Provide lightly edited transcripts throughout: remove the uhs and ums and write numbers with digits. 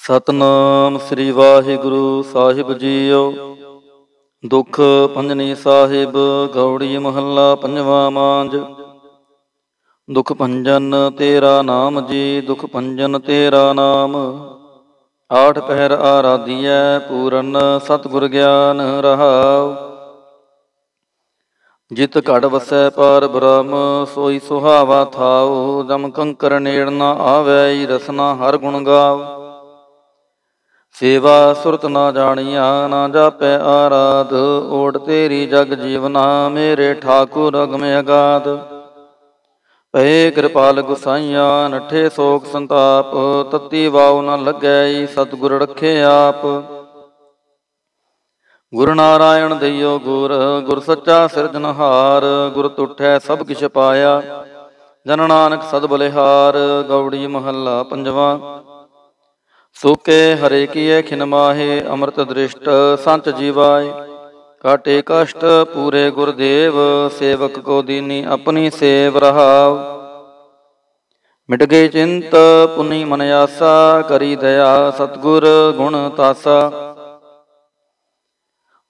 ਸਤਨਾਮ ਸ੍ਰੀ ਵਾਹਿਗੁਰੂ ਸਾਹਿਬ JIO. ਦੁਖ ਭੰਜਨੀ ਸਾਹਿਬ ਗੌੜੀ ਮਹੱਲਾ ਪੰਜਵਾ ਮਾਂਝ। ਦੁਖ ਭੰਜਨ ਤੇਰਾ ਨਾਮ ਜੀ, ਦੁਖ ਭੰਜਨ ਤੇਰਾ ਨਾਮ। ਆਠ ਪਹਿਰ ਆਰਾਧੀਐ ਪੂਰਨ ਸਤਿਗੁਰ ਗਿਆਨ ਰਹਾਉ। ਜਿਤ ਘੜ ਵਸੈ ਪਾਰ ਬ੍ਰਹਮ ਸੋਈ ਸੁਹਾਵਾ ਥਾਉ। ਜਮ ਕੰਕਰ ਨੇੜ ਨਾ ਆਵੈ ਰਸਨਾ ਹਰ ਗੁਣ ਗਾਉ। ਸੇਵਾ ਸੁਰਤ ਨਾ ਜਾਣੀਆ ਨਾ ਜਾਪੈ ਆਰਾਧ। ਓਟ ਤੇਰੀ ਜਗ ਜੀਵਨਾ ਮੇਰੇ ਠਾਕੁਰ ਅਗਮ ਅਗਾਧ। ਭਏ ਕਿਰਪਾਲ ਗੁਸਾਈਆ ਨਠੇ ਸੋਕ ਸੰਤਾਪ। ਤਤੀ ਵਾਉ ਨ ਲੱਗੈ ਸਤਿਗੁਰ ਰਖੇ ਆਪ। ਗੁਰ ਨਾਰਾਇਣ ਦਈਓ ਗੁਰ, ਗੁਰ ਸੱਚਾ ਸਿਰਜਨਹਾਰ। ਗੁਰ ਤੁਠੈ ਸਭ ਕਿਛ ਪਾਇਆ ਜਨ ਨਾਨਕ ਸਦ ਬਲਿਹਾਰ। ਗੌੜੀ ਮਹੱਲਾ ਪੰਜਵਾ। ਸੋਕੇ ਹਰੇ ਕੀਏ ਖਿਨ ਮਾਹੇ ਅੰਮ੍ਰਿਤ ਦ੍ਰਿਸ਼ਟ ਸੰਚ ਜੀਵਾਏ। ਕਾਟੇ ਕਸ਼ਟ ਪੂਰੇ ਗੁਰਦੇਵ ਸੇਵਕ ਕੋ ਦੀਨੀ ਆਪਣੀ ਸੇਵ ਰਹਾਉ। ਮਿਟ ਗਏ ਚਿੰਤ ਪੁਨੀ ਮਨ ਆਸਾ ਕਰੀ ਦਇਆ ਸਤਿਗੁਰ ਗੁਣ ਤਾਸਾ।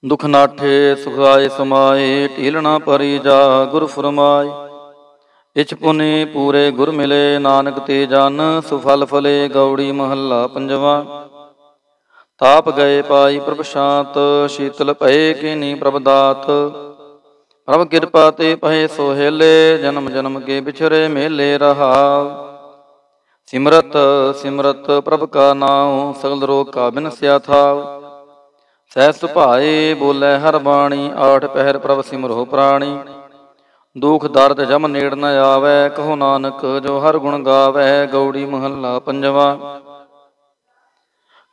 ਦੁਖ ਨਾਠੇ ਸੁਖਾਏ ਸਮਾਏ ਢੀਲਣਾ ਪਰੀ ਜਾ ਗੁਰ ਫਰਮਾਏ। ਇਛ ਪੁਨੀ ਪੂਰੇ ਗੁਰ ਮਿਲੇ ਨਾਨਕ ਤੇ ਜਨ ਸੁਫਲ ਫਲੇ। ਗੌੜੀ ਮਹੱਲਾ ਪੰਜਵਾ। ਤਾਪ ਗਏ ਪਾਈ ਪ੍ਰਭ ਸ਼ਾਂਤ ਸ਼ੀਤਲ ਭਏ ਕੀਨੀ ਪ੍ਰਭ ਦਾਤ। ਪ੍ਰਭ ਕਿਰਪਾ ਤੇ ਪਏ ਸੋਹੇਲੇ ਜਨਮ ਜਨਮ ਕੇ ਵਿਛਰੇ ਮੇਲੇ ਰਹਾਉ। ਸਿਮਰਤ ਸਿਮਰਤ ਪ੍ਰਭ ਕਾ ਨਾਉ ਸਗਲ ਰੋਗ ਕਾ ਬਿਨਸਿਆ ਥਾਉ। ਸਹਿ ਸੁਭਾਏ ਬੋਲੇ ਹਰ ਬਾਣੀ ਆਠ ਪਹਿਰ ਪ੍ਰਭ ਸਿਮਰੋ ਪ੍ਰਾਣੀ। ਦੁਖ ਦਰਦ ਜਮ ਨੇੜ ਨ ਆਵੈ ਕਹੋ ਨਾਨਕ ਜੋ ਹਰ ਗੁਣ ਗਾਵੈ। ਗੌੜੀ ਮਹੱਲਾ ਪੰਜਵਾ।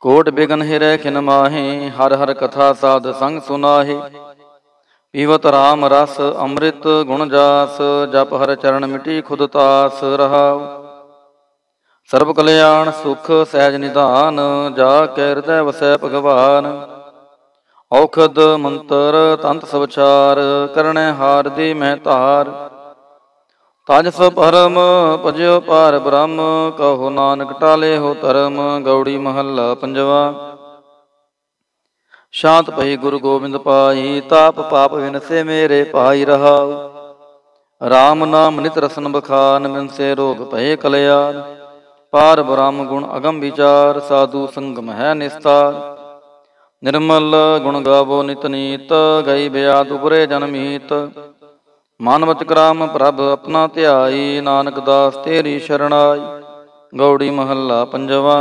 ਕੋਟ ਬਿਗਨ ਹਿਰੈ ਖਿਨ ਮਾਹੇ ਹਰ ਹਰ ਕਥਾ ਸਾਧ ਸੰਗ ਸੁਨਾਹੇ। ਪੀਵਤ ਰਾਮ ਰਸ ਅੰਮ੍ਰਿਤ ਗੁਣ ਜਾਸ ਜਪ ਹਰ ਚਰਨ ਮਿਟੀ ਖੁਦ ਤਾਸ ਰਹਾਉ। ਸਰਬ ਕਲਿਆਣ ਸੁਖ ਸਹਿਜ ਨਿਧਾਨ ਜਾ ਕੈ ਹਿਰਦੈ ਵਸੈ ਭਗਵਾਨ। ਔਖਦ ਮੰਤਰ ਤੰਤ ਸਵਚਾਰ ਕਰਣੈ ਹਾਰ ਦੀ ਮੈਂ ਧਾਰ। ਤਜ ਸ ਪਰਮ ਭਜਿਓ ਪਾਰ ਬ੍ਰਹਮ ਕਹੋ ਨਾਨਕ ਟਾਲੇ ਹੋ ਧਰਮ। ਗੌੜੀ ਮਹੱਲਾ ਪੰਜਵਾ। ਸ਼ਾਂਤ ਭਈ ਗੁਰੂ ਗੋਬਿੰਦ ਪਾਈ ਤਾਪ ਪਾਪ ਵਿਨਸੇ ਮੇਰੇ ਭਾਈ ਰਹਾਉ। ਰਾਮ ਨਾਮ ਨਿਤ ਰਸਨ ਬਖਾਨ ਮਿਨਸੇ ਰੋਗ ਭਏ ਕਲਿਆਣ। ਪਾਰ ਬ੍ਰਹਮ ਗੁਣ ਅਗਮ ਵਿਚਾਰ ਸਾਧੂ ਸੰਗਮ ਹੈ ਨਿਸਤਾਰ। ਨਿਰਮਲ ਗੁਣ ਗਾਵੋ ਨਿਤ ਨੀਤ ਗਈ ਬਿਆਦ ਉਪਰੇ ਜਨਮੀਤ। ਮਨ ਵਚ ਕਰਾਮ ਪ੍ਰਭ ਆਪਣਾ ਧਿਆਈ ਨਾਨਕ ਦਾਸ ਤੇਰੀ ਸ਼ਰਣਾਈ। ਗੌੜੀ ਮਹੱਲਾ ਪੰਜਵਾ।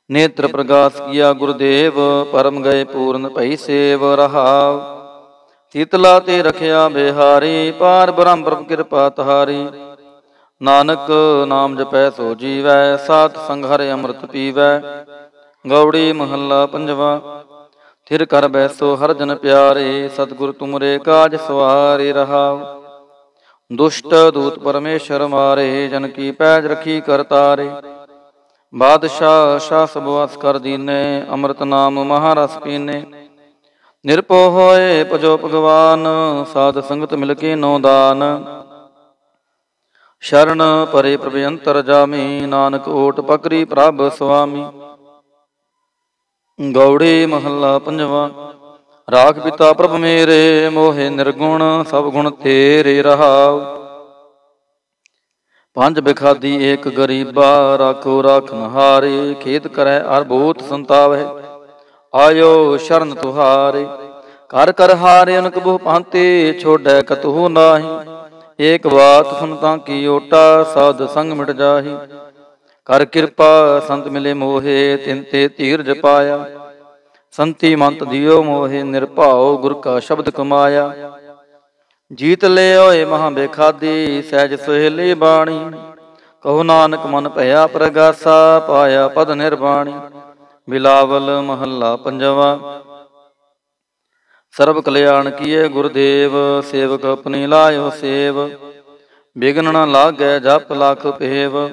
ਨੇਤਰ ਪ੍ਰਗਾਸ ਕੀਆ ਗੁਰਦੇਵ ਪਰਮ ਗਏ ਪੂਰਨ ਭਈ ਸੇਵ ਰਹਾਉ। ਸੀਤਲਾ ਤੇ ਰਖਿਆ ਬਿਹਾਰੀ ਪਾਰ ਬ੍ਰਹਮ ਪ੍ਰਭ ਕਿਰਪਾ ਤਹਾਰੀ। ਨਾਨਕ ਨਾਮ ਜਪੈ ਸੋ ਜੀਵੈ ਸਾਧ ਸੰਗ ਹਰਿ ਅੰਮ੍ਰਿਤ ਪੀਵੈ। ਗੌੜੀ ਮਹੱਲਾ ਪੰਜਵਾ। ਥਿਰ ਕਰ ਬੈਸੋ ਹਰ ਜਨ ਪਿਆਰੇ ਸਤਿਗੁਰ ਤੁਮਰੇ ਕਾਜ ਸਵਾਰੇ ਰਹਾਉ। ਦੁਸ਼ਟ ਦੂਤ ਪਰਮੇਸ਼ਰ ਮਾਰੇ ਜਨ ਕੀ ਪੈਜ ਰਖੀ ਕਰ ਤਾਰੇ। ਬਾਦਸ਼ਾਹ ਸ਼ਾਹ ਸਭ ਵਸ ਕਰ ਦੀਨੇ ਅੰਮ੍ਰਿਤ ਨਾਮ ਮਹਾਰਸ ਪੀਨੇ। ਨਿਰਭਉ ਹੋਏ ਭਜੋ ਭਗਵਾਨ ਸਾਧ ਸੰਗਤ ਮਿਲ ਕੇ ਨੋ ਦਾਨ। ਸ਼ਰਨ ਪਰੇ ਪ੍ਰਭ ਅੰਤਰ ਜਾਮੀ ਨਾਨਕ ਓਟ ਪਕਰੀ ਪ੍ਰਭ ਸੁਆਮੀ। ਗੌੜੀ ਮਹੱਲਾ ਪੰਜਵਾ। ਰਾਖ ਪਿਤਾ ਪ੍ਰਭ ਮੇਰੇ ਮੋਹਿ ਨਿਰਗੁਣ ਸਭ ਗੁਣ ਤੇਰੇ ਰਹਾਉ। ਪੰਜ ਬਿਖਾਦੀ ਏਕ ਗਰੀਬਾ ਰਾਖੋ ਰਾਖਨ ਹਾਰੇ। ਖੇਤ ਕਰੈ ਅਰ ਭੂਤ ਸੰਤਾਵੈ ਆਇਓ ਸ਼ਰਨ ਤੁਹਾਰੇ। ਕਰ ਕਰ ਹਾਰੇ ਅਨਕ ਬਹੁ ਭਾਂਤੇ ਛੋੜੈ ਕਤਹੁ ਨਾਹੀ। ਏਕ ਬਾਤ ਸੁਨ ਤਾਂ ਕੀ ਓਟਾ ਸਾਧ ਸੰਗ ਮਿਟ ਜਾਹੀ। ਕਰ ਕਿਰਪਾ ਸੰਤ ਮਿਲੇ ਮੋਹੇ ਤਿਨ ਤੇ ਧੀਰਜ ਪਾਇਆ। ਸੰਤੀ ਮੰਤ ਦਿਓ ਮੋਹੇ ਨਿਰਭਉ ਗੁਰ ਕਾ ਸ਼ਬਦ ਕਮਾਇਆ। ਜੀਤ ਲੈ ਹੋਏ ਮਹਾਂ ਬੇਖਾਦੀ ਸਹਿਜ ਸੁਹੇਲੀ ਬਾਣੀ। ਕਹੋ ਨਾਨਕ ਮਨ ਭਇਆ ਪ੍ਰਗਾਸਾ ਪਾਇਆ ਪਦ ਨਿਰਵਾਣੀ। ਬਿਲਾਵਲ ਮਹੱਲਾ ਪੰਜਵਾ। ਸਰਬ ਕਲਿਆਣ ਕੀਏ ਗੁਰਦੇਵ ਸੇਵਕ ਆਪਣੀ ਲਾਇਓ ਸੇਵ। ਬਿਗਨ ਨ ਲਾਗੈ ਜਪ ਲਖ ਪੇਵ।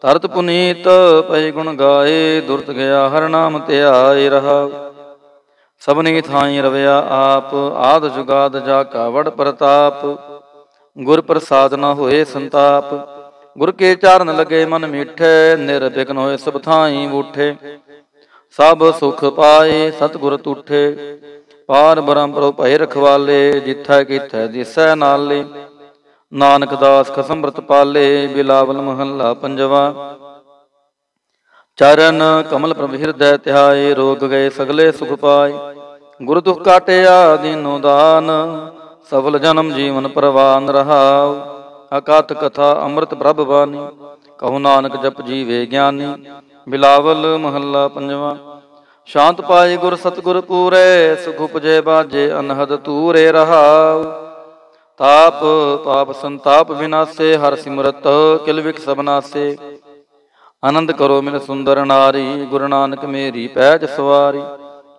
ਤਰਤ ਪੁਨੀਤ ਪਈ ਗੁਣ ਗਾਏ ਦੁਰਤ ਗਿਆ ਹਰ ਨਾਮ ਧਿਆਏ ਰਹਾਉ। ਸਭਨੀ ਥਾਈ ਰਵਿਆ ਆਪ ਆਦ ਜੁਗਾਦ ਜਾ ਕਾ ਵਡ ਪ੍ਰਤਾਪ। ਗੁਰ ਪ੍ਰਸਾਦ ਨ ਹੋਏ ਸੰਤਾਪ गुर के चारण लगे मन मीठे, निर्विघ्न होए सब थाई बूठे। सब सुख पाए सतगुर तूठे, पार ब्रह्म प्रभु भय रखवाले। जिथै किथै दिसै नाले, नानक दास खसमृत पाले। बिलावल महला पंजवा। चरण कमल प्रभ हृदय ध्याए, रोग गए सगले सुख पाए। गुर दुख काटिया दीनो दान, सफल जन्म जीवन परवान रहाओ। अकात कथा अमृत प्रभ बानी, कहु नानक जप जीवे ज्ञानी। बिलावल महला पंजवा। शांत पाए गुर सतगुर पूरे, सुख उपजे बाजे अनहद तूरे रहाओ। ताप पाप संताप विनाशे, हर सिमरत किल विख सब नासे। आनंद करो मिल सुंदर नारी, गुरु नानक मेरी पैज सवारी।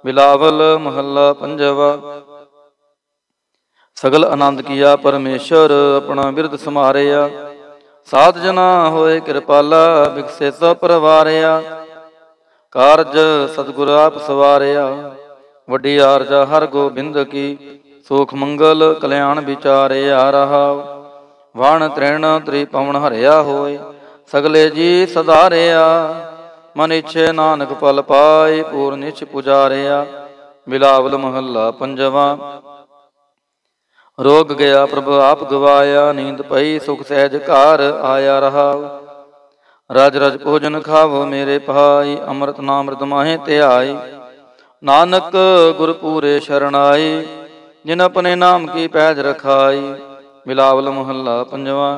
बिलावल महला पंजवा। सगल आनंद किया परमेश्वर, अपना बिरद समारिया। साध जना होए कृपाला, बिकसे सब परवारिया। कारज सतगुर आप सवारिया, वड्डी आरजा हर गोबिंद की। सुख मंगल कल्याण विचारिया रहाओ। वाण तृण त्रिपवन हरिया होए, सगले जी सधारिया। मन इच्छे नानक फल पाए, पूर्ण इच्छ पुजारिया। बिलावल महला पंजवा। रोग गया प्रभु आप गवाया, नींद पई सुख सहज कार आया रहाओ। राज रज भोजन खावो मेरे भाई, अमृत नामृत माहे त्याई। नानक गुर पूरे शरणाई, जिन अपने नाम की पैज रखाई। बिलावल महला पंजवा।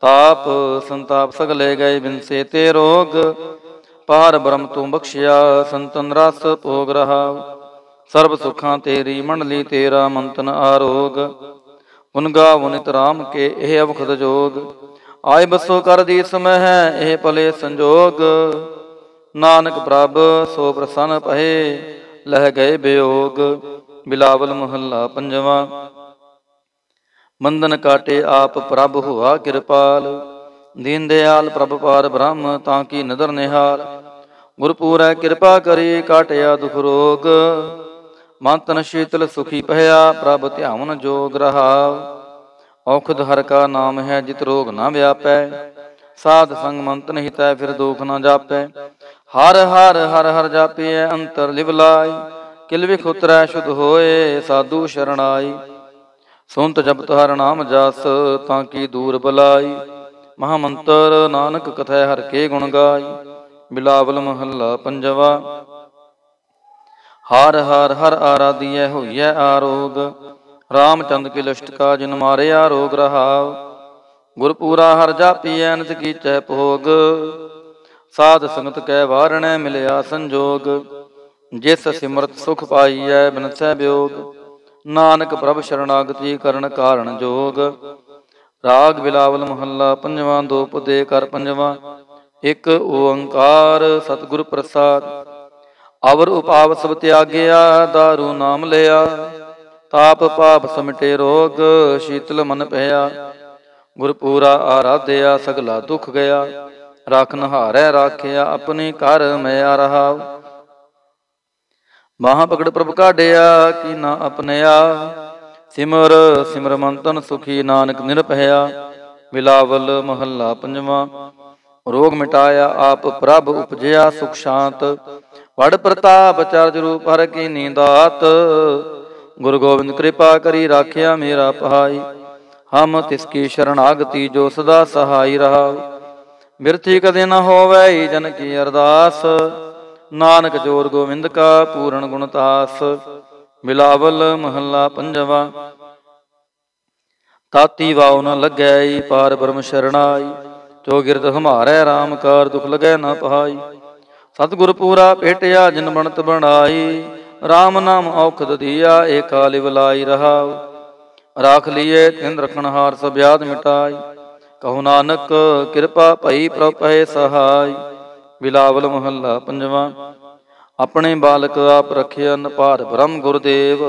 ताप संताप सगले गए बिनसे ते रोग, पार ब्रह्म तू बख्शिया संतन रस भोग रहा। सर्व सुखां तेरी मंडली तेरा मंतन आरोग। गुन गावो नित राम के एह अवखद जोग। आय बसो कर दी समय है एह भले संजोग। नानक प्रभ सो प्रसन्न पहे, लह गए वियोग। बिलावल महला पंजवा। बंधन काटे आप प्रभ हुआ कृपाल, दीन दयाल प्रभ पार ब्रह्म ताकि नदर निहाल। गुरपूरै कृपा करी काटिया दुख रोग, मन तन शीतल सुखी पहया प्रभ ध्यान जोग रहाओ। औखद हर का नाम है जित रोग न व्यापै, साध संग मन तन हितै फिर दुख न जापै। हर हर हर हर जापिए अंतर लिवलाई, किल विख उतरै शुद्ध होए साधु शरणाई। सुनत जपत हर नाम जस, ताकि दूर बलाई। महामंत्र नानक कथै हर के गुण गाई। बिलावल महला पंजवा। हार हार हर आराधिय होइए आरोग, रामचंद्र की लिष्ट का जिन मारिया रोग रहाओ। गुरपूरा हर जापिय नित कीचै भोग, साध संगत कै वारणै मिलया संजोग। जिस सिमरत सुख पाइयै बिनसै वियोग, नानक प्रभ शरणागति करन कारण जोग। राग बिलावल महला पंजवा। दो पदे कर पंजवा। एक ओंकार सतगुर प्रसाद, अवर उपाव सब त्यागया दारू नाम लिया। ताप पाप समिटे रोग, शीतल मन पया। गुरपूरा आराध्या सगला दुख गया। राखन हारै राखिया अपने घर मैं रहाओ। बाह पकड़ प्रभ काढ़िया की ना अपनया, सिमर सिमर मंतन सुखी नानक निरभया। बिलावल महला पंजवा। रोग मिटाया आप प्रभ उपजया सुख शांत, वड प्रताप चरज रूप हर की नींदात। गुरु गोविंद कृपा करी राखिया मेरा पहाई, हम तिसकी शरणागति जो सदा सहाई रहा। बिरथी कदे न होवै जन की अरदास, नानक जोर गोविंद का पूर्ण गुणतास। बिलावल महला पंजवा। ताती वाव न लगै पार ब्रह्म शरणाई, चौगिरद हमारे राम कार दुख लगै न पहाई। सतगुर पूरा भेटिया जिन बनत बनाई, राम नाम औखद दिया एका लिवलाई रहाओ। राख लिए तिन रखनहार सब याद मिटाई, कहु नानक कृपा भई प्रभ पहे सहाय। बिलावल महला पंजवा। अपने बालक आप रखिया पार ब्रह्म गुरुदेव,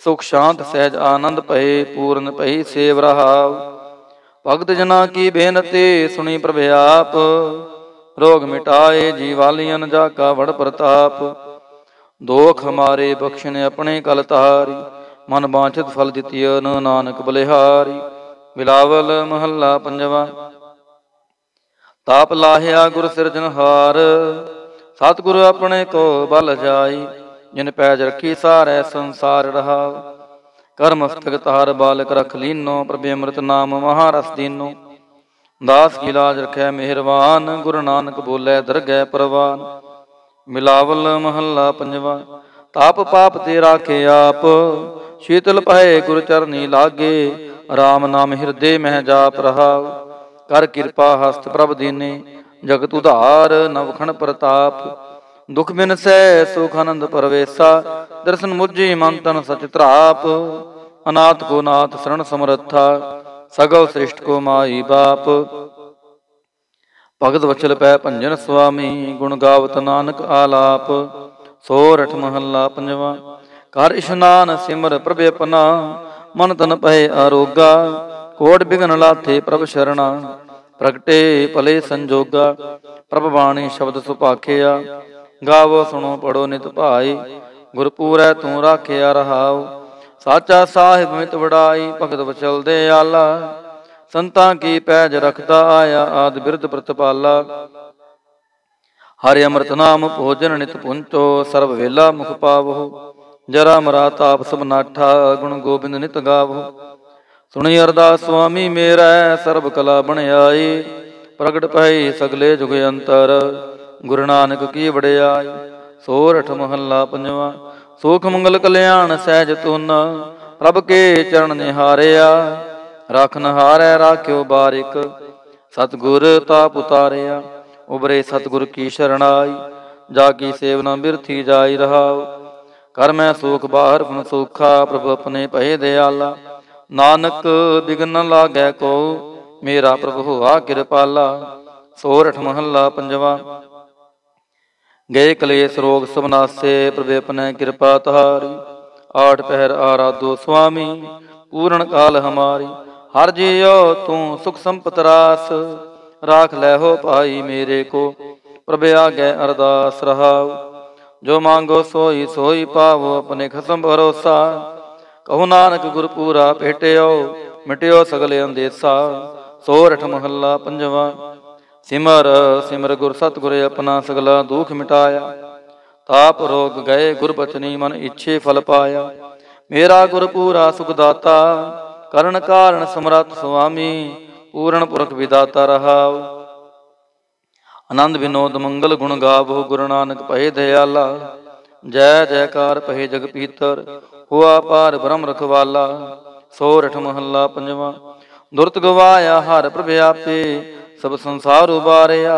सुख शांत सहज आनंद भये पूर्ण भई सेव रहाव। भगत जना की बेनती सुनी प्रभ आप, रोग मिटाए जीवालियन जाका वड़ प्रताप। दोख हमारे बख्शने अपने कल तारी, मन बांछित फल दितियन नानक बलिहारी। बिलावल महला पंजवा। ਤਾਪ ਲਾਹਿਆ ਗੁਰ ਸਿਰਜਨਹਾਰ, ਸਤਿਗੁਰ ਆਪਣੇ ਕੋ ਬਲ ਜਾਈ। ਜਿਨ ਪੈਜ ਰੱਖੀ ਸਾਰੈ ਸੰਸਾਰ ਰਹਾਉ, ਕਰ ਮਸਤਕ ਤਾਰ ਬਾਲਕ ਰਖ ਲੀਨੋ। ਪ੍ਰਭੇ ਅੰਮ੍ਰਿਤ ਨਾਮ ਮਹਾਰਸ ਦੀਨੋ, ਦਾਸ ਕੀ ਲਾਜ ਰਖੈ ਮਿਹਰਬਾਨ। ਗੁਰੂ ਨਾਨਕ ਬੋਲੇ ਦਰਗਹਿ ਪ੍ਰਵਾਨ। ਮਿਲਾਵਲ ਮਹੱਲਾ ਪੰਜਵਾ। ਤਾਪ ਪਾਪ ਤੇ ਰਾਖੇ ਆਪ, ਸ਼ੀਤਲ ਪਏ ਗੁਰ ਚਰਨੀ ਲਾਗੇ। ਰਾਮ ਨਾਮ ਹਿਰਦੇ ਮਹਿ ਜਾਪ ਰਹਾਉ, ਕਰ ਕਿਰਪਾ ਹਸਤ ਪ੍ਰਭ ਦੀਨੇ। ਜਗਤ ਉਧਾਰ ਨਵਖਣ ਪ੍ਰਤਾਪ, ਦੁਖ ਬਿਨਸੈ ਸੁਖ ਆਨੰਦ ਪਰਵੇਸਾ। ਦਰਸ਼ਨ ਮੁਝੀ ਮਨ ਤਨ ਸਚ ਧਰਾਪ, ਅਨਾਥ ਕੋ ਨਾਥ ਸਰਣ ਸਮਰੱਥਾ। ਸਗਲ ਸ੍ਰਿਸ਼ਟ ਕੋ ਮਾਈ ਬਾਪ, ਭਗਤ ਵਚਲ ਪੈ ਭੰਜਨ ਸੁਆਮੀ। ਗੁਣ ਗਾਵਤ ਨਾਨਕ ਆਲਾਪ, ਸੋਰਠ ਮਹੱਲਾ ਪੰਜਵਾ। ਕਰ ਇਸ਼ਨਾਨ ਸਿਮਰ ਪ੍ਰਭ ਆਪਨਾ, ਮਨ ਤਨ ਪਏ ਆਰੋਗਾ। ਕੋਟ ਬਿਗਨ ਲਾਥੇ ਪ੍ਰਭ ਸ਼ਰਣਾ, ਪ੍ਰਗਟੇ ਭਲੇ ਸੰਜੋਗਾ। ਪ੍ਰਭ ਬਾਣੀ ਸ਼ਬਦ ਸੁਭਾਖਿਆ, ਗਾਵੋ ਸੁਣੋ ਪੜੋ ਨਿਤ ਭਾਈ। ਗੁਰਪੂਰੈ ਤੂੰ ਰਾਖਿਆ ਰਹਾਉ, ਸਾਚਾ ਸਾਹਿਬ ਮਿਤ ਵਡਾਈ। ਭਗਤ ਵਚਲ ਦੇ ਆਲਾ, ਸੰਤਾਂ ਕੀ ਪੈਜ ਰਖਦਾ ਆਇਆ। ਆਦਿ ਬਿਰਧ ਪ੍ਰਤਪਾਲਾ, ਹਰਿ ਅੰਮ੍ਰਿਤ ਨਾਮ ਭੋਜਨ ਨਿਤ ਪੁੰਚੋ। ਸਰਬ ਵੇਲਾ ਮੁਖ ਪਾਵੋ, ਜਰਾ ਮਰਾ ਤਾਪ ਸਭ ਨਾਠਾ। ਗੁਣ ਗੋਬਿੰਦ ਨਿਤ ਗਾਵੋ, ਸੁਣੀ ਅਰਦਾਸ ਸੁਆਮੀ ਮੇਰਾ। ਸਰਬ ਕਲਾ ਬਣਾਈ, ਪ੍ਰਗਟ ਭਈ ਸਗਲੇ ਜੁਗ ਅੰਤਰ। ਗੁਰੂ ਨਾਨਕ ਕੀ ਵਡਿਆਈ, ਸੋਰਠ ਮਹੱਲਾ ਪੰਜਵਾ। ਸੁਖ ਮੰਗਲ ਕਲਿਆਣ ਸਹਿਜ ਤੁਨ, ਪ੍ਰਭ ਕੇ ਚਰਨ ਨਿਹਾਰਿਆ। ਰਾਖਨ ਹਾਰੈ ਰਾਖਿਓ ਬਾਰਿਕ, ਸਤਿਗੁਰ ਤਾਪ ਉਤਾਰਿਆ। ਉਬਰੇ ਸਤਿਗੁਰ ਕੀ ਸ਼ਰਣਾਈ, ਜਾ ਕੀ ਸੇਵਨਾ ਬਿਰਥੀ ਜਾਈ ਰਹਾਉ। ਕਰ ਮੈਂ ਸੁਖ ਬਾਹਰ ਗੁਣ ਸੋਖਾ, ਪ੍ਰਭ ਆਪਣੇ ਭਏ ਦਿਆਲਾ। ਨਾਨਕ ਬਿਗਨ ਨ ਲਾਗੈ ਕੋ, ਮੇਰਾ ਪ੍ਰਭ ਹੋਆ ਕਿਰਪਾਲਾ। ਸੋਰਠ ਮਹੱਲਾ ਪੰਜਵਾ। ਗਏ ਕਲੇਸ਼ ਰੋਗ ਸਭ ਨਾਸੇ, ਪ੍ਰਭ ਆਪਣੇ ਕਿਰਪਾ ਤੁਹਾਰੀ। ਆਠ ਪਹਿਰ ਆਰਾਧੋ ਸੁਆਮੀ, ਪੂਰਨ ਕਾਲ ਹਮਾਰੀ। ਹਰ ਜੀਓ ਤੂੰ ਸੁਖ ਸੰਪਤ ਰਾਸ, ਰਾਖ ਲੈ ਹੋ ਭਾਈ ਮੇਰੇ ਕੋ। ਪ੍ਰਭ ਆਗੇ ਅਰਦਾਸ ਰਹਾਉ, ਜੋ ਮੰਗੋ ਸੋਈ ਸੋਈ ਪਾਵੋ। ਆਪਣੇ ਖਸਮ ਭਰੋਸਾ, ਕਹੋ ਨਾਨਕ ਗੁਰਪੂਰਾ ਭੇਟਿਓ। ਮਿਟਿਓ ਸਗਲੇ ਅੰਦੇਸਾ, ਸੋਰਠ ਮਹੱਲਾ ਪੰਜਵਾ। ਸਿਮਰ ਸਿਮਰ ਗੁਰ ਸਤਿਗੁਰ ਆਪਣਾ, ਸਗਲਾ ਦੁਖ ਮਿਟਾਇਆ। ਤਾਪ ਰੋਗ ਗਏ ਗੁਰ ਬਚਨੀ, ਮਨ ਇੱਛੇ ਫਲ ਪਾਇਆ। ਮੇਰਾ ਗੁਰਪੂਰਾ ਸੁਖ ਦਾਤਾ, ਕਰਨ ਕਾਰਨ ਸਮਰੱਥ ਸੁਆਮੀ। ਪੂਰਨ ਪੁਰਖ ਵਿਦਾਤਾ ਰਹਾਉ, ਆਨੰਦ ਵਿਨੋਦ ਮੰਗਲ ਗੁਣ ਗਾਵੋ। ਗੁਰੂ ਨਾਨਕ ਭਏ ਦਿਆਲਾ, ਜੈ ਜੈਕਾਰ ਭਏ ਜਗ ਪੀਤਰ। ਹੁਆ ਪਾਰ ਬ੍ਰਹਮ ਰਖਵਾਲਾ, ਸੋਰਠ ਮਹੱਲਾ ਪੰਜਵਾ। ਦੁਰਤ ਗਵਾਇਆ ਹਰ ਪ੍ਰਭ ਆਪੇ, ਸਭ ਸੰਸਾਰ ਉਬਾਰਿਆ।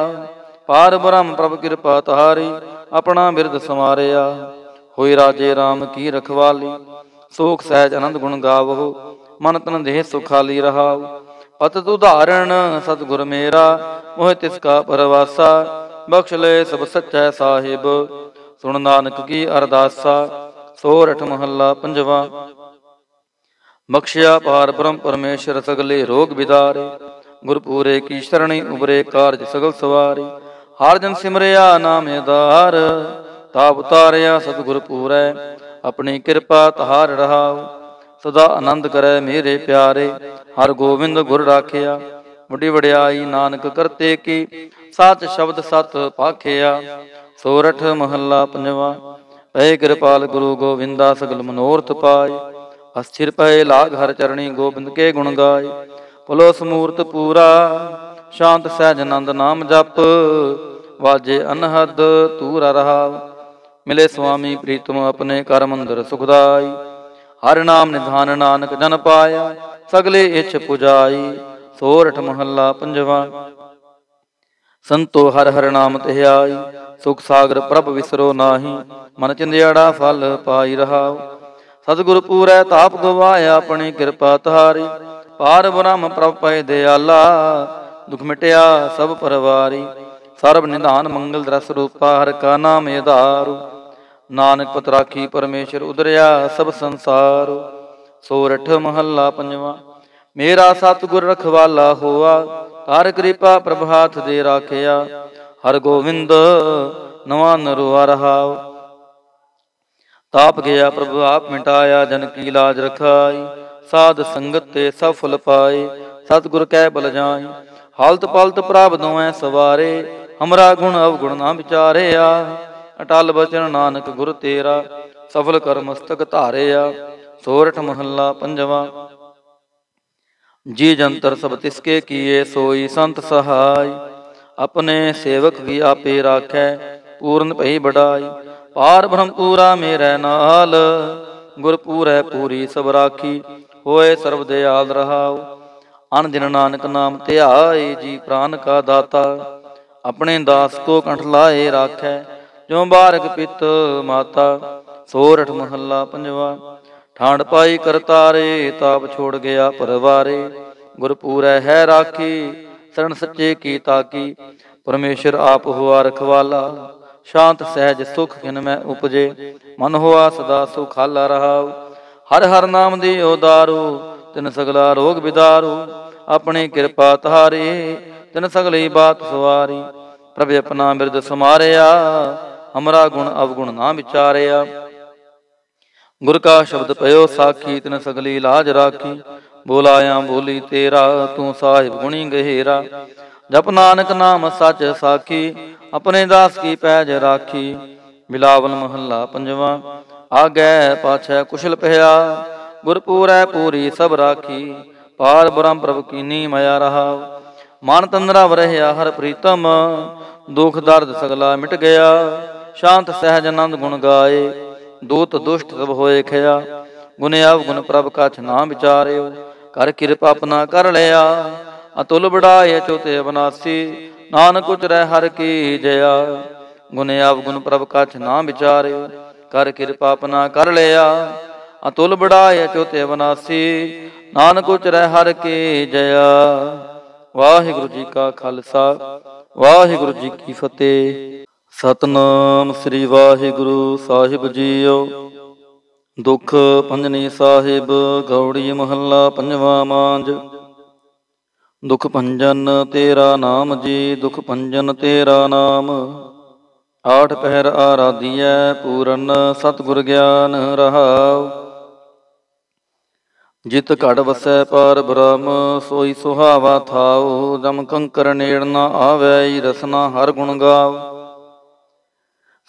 ਪਾਰ ਬ੍ਰਹਮ ਪ੍ਰਭ ਕਿਰਪਾ ਤੁਹਾਰੀ, ਆਪਣਾ ਬਿਰਦ ਸਮਾਰਿਆ। ਹੋਈ ਰਾਜੇ ਰਾਮ ਕੀ ਰਖਵਾਲੀ, ਸੋਖ ਸਹਿਜ ਆਨੰਦ ਗੁਣ ਗਾਵੋ। ਮਨ ਤਨ ਦੇਹ ਸੁਖਾਲੀ ਰਹਾਉ, ਪਤਿਤ ਉਦਾਹਰਣ ਸਤਿਗੁਰ ਮੇਰਾ। ਮੋਹਿ ਤਿਸ ਕਾ ਪਰਵਾਸਾ, ਬਖਸ਼ ਲੈ ਸਭ ਸੱਚੈ ਸਾਹਿਬ। ਸੁਣ ਨਾਨਕ ਕੀ ਅਰਦਾਸਾ, ਸੋਰਠ ਮਹੱਲਾ ਪੰਜਵਾ। ਬਖਸ਼ਿਆ ਪਾਰ ਬ੍ਰਹਮ ਪਰਮੇਸ਼ਰ, ਸਗਲੇ ਰੋਗ ਬਿਦਾਰੇ। ਗੁਰਪੂਰੇ ਕੀ ਸ਼ਰਣੀ, ਉਬਰੇ ਕਾਰਜ ਸਗਲ ਸਵਾਰੀ। ਹਰ ਜਨ ਸਿਮਰਿਆ ਨਾਮ ਆਧਾਰ, ਤਾਪ ਉਤਾਰਿਆ ਸਤਿਗੁਰ ਪੂਰੈ। ਆਪਣੀ ਕਿਰਪਾ ਤਹਾਰ ਰਹਾਉ, ਸਦਾ ਆਨੰਦ ਕਰੈ ਮੇਰੇ ਪਿਆਰੇ। ਹਰ ਗੋਬਿੰਦ ਗੁਰ ਰਾਖਿਆ, ਵੱਡੀ ਵਡਿਆਈ ਨਾਨਕ ਕਰਤੇ ਕੀ। ਸੱਚ ਸ਼ਬਦ ਸਤ ਭਾਖਿਆ, ਸੋਰਠ ਮਹੱਲਾ ਪੰਜਵਾ। ਪਏ ਕਿਰਪਾਲ ਗੁਰੂ ਗੋਬਿੰਦਾ, ਸਗਲ ਮਨੋਰਥ ਪਾਏ। ਅਸਥਿਰ ਪਏ ਲਾਗ ਹਰ ਚਰਣੀ, ਗੋਬਿੰਦ ਕੇ ਗੁਣ ਗਾਏ। ਪੁਲੋ ਸਮੂਰਤ ਪੂਰਾ, ਸ਼ਾਂਤ ਸਹਿਜ ਆਨੰਦ ਨਾਮ ਜਪ। ਵਾਜੇ ਅਨਹਦ ਤੂਰਾ ਰਹਾਉ, ਮਿਲੇ ਸੁਆਮੀ ਪ੍ਰੀਤਮ ਆਪਣੇ ਕਰ ਮੰਦਰ ਸੁਖਦਾਈ। ਹਰ ਨਾਮ ਨਿਧਾਨ ਨਾਨਕ ਜਨ ਪਾਇਆ, ਸਗਲੇ ਇੱਛ ਪੁਜਾਈ। ਸੋਰਠ ਮਹੱਲਾ ਪੰਜਵਾ। ਸੰਤੋ ਹਰ ਹਰ ਨਾਮ ਧਿਆਈ, ਸੁਖ ਸਾਗਰ ਪ੍ਰਭ ਵਿਸਰੋ ਨਾਹੀ। ਮਨ ਚਿੰਦਿਆੜਾ ਫਲ ਪਾਈ ਰਹਾਉ, ਸਤਿਗੁਰ ਪੂਰੈ ਤਾਪ ਗਵਾਇਆ। ਆਪਣੀ ਕਿਰਪਾ ਤੁਹਾਰੀ, ਪਾਰ ਬ੍ਰਹਮ ਪ੍ਰਭ ਪਏ ਦਿਆਲਾ। ਦੁਖ ਮਿਟਿਆ ਸਭ ਪਰਵਾਰੀ, ਸਰਬ ਨਿਧਾਨ ਮੰਗਲ ਰਸ ਰੂਪਾ। ਹਰ ਕਾ ਨਾਮ ਆਧਾਰੂ, ਨਾਨਕ ਪਤ ਰਾਖੀ ਪਰਮੇਸ਼ਰ। ਉਦਰਿਆ ਸਭ ਸੰਸਾਰ, ਸੋਰਠ ਮਹੱਲਾ ਪੰਜਵਾ। ਮੇਰਾ ਸਤਿਗੁਰ ਰਖਵਾਲਾ ਹੋਆ, ਹਰ ਕਿਰਪਾ ਪ੍ਰਭ ਹਾਥ ਦੇ ਰਾਖਿਆ। ਹਰ ਗੋਬਿੰਦ ਨਵਾਂ ਨਰੋਆ ਰਹਾਉ, ਤਾਪ ਗਿਆ ਪ੍ਰਭ ਆਪ ਮਿਟਾਇਆ। ਜਨ ਕੀ ਲਾਜ ਰਖਾਈ, ਸਾਧ ਸੰਗਤ ਤੇ ਸਭ ਫਲ ਪਾਏ। ਸਤਿਗੁਰ ਕੈ ਬਲ ਜਾਈ, ਹਾਲਤ ਪਲਤ ਪ੍ਰਭ ਦੋਵੇਂ ਸਵਾਰੇ, ਹਮਰਾ ਗੁਣ ਅਵਗੁਣ ਨਾ ਵਿਚਾਰਿਆ। ਅਟਲ ਬਚਨ ਨਾਨਕ ਗੁਰ ਤੇਰਾ, ਸਫਲ ਕਰ ਮਸਤਕ ਧਾਰਿਆ। ਸੋਰਠ ਮਹੱਲਾ ਪੰਜਵਾ। ਜੀ ਜੰਤਰ ਸਭ ਤਿਸਕੇ ਕੀਏ, ਸੋਈ ਸੰਤ ਸਹਾਈ। ਆਪਣੇ ਸੇਵਕ ਵੀ ਆਪੇ ਰਾਖੈ, ਪੂਰਨ ਭਈ ਬੜਾਈ। ਪਾਰ ਬ੍ਰਹਮ ਪੂਰਾ ਮੇਰੇ ਨਾਲ, ਗੁਰ ਪੂਰੈ ਪੂਰੀ ਸਭ ਰਾਖੀ। ਹੋਏ ਸਰਬ ਦਿਆਲ ਰਹਾਉ, ਅਨ ਦਿਨ ਨਾਨਕ ਨਾਮ ਧਿਆਏ। ਜੀ ਪ੍ਰਾਨ ਕਾ ਦਾਤਾ, ਆਪਣੇ ਦਾਸ ਕੋ ਕੰਠ ਲਾਏ ਰਾਖੈ। ਜੋ ਬਾਰਕ ਪਿਤ ਮਾਤਾ। ਸੋਰਠ ਮਹੱਲਾ ਪੰਜਵਾ। ਠਾਂਡ ਪਾਈ ਕਰਤਾਰੇ, ਤਾਪ ਛੋੜ ਗਿਆ ਪਰਵਾਰੇ। ਗੁਰ ਪੂਰੈ ਹੈ ਰਾਖੀ, ਸਰਣ ਸੱਚੇ ਕੀ ਤਾਕੀ। ਪਰਮੇਸ਼ਰ ਆਪ ਹੁਆ ਰਖਵਾਲਾ, ਸ਼ਾਂਤ ਸਹਿਜ ਸੁਖ ਖਿਨ ਮੈਂ ਉਪਜੇ। ਮਨ ਹੋਆ ਸਦਾ ਸੁਖਾਲਾ ਰਹਾਉ, ਹਰ ਹਰ ਨਾਮ ਦੀ ਦਾਰੂ। ਤਿਨ ਸਗਲਾ ਰੋਗ ਬਿਦਾਰੂ, ਆਪਣੀ ਕਿਰਪਾ ਤਾਰੀ। ਤਿਨ ਸਗਲੀ ਬਾਤ ਸਵਾਰੀ, ਪ੍ਰਭ ਆਪਣਾ ਬਿਰਦ ਸਮਾਰਿਆ। ਹਮਰਾ ਗੁਣ ਅਵਗੁਣ ਨਾ ਵਿਚਾਰਿਆ। ਗੁਰ ਕਾ ਸ਼ਬਦ ਪਇਓ ਸਾਖੀ, ਤਿਨ ਸਗਲੀ ਲਾਜ ਰਾਖੀ। ਬੋਲਾਇਆ ਬੋਲੀ ਤੇਰਾ, ਤੂੰ ਸਾਹਿਬ ਗੁਣੀ ਗਹਿਰਾ। ਜਪ ਨਾਨਕ ਨਾਮ ਸੱਚ ਸਾਖੀ, ਆਪਣੇ ਦਾਸ ਕੀ ਪੈਜ ਰਾਖੀ। ਬਿਲਾਵਲ ਮਹੱਲਾ ਪੰਜਵਾ। ਆਗੈ ਪਾਛੈ ਕੁਸ਼ਲ ਭਇਆ, ਗੁਰ ਪੂਰੈ ਪੂਰੀ ਸਭ ਰਾਖੀ। ਪਾਰ ਬ੍ਰਹਮ ਪ੍ਰਭ ਕੀਨੀ ਮਾਇਆ ਰਹਾਉ, ਮਨ ਤੰਦਰਾ ਰਹਿਆ ਹਰ ਪ੍ਰੀਤਮ। ਦੁਖ ਦਰਦ ਸਗਲਾ ਮਿਟ ਗਿਆ, ਸ਼ਾਂਤ ਸਹਿਜ ਆਨੰਦ ਗੁਣ ਗਾਏ। ਦੂਤ ਦੁਸ਼ਟ ਸਭ ਹੋਏ ਖਿਆ, ਗੁਣ ਅਵਗੁਣ ਪ੍ਰਭ ਕਛ ਨਾ ਵਿਚਾਰਿਓ। ਕਰ ਕਿਰਪਾ ਆਪਣਾ ਕਰ ਲਿਆ, ਅਤੁਲ ਬੜਾਏ ਅਚੂਤੇ ਅਬਨਾਸੀ। ਨਾਨਕ ਉਚਰੈ ਹਰ ਕੀ ਜया, ਗੁਣ ਅਵਗੁਣ ਪ੍ਰਭ ਕਛ ਨਾ ਵਿਚਾਰਿਓ। ਕਰ ਕਿਰਪਾ ਆਪਣਾ ਕਰ ਲਿਆ, ਅਤੁਲ ਬੜਾਏ ਅਚੂਤੇ ਅਬਨਾਸੀ। ਨਾਨਕ ਉਚਰੈ ਹਰ ਕੀ ਜया। ਵਾਹਿਗੁਰੂ ਜੀ ਕਾ ਖਾਲਸਾ, ਵਾਹਿਗੁਰੂ ਜੀ ਕੀ ਫਤਿਹ। ਸਤਨਾਮ ਸ੍ਰੀ ਵਾਹਿਗੁਰੂ ਸਾਹਿਬ ਜੀਓ। ਦੁਖ ਭੰਜਨੀ ਸਾਹਿਬ, ਗੌੜੀ ਮਹੱਲਾ ਪੰਜਵਾ ਮਾਂਝ। ਦੁਖ ਭੰਜਨ ਤੇਰਾ ਨਾਮ ਜੀ, ਦੁਖ ਭੰਜਨ ਤੇਰਾ ਨਾਮ। ਆਠ ਪਹਿਰ ਆਰਾਧੀਐ, ਪੂਰਨ ਸਤਿਗੁਰ ਗਿਆਨ ਰਹਾਉ। ਜਿਤ ਘੜ ਵਸੈ ਪਾਰ ਬ੍ਰਹਮ, ਸੋਈ ਸੁਹਾਵਾ ਥਾਉ। ਜਮ ਕੰਕਰ ਨੇੜ ਨਾ ਆਵੈ, ਰਸਨਾ ਹਰ ਗੁਣ ਗਾਉ।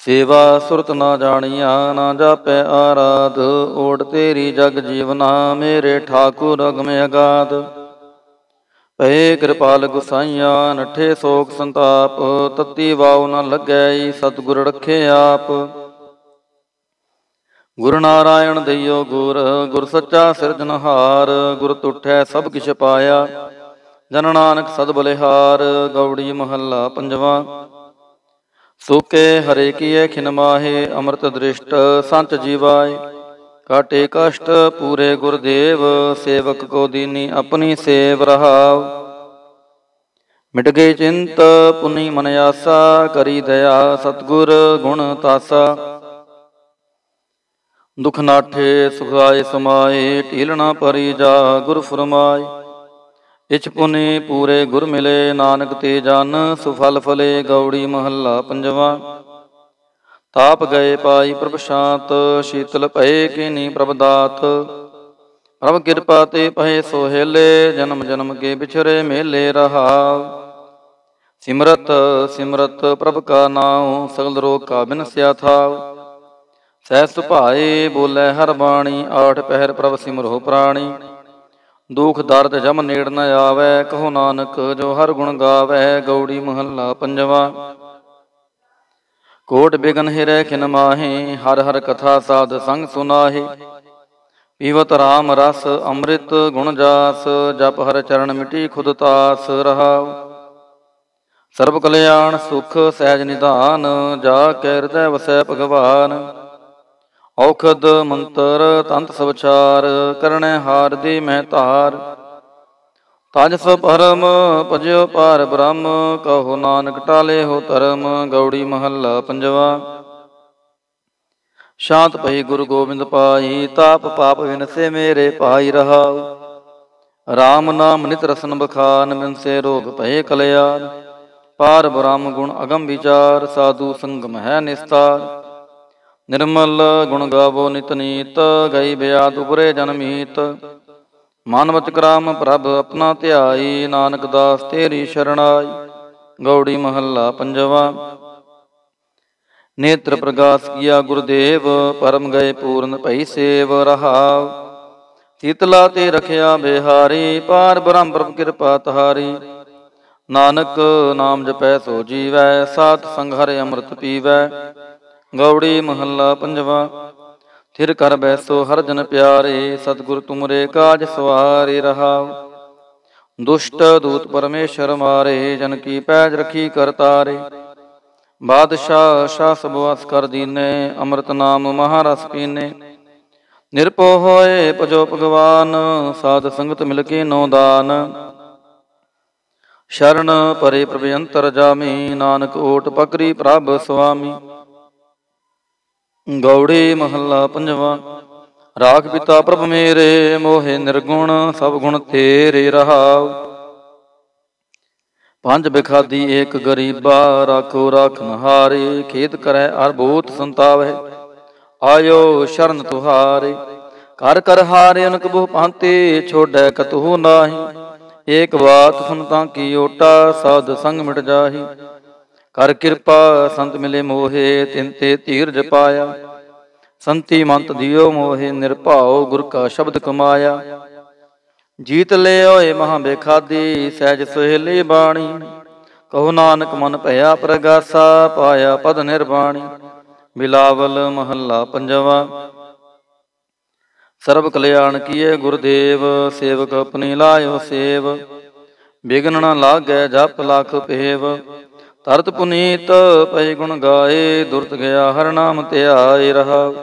ਸੇਵਾ ਸੁਰਤ ਨਾ ਜਾਣੀਆ, ਨਾ ਜਾਪੈ ਆਰਾਧ। ਓੜ ਤੇਰੀ ਜਗ ਜੀਵਨਾ, ਮੇਰੇ ਠਾਕੁਰ ਅਗਮ ਅਗਾਧ। ਭਏ ਕਿਰਪਾਲ ਗੁਸਾਈਆ, ਨਠੇ ਸੋਕ ਸੰਤਾਪ। ਤਤੀ ਵਾਉ ਨ ਲੱਗੈ, ਸਤਿਗੁਰ ਰਖੇ ਆਪ। ਗੁਰ ਨਾਰਾਇਣ ਦਈਓ ਗੁਰ, ਗੁਰ ਸੱਚਾ ਸਿਰਜਨਹਾਰ। ਗੁਰ ਤੁਠੈ ਸਭ ਕਿਛ ਪਾਇਆ, ਜਨ ਨਾਨਕ ਸਦ ਬਲਿਹਾਰ। ਗੌੜੀ ਮਹੱਲਾ ਪੰਜਵਾ। ਸੂਕੇ ਹਰੇ ਕੀਏ ਖਿਨ ਮਾਹੇ, ਅੰਮ੍ਰਿਤ ਦ੍ਰਿਸ਼ਟ ਸੰਚ ਜੀਵਾਏ। ਕਾਟੇ ਕਸ਼ਟ ਪੂਰੇ ਗੁਰਦੇਵ, ਸੇਵਕ ਕੋ ਦੀਨੀ ਆਪਣੀ ਸੇਵ ਰਹਾਉ। ਮਿਟ ਗਈ ਚਿੰਤ ਪੁਨੀ ਮਨ ਆਸਾ, ਕਰੀ ਦਇਆ ਸਤਿਗੁਰ ਗੁਣ ਤਾਸਾ। ਦੁਖ ਨਾਠੇ ਸੁਖਾਏ ਸਮਾਏ, ਢੀਲਣਾ ਪਰੀ ਜਾ ਗੁਰ ਫੁਰਮਾਏ। ਇਛ ਪੁਨੀ ਪੂਰੇ ਗੁਰ ਮਿਲੇ, ਨਾਨਕ ਤੇ ਜਨ ਸੁਫਲ ਫਲੇ। ਗੌੜੀ ਮਹੱਲਾ ਪੰਜਵਾ। ਤਾਪ ਗਏ ਪਾਈ ਪ੍ਰਭ ਸ਼ਾਂਤ, ਸ਼ੀਤਲ ਭਏ ਕੀਨੀ ਪ੍ਰਭ ਦਾਤ। ਪ੍ਰਭ ਕਿਰਪਾ ਤੇ ਪਏ ਸੋਹੇਲੇ, ਜਨਮ ਜਨਮ ਕੇ ਵਿਛਰੇ ਮੇਲੇ ਰਹਾਉ। ਸਿਮਰਤ ਸਿਮਰਤ ਪ੍ਰਭ ਕਾ ਨਾਉ, ਸਗਲ ਰੋਗ ਕਾ ਬਿਨਸਿਆ ਥਾਉ। ਸਹਿ ਸੁਭਾਏ ਬੋਲੇ ਹਰ ਬਾਣੀ, ਆਠ ਪਹਿਰ ਪ੍ਰਭ ਸਿਮਰੋ ਪ੍ਰਾਣੀ। ਦੁਖ ਦਰਦ ਜਮ ਨੇੜ ਨ ਆਵੈ, ਕਹੋ ਨਾਨਕ ਜੋ ਹਰ ਗੁਣ ਗਾਵੈ। ਗੌੜੀ ਮਹੱਲਾ ਪੰਜਵਾ। ਕੋਟ ਬਿਗਨ ਹਿਰੈ ਖਿਨ ਮਾਹੇ, ਹਰ ਹਰ ਕਥਾ ਸਾਧ ਸੰਗ ਸੁਨਾਹੇ। ਪੀਵਤ ਰਾਮ ਰਸ ਅੰਮ੍ਰਿਤ ਗੁਣ ਜਾਸ, ਜਪ ਹਰ ਚਰਨ ਮਿਟੀ ਖੁਦ ਤਾਸ ਰਹਾਉ। ਸਰਬ ਕਲਿਆਣ ਸੁਖ ਸਹਿਜ ਨਿਧਾਨ, ਜਾ ਕੇ ਹਿਰਦੈ ਵਸੈ ਭਗਵਾਨ। ਔਖਦ ਮੰਤਰ ਤੰਤ ਸਵਚਾਰ, ਕਰਣੈ ਹਾਰ ਦੀ ਮਹਿ ਧਾਰ। ਤਜ ਸਭ ਪਰਮ ਭਜਿਓ ਪਾਰ ਬ੍ਰਹਮ, ਕਹੋ ਨਾਨਕ ਟਾਲੇ ਹੋ ਧਰਮ। ਗੌੜੀ ਮਹੱਲਾ ਪੰਜਵਾ। ਸ਼ਾਂਤ ਭਈ ਗੁਰੂ ਗੋਬਿੰਦ ਪਾਈ, ਤਾਪ ਪਾਪ ਵਿਨਸੇ ਮੇਰੇ ਭਾਈ ਰਹਾਉ। ਰਾਮ ਨਾਮ ਨਿਤ ਰਸਨ ਬਖਾਨ, ਬਿਨਸੇ ਰੋਗ ਭਏ ਕਲਿਆਣ। ਪਾਰ ਬ੍ਰਹਮ ਗੁਣ ਅਗਮ ਵਿਚਾਰ, ਸਾਧੂ ਸੰਗਮ ਹੈ ਨਿਸਤਾਰ। ਨਿਰਮਲ ਗੁਣ ਗਾਵੋ ਨਿਤ ਨੀਤ, ਗਈ ਬਿਆਦ ਉਪਰੇ ਜਨਮੀਤ। ਮਾਨਵਤ ਕਰਾਮ ਪ੍ਰਭ ਆਪਣਾ ਧਿਆਈ, ਨਾਨਕ ਦਾਸ ਤੇਰੀ ਸ਼ਰਣਾਈ। ਗੌੜੀ ਮਹੱਲਾ ਪੰਜਵਾ। ਨੇਤਰ ਪ੍ਰਗਾਸ ਕੀਆ ਗੁਰਦੇਵ, ਪਰਮ ਗਏ ਪੂਰਨ ਭਈ ਸੇਵ ਰਹਾਉ। ਤੀਤਲਾ ਤੇ ਰਖਿਆ ਬਿਹਾਰੀ, ਪਾਰ ਬ੍ਰਹਮ ਪ੍ਰਭ ਕਿਰਪਾ ਤਹਾਰੀ। ਨਾਨਕ ਨਾਮ ਜਪੈ ਸੋ ਜੀਵੈ, ਸਾਧ ਸੰਗ ਹਰਿ ਅੰਮ੍ਰਿਤ ਪੀਵੈ। ਗੌੜੀ ਮਹੱਲਾ ਪੰਜਵਾ। ਥਿਰ ਕਰ ਬੈਸੋ ਹਰ ਜਨ ਪਿਆਰੇ, ਸਤਿਗੁਰ ਤੁਮਰੇ ਕਾਜ ਸਵਾਰੇ ਰਹਾਉ। ਦੁਸ਼ਟ ਦੂਤ ਪਰਮੇਸ਼ਰ ਮਾਰੇ, ਜਨ ਕੀ ਪੈਜ ਰਖੀ ਕਰ ਤਾਰੇ। ਬਾਦਸ਼ਾਹ ਸ਼ਾਹ ਸਭ ਵਸ ਕਰ ਦੀਨੇ, ਅੰਮ੍ਰਿਤ ਨਾਮ ਮਹਾਰਸ ਪੀਨੇ। ਨਿਰਭਉ ਹੋਏ ਭਜੋ ਭਗਵਾਨ, ਸਾਧ ਸੰਗਤ ਮਿਲ ਕੇ ਨੋ ਦਾਨ। ਸ਼ਰਨ ਪਰੇ ਪ੍ਰਭ ਅੰਤਰ ਜਾਮੀ, ਨਾਨਕ ਓਟ ਪਕਰੀ ਪ੍ਰਭ ਸੁਆਮੀ। ਗੌੜੀ ਮਹੱਲਾ ਪੰਜਵਾ। ਰਾਖ ਪਿਤਾ ਪ੍ਰਭ ਮੇਰੇ, ਮੋਹਿ ਨਿਰਗੁਣ ਸਭ ਗੁਣ ਤੇਰੇ ਰਹਾਉ। ਪੰਜ ਬਿਖਾਦੀ ਏਕ ਗਰੀਬਾ, ਰਾਖੋ ਰਾਖਨ ਹਾਰੇ। ਖੇਤ ਕਰੈ ਅਰ ਬੋਤ ਸੰਤਾਵੈ, ਆਇਓ ਸ਼ਰਨ ਤੁਹਾਰੇ। ਕਰ ਕਰ ਹਾਰੇ ਅਨਕ ਬਹੁ ਭਾਂਤੇ, ਛੋੜੈ ਕਤਹੁ ਨਾਹੀ। ਏਕ ਬਾਤ ਸੁਨ ਤਾਂ ਕੀ ਓਟਾ, ਸਾਧ ਸੰਗ ਮਿਟ ਜਾਹੀ। ਕਰ ਕਿਰਪਾ ਸੰਤ ਮਿਲੇ ਮੋਹੇ, ਤਿਨ ਤੇ ਧੀਰਜ ਪਾਇਆ। ਸੰਤੀ ਮੰਤ ਦਿਓ ਮੋਹੇ, ਨਿਰਭਉ ਗੁਰ ਕਾ ਸ਼ਬਦ ਕਮਾਇਆ। ਜੀਤ ਲੈ ਹੋਏ ਮਹਾਂ ਬੇਖਾਦੀ, ਸਹਿਜ ਸੁਹੇਲੀ ਬਾਣੀ। ਕਹੋ ਨਾਨਕ ਮਨ ਭਇਆ ਪ੍ਰਗਾਸਾ, ਪਾਇਆ ਪਦ ਨਿਰਵਾਣੀ। ਬਿਲਾਵਲ ਮਹੱਲਾ ਪੰਜਵਾ। ਸਰਬ ਕਲਿਆਣ ਕੀਏ ਗੁਰਦੇਵ, ਸੇਵਕ ਆਪਣੀ ਲਾਇਓ ਸੇਵ। ਬਿਘਨ ਨ ਲਾਗੈ ਜਪ ਲਖ ਪੇਵ, ਤਰਤ ਪੁਨੀਤ ਪਈ ਗੁਣ ਗਾਏ। ਦੁਰਤ ਗਿਆ ਹਰ ਨਾਮ ਧਿਆਏ ਰਹਾਉ।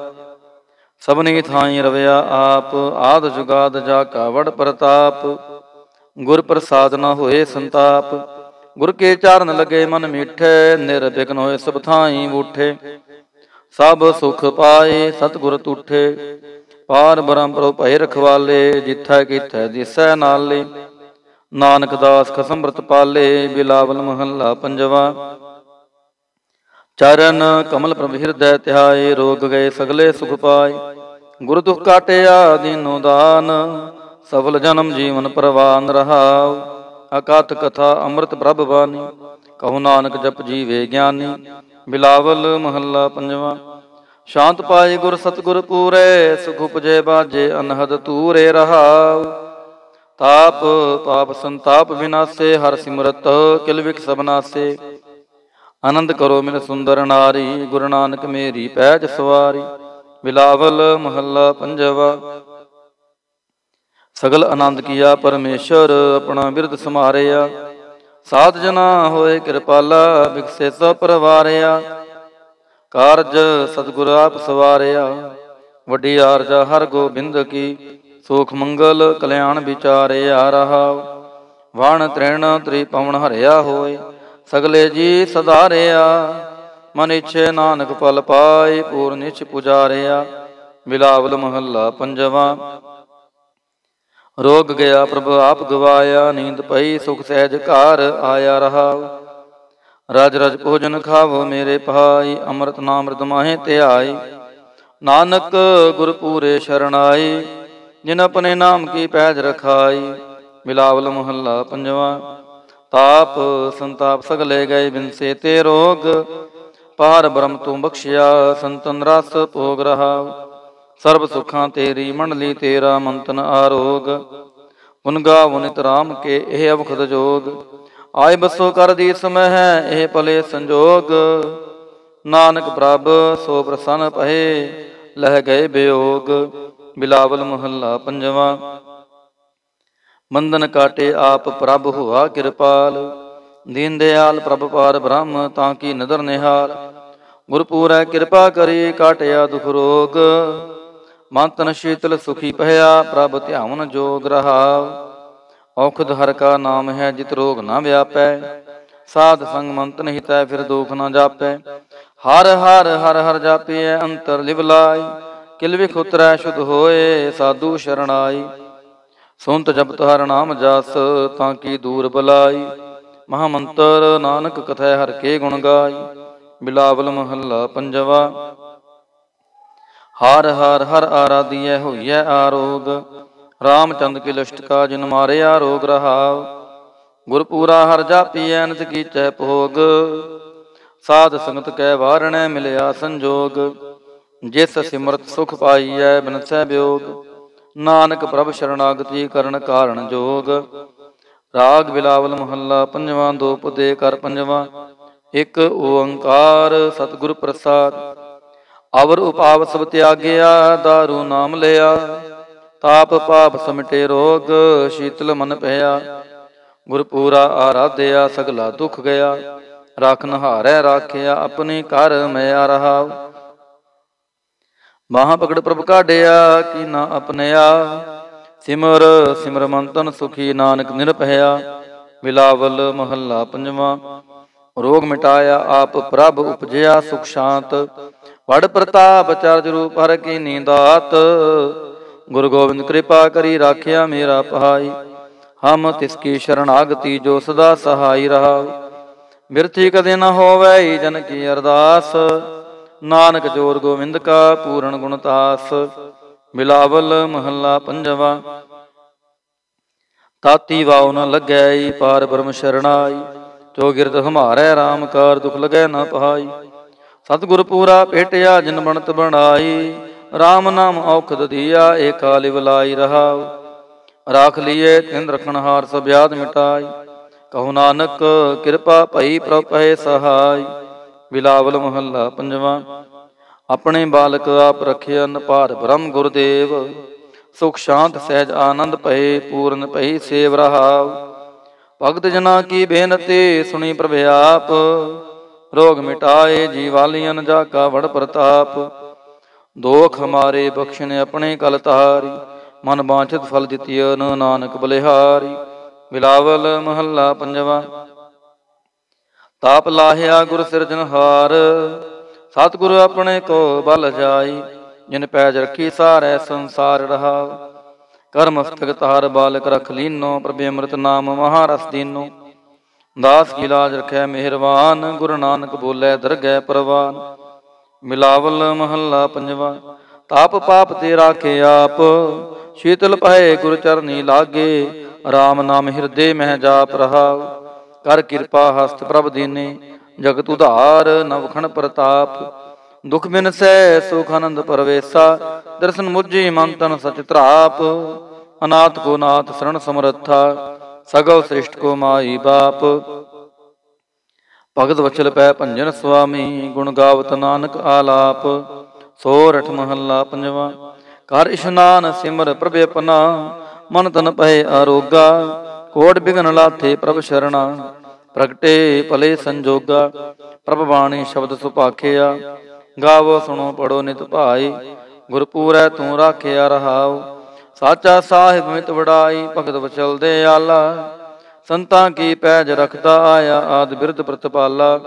ਸਭਨੀ ਥਾਈ ਰਵਿਆ ਆਪ, ਆਦ ਜੁਗਾਦ ਜਾ ਕਾ ਵਡ ਪ੍ਰਤਾਪ। ਗੁਰ ਪ੍ਰਸਾਦ ਨ ਹੋਏ ਸੰਤਾਪ, ਗੁਰ ਕੇ ਚਾਰਨ ਲਗੇ ਮਨ ਮੀਠੇ। ਨਿਰਬਿਘਨ ਹੋਏ ਸਭ ਥਾਈ ਬੂਠੇ, ਸਭ ਸੁਖ ਪਾਏ ਸਤਿਗੁਰ ਤੂਠੇ। ਪਾਰ ਬ੍ਰਹਮ ਪ੍ਰਭ ਭਏ ਰਖਵਾਲੇ, ਜਿਥੈ ਕਿਥੈ ਦਿਸੈ ਨਾਲੇ। ਨਾਨਕ ਦਾਸ ਖਸਮ ਅੰਮ੍ਰਿਤ ਪਾਲੇ। ਬਿਲਾਵਲ ਮਹੱਲਾ ਪੰਜਵਾ। ਚਰਨ ਕਮਲ ਪ੍ਰਭ ਹਿਰਦੈ ਧਿਆਏ, ਰੋਗ ਗਏ ਸਗਲੇ ਸੁਖ ਪਾਏ। ਗੁਰ ਦੁਖ ਕਾਟਿਆ ਦੀਨੋ ਦਾਨ, ਸਫਲ ਜਨਮ ਜੀਵਨ ਪ੍ਰਵਾਨ ਰਹਾਉ। ਅਕਥ ਕਥਾ ਅੰਮ੍ਰਿਤ ਪ੍ਰਭ ਬਾਣੀ, ਕਹੋ ਨਾਨਕ ਜਪ ਜੀਵੇ ਗਿਆਨੀ। ਬਿਲਾਵਲ ਮਹੱਲਾ ਪੰਜਵਾ। ਸ਼ਾਂਤ ਪਾਏ ਗੁਰ ਸਤਿਗੁਰ ਪੂਰੇ, ਸੁਖ ਉਪਜੇ ਬਾਜੇ ਅਨਹਦ ਤੂਰੇ ਰਹਾਉ। ਤਾਪ ਪਾਪ ਸੰਤਾਪ ਵਿਨਾਸੇ, ਹਰ ਸਿਮਰਤ ਕਿਲ ਵਿਖ ਸਭ ਨਾਸੇ। ਆਨੰਦ ਕਰੋ ਮਿਲ ਸੁੰਦਰ ਨਾਰੀ, ਗੁਰੂ ਨਾਨਕ ਮੇਰੀ ਪੈਜ ਸਵਾਰੀ। ਬਿਲਾਵਲ ਮਹੱਲਾ ਪੰਜਵਾ। ਸਗਲ ਆਨੰਦ ਕੀਆ ਪਰਮੇਸ਼ਰ, ਆਪਣਾ ਬਿਰਦ ਸਮਾਰਿਆ। ਸਾਧ ਜਨਾ ਹੋਏ ਕਿਰਪਾਲਾ, ਬਿਕਸੇ ਸਭ ਪਰਵਾਰਿਆ। ਕਾਰਜ ਸਤਿਗੁਰ ਆਪ ਸਵਾਰਿਆ, ਵੱਡੀ ਆਰਜਾ ਹਰ ਗੋਬਿੰਦ ਕੀ। ਸੁਖ ਮੰਗਲ ਕਲਿਆਣ ਵਿਚਾਰਿਆ ਰਹਾਉ। ਵਣ ਤ੍ਰਿਣ ਤ੍ਰਿ ਪਵਨ ਹਰਿਆ ਹੋਏ, ਸਗਲੇ ਜੀ ਸਧਾਰਿਆ। ਮਨ ਇਛੇ ਨਾਨਕ ਫਲ ਪਾਏ, ਪੂਰਨ ਇਛ ਪੁਜਾਰਿਆ। ਬਿਲਾਵਲ ਮਹੱਲਾ ਪੰਜਵਾ। ਰੋਗ ਗਿਆ ਪ੍ਰਭ ਆਪ ਗਵਾਇਆ, ਨੀਂਦ ਪਈ ਸੁਖ ਸਹਿਜ ਘਰ ਆਇਆ ਰਹਾਉ। ਰਜ ਰਜ ਭੋਜਨ ਖਾਵੋ ਮੇਰੇ ਭਾਈ, ਅੰਮ੍ਰਿਤ ਨਾਮ ਮ੍ਰਿਤ ਮਾਹੇ ਧਿਆਈ। ਨਾਨਕ ਗੁਰ ਪੂਰੇ ਸ਼ਰਣਾਈ, ਜਿਨ ਆਪਣੇ ਨਾਮ ਕੀ ਪੈਜ ਰਖਾਈ। ਬਿਲਾਵਲ ਮਹੱਲਾ ਪੰਜਵਾ। ਤਾਪ ਸੰਤਾਪ ਸਗਲੇ ਗਏ, ਬਿਨਸੇ ਤੇ ਰੋਗ। ਪਾਰ ਬ੍ਰਹਮ ਤੂੰ ਬਖਸ਼ਿਆ, ਸੰਤਨ ਰਸ ਭੋਗ ਰਹਾਉ। ਸਰਬ ਸੁਖਾਂ ਤੇਰੀ ਮੰਡਲੀ, ਤੇਰਾ ਮੰਤਨ ਆਰੋਗ। ਗੁਣ ਗਾਵੋ ਨਿਤ ਰਾਮ ਕੇ, ਇਹ ਅਵਖਦ ਜੋਗ। ਆਏ ਬਸੋ ਕਰ ਦੀ ਸਮਹਿ, ਇਹ ਭਲੇ ਸੰਜੋਗ। ਨਾਨਕ ਪ੍ਰਭ ਸੋ ਪ੍ਰਸੰਨ ਭਏ, ਲਹਿ ਗਏ ਬਿਯੋਗ। ਬਿਲਾਵਲ ਮਹੱਲਾ ਪੰਜਵਾ। ਬੰਧਨ ਕਾਟੇ ਆਪ ਪ੍ਰਭ ਹੋਆ ਕਿਰਪਾਲ, ਦੀਨ ਦਿਆਲ ਪ੍ਰਭ ਪਾਰ ਬ੍ਰਹਮ ਤਾਂ ਕੀ ਨਦਰ ਨਿਹਾਲ। ਗੁਰਪੂਰੈ ਕਿਰਪਾ ਕਰੀ, ਕਾਟਿਆ ਦੁਖ ਰੋਗ। ਮਨ ਤਨ ਸ਼ੀਤਲ ਸੁਖੀ ਭਇਆ, ਪ੍ਰਭ ਧਿਆਵਨ ਜੋਗ ਰਹਾਉ। ਔਖਦ ਹਰ ਕਾ ਨਾਮ ਹੈ, ਜਿਤ ਰੋਗ ਨਾ ਵਿਆਪੈ। ਸਾਧ ਸੰਗ ਮੰਤਨ ਹਿਤੈ, ਫਿਰ ਦੁਖ ਨਾ ਜਾਪੈ। ਹਰ ਹਰ ਹਰ ਹਰ ਜਾਪੀਐ, ਅੰਤਰ ਲਿਵ ਲਾਈ। ਕਿਲ ਵਿਖ ਉਤਰੈ ਸ਼ੁਧ ਹੋਏ, ਸਾਧੂ ਸ਼ਰਣਾਈ। ਸੁਨਤ ਜਪਤ ਹਰ ਨਾਮ ਜਸ, ਤਾਂ ਕੀ ਦੂਰ ਬਲਾਈ। ਮਹਾਮੰਤਰ ਨਾਨਕ ਕਥੈ, ਹਰ ਕੇ ਗੁਣ ਗਾਈ। ਬਿਲਾਵਲ ਮਹੱਲਾ ਪੰਜਵਾ। ਹਰ ਹਰ ਹਰ ਆਰਾਧੀਐ, ਹੋਈਐ ਆਰੋਗ। ਰਾਮਚੰਦ ਕੀ ਲਿਸ਼ਟਕਾ ਜਿਨ ਮਾਰਿਆ ਰੋਗ ਰਹਾਉ। ਗੁਰਪੂਰਾ ਹਰ ਜਾਪੀਐ ਨਿਤ ਕੀਚੈ ਭੋਗ। ਸਾਧ ਸੰਗਤ ਕੈ ਵਾਰਣੈ ਮਿਲਿਆ ਸੰਜੋਗ। ਜਿਸ ਸਿਮਰਤ ਸੁਖ ਪਾਈਐ ਬਿਨਸੈ ਵਿਯੋਗ। ਨਾਨਕ ਪ੍ਰਭ ਸ਼ਰਨਾਗਤੀ ਕਰਨ ਕਾਰਣ ਜੋਗ। ਰਾਗ ਬਿਲਾਵਲ ਮਹੱਲਾ ਪੰਜਵਾਂ। ਦੋ ਪਦੇ ਕਰ ਪੰਜਵਾਂ। ਇਕ ਓੰਕਾਰ ਸਤਿਗੁਰ ਪ੍ਰਸਾਦ। ਅਵਰ ਉਪਾਵ ਸਭ ਤਿਆਗਿਆ ਦਾਰੂ ਨਾਮ ਲਿਆ। ਤਾਪ ਪਾਪ ਸਮਟੇ ਰੋਗ ਸ਼ੀਤਲ ਮਨ ਭਇਆ। ਗੁਰਪੂਰਾ ਆਰਾਧਿਆ ਸਗਲਾ ਦੁਖ ਗਿਆ। ਰਾਖ ਨਹਾਰੈ ਰਾਖਿਆ ਆਪਣੀ ਘਰ ਮੈਂ ਰਹਾਉ। ਬਾਹਾਂ ਪਕੜ ਪ੍ਰਭ ਕਾਢਿਆ ਕੀਨਾ ਆਪਣਿਆ। ਸਿਮਰ ਸਿਮਰ ਮਨ ਤਨ ਸੁਖੀ ਨਾਨਕ ਨਿਰਭਇਆ। ਬਿਲਾਵਲ ਮਹੱਲਾ ਪੰਜਵਾਂ। ਰੋਗ ਮਿਟਾਇਆ ਆਪ ਪ੍ਰਭ ਉਪਜਿਆ ਸੁਖ ਸ਼ਾਂਤ। ਵਡ ਪ੍ਰਤਾਪ ਚਰਜ ਰੂਪ ਹਰ ਕੀਨੀ ਦਾਤ। ਗੁਰੂ ਗੋਬਿੰਦ ਕਿਰਪਾ ਕਰੀ ਰਾਖਿਆ ਮੇਰਾ ਪਹਾਈ। ਹਮ ਤਿਸਕੀ ਸ਼ਰਨਾਗਤੀ ਜੋ ਸਦਾ ਸਹਾਈ ਰਹਾਉ। ਬਿਰਥੀ ਕਦੇ ਨ ਹੋਵੈ ਜਨ ਕੀ ਅਰਦਾਸ। ਨਾਨਕ ਜੋਰ ਗੋਬਿੰਦ ਕਾ ਪੂਰਨ ਗੁਣਤਾਸ। ਬਿਲਾਵਲ ਮਹੱਲਾ ਪੰਜਵਾਂ। ਤਾਤੀ ਵਾਉ ਨ ਲੱਗੈ ਪਾਰ ਬ੍ਰਹਮ ਸ਼ਰਨਾਈ। ਜੋ ਗਿਰਦ ਹਮਾਰੈ ਰਾਮ ਕਾਰ ਦੁਖ ਲਗੈ ਨ ਪਹਾਈ। ਸਤਿਗੁਰ ਪੂਰਾ ਭੇਟਿਆ ਜਿਨ ਬਣਤ ਬਣਾਈ। ਰਾਮ ਨਾਮ ਔਖਦ ਦੀਆ ਏਕਾ ਲਿਵ ਲਾਈ ਰਹਾਉ। ਰਾਖ ਲੀਏ ਤਿਨ ਰਖਣਹਾਰ ਸਭ ਯਾਦ ਮਿਟਾਈ। ਕਹੋ ਨਾਨਕ ਕਿਰਪਾ ਭਈ ਪ੍ਰਭ ਭਏ ਸਹਾਈ। ਬਿਲਾਵਲ ਮਹੱਲਾ ਪੰਜਵਾਂ। ਆਪਣੇ ਬਾਲਕ ਆਪ ਰਖਿਆ ਭਾਰ ਬ੍ਰਹਮ ਗੁਰਦੇਵ। ਸੁਖ ਸ਼ਾਂਤ ਸਹਿਜ ਆਨੰਦ ਭਏ ਪੂਰਨ ਭਈ ਸੇਵ ਰਹਾਉ। ਭਗਤ ਜਨਾ ਕੀ ਬੇਨਤੀ ਸੁਣੀ ਪ੍ਰਭ ਆਪ। ਰੋਗ ਮਿਟਾਏ ਜੀਵਾਲੀਅਨ ਜਾ ਕਾ ਵਡ ਪ੍ਰਤਾਪ। ਦੋਖ ਹਮਾਰੇ ਬਖਸ਼ਣ ਆਪਣੇ ਕਲ ਤਾਰੀ। ਮਨ ਬਾਂਛਿਤ ਫਲ ਦਿੱਤੀਨ ਨਾਨਕ ਬਲਿਹਾਰੀ। ਬਿਲਾਵਲ ਮਹੱਲਾ ਪੰਜਵਾਂ। ਤਾਪ ਲਾਹਿਆ ਗੁਰ ਸਿਰਜਨਹਾਰ। ਸਤਿਗੁਰ ਆਪਣੇ ਕੋ ਬਲ ਜਾਈ। ਜਿਨ ਪੈਜ ਰੱਖੀ ਸਾਰੈ ਸੰਸਾਰ ਰਹਾਉ। ਕਰ ਮਸਤਕ ਤਾਰ ਬਾਲਕ ਰਖ ਲੀਨੋ। ਪ੍ਰਭ ਅੰਮ੍ਰਿਤ ਨਾਮ ਮਹਾਰਸ ਦੀਨੋ। ਦਾਸ ਕੀ ਲਾਜ ਰਖੈ ਮਿਹਰਬਾਨ। ਗੁਰੂ ਨਾਨਕ ਬੋਲੇ ਦਰਗਹਿ ਪ੍ਰਵਾਨ। ਬਿਲਾਵਲ ਮਹੱਲਾ ਪੰਜਵਾਂ। ਤਾਪ ਪਾਪ ਤੇ ਰਾਖੇ ਆਪ। ਸ਼ੀਤਲ ਭਏ ਗੁਰ ਚਰਨੀ ਲਾਗੇ। ਰਾਮ ਨਾਮ ਹਿਰਦੇ ਮਹਿ ਜਾਪ ਰਹਾਉ। ਕਰ ਕਿਰਪਾ ਹਸਤ ਪ੍ਰਭ ਦੀਨੇ। ਜਗਤ ਉਧਾਰ ਨਵਖਣ ਪ੍ਰਤਾਪ। ਦੁਖ ਬਿਨਸੈ ਸੁਖ ਆਨੰਦ ਪਰਵੇਸਾ। ਦਰਸ਼ਨ ਮੁਝੀ ਮਨ ਤਨ ਸਚ ਧਰਾਪ। ਅਨਾਥ ਕੋ ਨਾਥ ਸਰਣ ਸਮਰੱਥਾ। ਸਗਲ ਸ੍ਰਿਸ਼ਟ ਕੋ ਮਾਈ ਬਾਪ। ਭਗਤ ਵਚਲ ਪੈ ਭੰਜਨ ਸੁਆਮੀ। ਗੁਣ ਗਾਵਤ ਨਾਨਕ ਆਲਾਪ। ਸੋਰਠ ਮਹੱਲਾ ਪੰਜਵਾਂ। ਕਰ ਇਸ਼ਨਾਨ ਸਿਮਰ ਪ੍ਰਭ ਆਪਨਾ। ਮਨ ਤਨ ਪਏ ਆਰੋਗਾ। ਕੋਟ ਬਿਗਨ ਲਾਥੇ ਪ੍ਰਭ ਸ਼ਰਣਾ। ਪ੍ਰਗਟੇ ਭਲੇ ਸੰਜੋਗਾ। ਪ੍ਰਭ ਬਾਣੀ ਸ਼ਬਦ ਸੁਭਾਖਿਆ। ਗਾਵੋ ਸੁਣੋ ਪੜੋ ਨਿਤ ਭਾਈ। ਗੁਰਪੂਰੈ ਤੂੰ ਰਾਖਿਆ ਰਹਾਉ। ਸਾਚਾ ਸਾਹਿਬ ਮਿਤ ਵਡਾਈ। ਭਗਤ ਵਚਲ ਦੇ ਆਲਾ। ਸੰਤਾਂ ਕੀ ਪੈਜ ਰਖਦਾ ਆਇਆ। ਆਦ ਬਿਰਧ ਪ੍ਰਤਪਾਲਾ।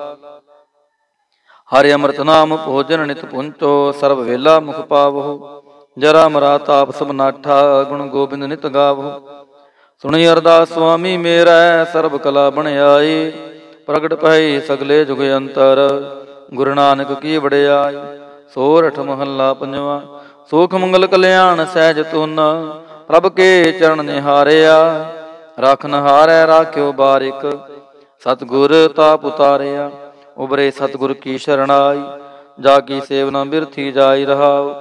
ਹਰਿ ਅੰਮ੍ਰਿਤ ਨਾਮ ਭੋਜਨ ਨਿਤ ਪੁੰਚੋ। ਸਰਬ ਵੇਲਾ ਮੁਖ ਪਾਵੋ। ਜਰਾ ਮਰਾ ਤਾਪ ਸਭ ਨਾਠਾ। ਗੁਣ ਗੋਬਿੰਦ ਨਿਤ ਗਾਵੋ। ਸੁਣੀ ਅਰਦਾਸ ਸੁਆਮੀ ਮੇਰਾ। ਸਰਬ ਕਲਾ ਬਣਾਈ। ਪ੍ਰਗਟ ਭਈ ਸਗਲੇ ਜੁਗ ਅੰਤਰ। ਗੁਰੂ ਨਾਨਕ ਕੀ ਵਡਿਆਈ। ਸੋਰਠ ਮਹੱਲਾ ਪੰਜਵਾਂ। ਸੁਖ ਮੰਗਲ ਕਲਿਆਣ ਸਹਿਜ ਤੁਨ। ਪ੍ਰਭ ਕੇ ਚਰਨ ਨਿਹਾਰਿਆ। ਰਾਖ ਨਹਾਰੈ ਰਾਖਿਓ ਬਾਰਿਕ। ਸਤਿਗੁਰ ਤਾਪ ਉਤਾਰਿਆ। ਉਬਰੇ ਸਤਿਗੁਰ ਕੀ ਸ਼ਰਣਾਈ। ਜਾ ਕੀ ਸੇਵਨਾ ਬਿਰਥੀ ਜਾਈ ਰਹਾਉ।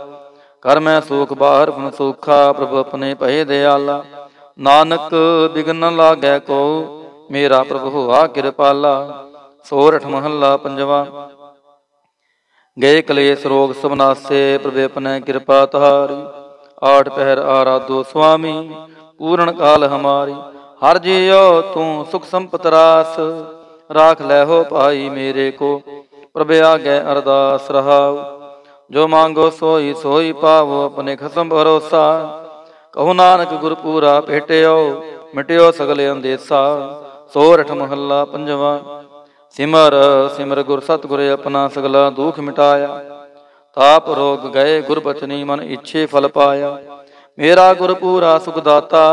ਕਰ ਮੈਂ ਸੂਖ ਬਾਹਰ ਗੁਣ ਸੂਖਾ। ਪ੍ਰਭ ਆਪਣੇ ਭਏ ਦਿਆਲਾ। ਨਾਨਕ ਬਿਗਨ ਨ ਲਾਗੈ ਕੋ। ਮੇਰਾ ਪ੍ਰਭ ਹੋਆ ਕਿਰਪਾਲਾ। ਸੋਰਠ ਮਹੱਲਾ ਪੰਜਵਾਂ। ਗਏ ਕਲੇਸ਼ ਰੋਗ ਸਭ ਨਾਸੇ। ਪ੍ਰਭ ਆਪਣੇ ਕਿਰਪਾ ਤੁਹਾਰੀ। ਆਠ ਪਹਿਰ ਆਰਾਧੋ ਸੁਆਮੀ। ਪੂਰਨ ਕਾਲ ਹਮਾਰੀ। ਹਰ ਜੀਓ ਤੂੰ ਸੁਖ ਸੰਪਤ ਰਾਸ। ਰਾਖ ਲੈ ਹੋ ਭਾਈ ਮੇਰੇ ਕੋ। ਪ੍ਰਭ ਆਗੇ ਅਰਦਾਸ ਰਹਾਉ। ਜੋ ਮੰਗੋ ਸੋਈ ਸੋਈ ਪਾਵੋ। ਆਪਣੇ ਖਸਮ ਭਰੋਸਾ। ਕਹੋ ਨਾਨਕ ਗੁਰਪੂਰਾ ਭੇਟਿਓ। ਮਿਟਿਓ ਸਗਲੇ ਅੰਦੇਸਾ। ਸੋਰਠ ਮਹੱਲਾ ਪੰਜਵਾਂ। ਸਿਮਰ ਸਿਮਰ ਗੁਰ ਸਤਿਗੁਰ ਆਪਣਾ। ਸਗਲਾ ਦੁਖ ਮਿਟਾਇਆ। ਤਾਪ ਰੋਗ ਗਏ ਗੁਰ ਬਚਨੀ। ਮਨ ਇੱਛੇ ਫਲ ਪਾਇਆ। ਮੇਰਾ ਗੁਰਪੂਰਾ ਸੁਖ ਦਾਤਾ।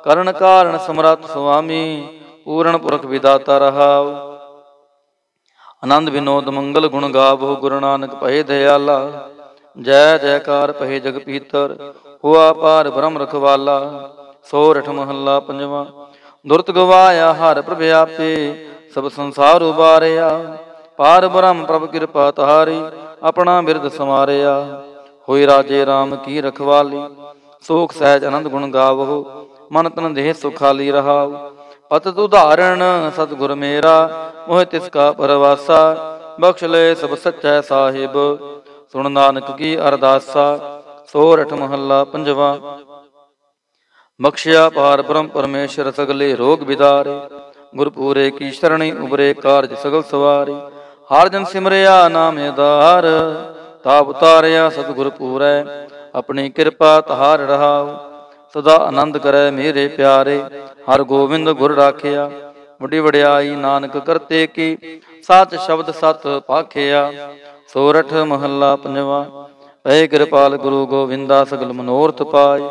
ਕਰਨ ਕਾਰਨ ਸਮਰੱਥ ਸੁਆਮੀ। ਪੂਰਨ ਪੁਰਖ ਵਿਦਾਤਾ ਰਹਾਉ। ਆਨੰਦ ਵਿਨੋਦ ਮੰਗਲ ਗੁਣ ਗਾਵੋ। ਗੁਰੂ ਨਾਨਕ ਭਏ ਦਿਆਲਾ। ਜੈ ਜੈਕਾਰ ਭਏ ਜਗ ਪੀਤਰ। ਹੋਆ ਪਾਰ ਬ੍ਰਹਮ ਰਖਵਾਲਾ। ਸੋਰਠ ਮਹੱਲਾ ਪੰਜਵਾਂ। ਦੁਰਤ ਗਵਾਇਆ ਹਰ ਪ੍ਰਭ ਆਪੇ, ਸਭ ਸੰਸਾਰ ਉਬਾਰਿਆ। ਪਾਰ ਬ੍ਰਹਮ ਪ੍ਰਭ ਕਿਰਪਾ ਤਾਰੀ, ਆਪਣਾ ਬਿਰਦ ਸਮਾਰਿਆ। ਹੋਈ ਰਾਜੇ ਰਾਮ ਕੀ ਰਖਵਾਲੀ, ਸੋਖ ਸਹਿਜ ਆਨੰਦ ਗੁਣ ਗਾਵੋ। ਮਨ ਤਨ ਦੇਹ ਸੁਖਾਲੀ ਰਹਾਉ, ਪਤਿਤ ਉਦਾਹਰਣ ਸਤਿਗੁਰ ਮੇਰਾ। ਮੋਹਿ ਤਿਸ ਕਾ ਪਰਵਾਸਾ, ਬਖਸ਼ ਲੈ ਸਭ ਸੱਚੈ ਸਾਹਿਬ। ਸੁਣ ਨਾਨਕ ਕੀ ਅਰਦਾਸਾ। ਸੋਰਠ ਮਹੱਲਾ ਪੰਜਵਾਂ। ਬਖਸ਼ਿਆ ਪਾਰ ਬ੍ਰਹਮ ਪਰਮੇਸ਼ਰ, ਸਗਲੇ ਰੋਗ ਬਿਦਾਰੇ। ਗੁਰਪੂਰੇ ਕੀ ਸ਼ਰਣੀ ਉਬਰੇ, ਕਾਰਜ ਸਗਲ ਸਵਾਰੇ। ਹਰ ਜਨ ਸਿਮਰਿਆ ਨਾਮ ਆਧਾਰ, ਤਾਪ ਉਤਾਰਿਆ ਸਤਿਗੁਰ ਪੂਰੈ। ਆਪਣੀ ਕਿਰਪਾ ਤਹਾਰ ਰਹਾਉ, ਸਦਾ ਆਨੰਦ ਕਰੈ ਮੇਰੇ ਪਿਆਰੇ। ਹਰ ਗੋਬਿੰਦ ਗੁਰ ਰਾਖਿਆ, ਵੱਡੀ ਵਡਿਆਈ ਨਾਨਕ ਕਰਤੇ ਕੀ। ਸੱਚ ਸ਼ਬਦ ਸਤ ਭਾਖਿਆ। ਸੋਰਠ ਮਹੱਲਾ ਪੰਜਵਾਂ। ਪਏ ਕਿਰਪਾਲ ਗੁਰੂ ਗੋਬਿੰਦਾ, ਸਗਲ ਮਨੋਰਥ ਪਾਏ।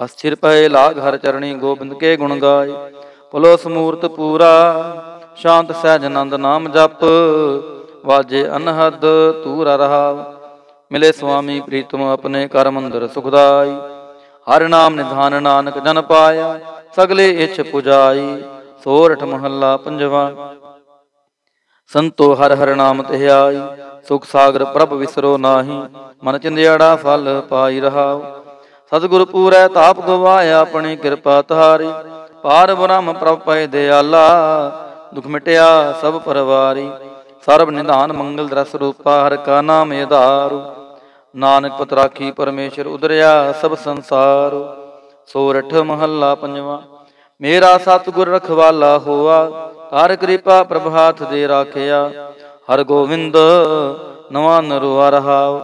ਅਸਥਿਰ ਪਏ ਲਾਗ ਹਰ ਚਰਣੀ, ਗੋਬਿੰਦ ਕੇ ਗੁਣ ਗਾਏ। ਪੁਲੋ ਸਮੂਰਤ ਪੂਰਾ, ਸ਼ਾਂਤ ਸਹਿਜ ਆਨੰਦ ਨਾਮ ਜਪ। ਵਾਜੇ ਅਨਹਦ ਤੂਰਾ ਰਹਾਉ, ਮਿਲੇ ਸੁਆਮੀ ਪ੍ਰੀਤਮ ਆਪਣੇ ਕਰ ਮੰਦਰ ਸੁਖਦਾਈ। ਹਰਿ ਨਾਮ ਨਿਧਾਨ ਨਾਨਕ ਜਨ ਪਾਇਆ, ਸਗਲੇ ਇੱਛ ਪੁਜਾਈ। ਸੋਰਠ ਮਹੱਲਾ ਪੰਜਵਾਂ। ਸੰਤੋ ਹਰਿ ਹਰਿ ਨਾਮ ਧਿਆਈ, ਸੁਖ ਸਾਗਰ ਪ੍ਰਭ ਵਿਸਰੋ ਨਾਹੀ। ਮਨ ਚਿੰਦਿਆੜਾ ਫਲ ਪਾਈ ਰਹਾਉ, ਸਤਿਗੁਰ ਪੂਰੈ ਤਾਪ ਗਵਾਇਆ। ਆਪਣੀ ਕਿਰਪਾ ਤਾਰੀ, ਪਾਰ ਬ੍ਰਹਮ ਪ੍ਰਭ ਪਏ ਦਿਆਲਾ। ਦੁਖ ਮਿਟਿਆ ਸਭ ਪਰਵਾਰੀ, ਸਰਬ ਨਿਧਾਨ ਮੰਗਲ ਰਸ ਰੂਪਾ। ਹਰਿ ਕਾ ਨਾਮ ਆਧਾਰੂ, ਨਾਨਕ ਪਤ ਰਾਖੀ ਪਰਮੇਸ਼ਰ ਉਦਰਿਆ ਸਭ ਸੰਸਾਰ। ਸੋਰਠ ਮਹੱਲਾ ਪੰਜਵਾਂ। ਮੇਰਾ ਸਤਿਗੁਰ ਰਖਵਾਲਾ ਹੋਆ, ਹਰ ਕਿਰਪਾ ਪ੍ਰਭ ਹਾਥ ਦੇ ਰਾਖਿਆ। ਹਰ ਗੋਬਿੰਦ ਨਵਾਂ ਨਰੁਆ ਰਹਾਉ,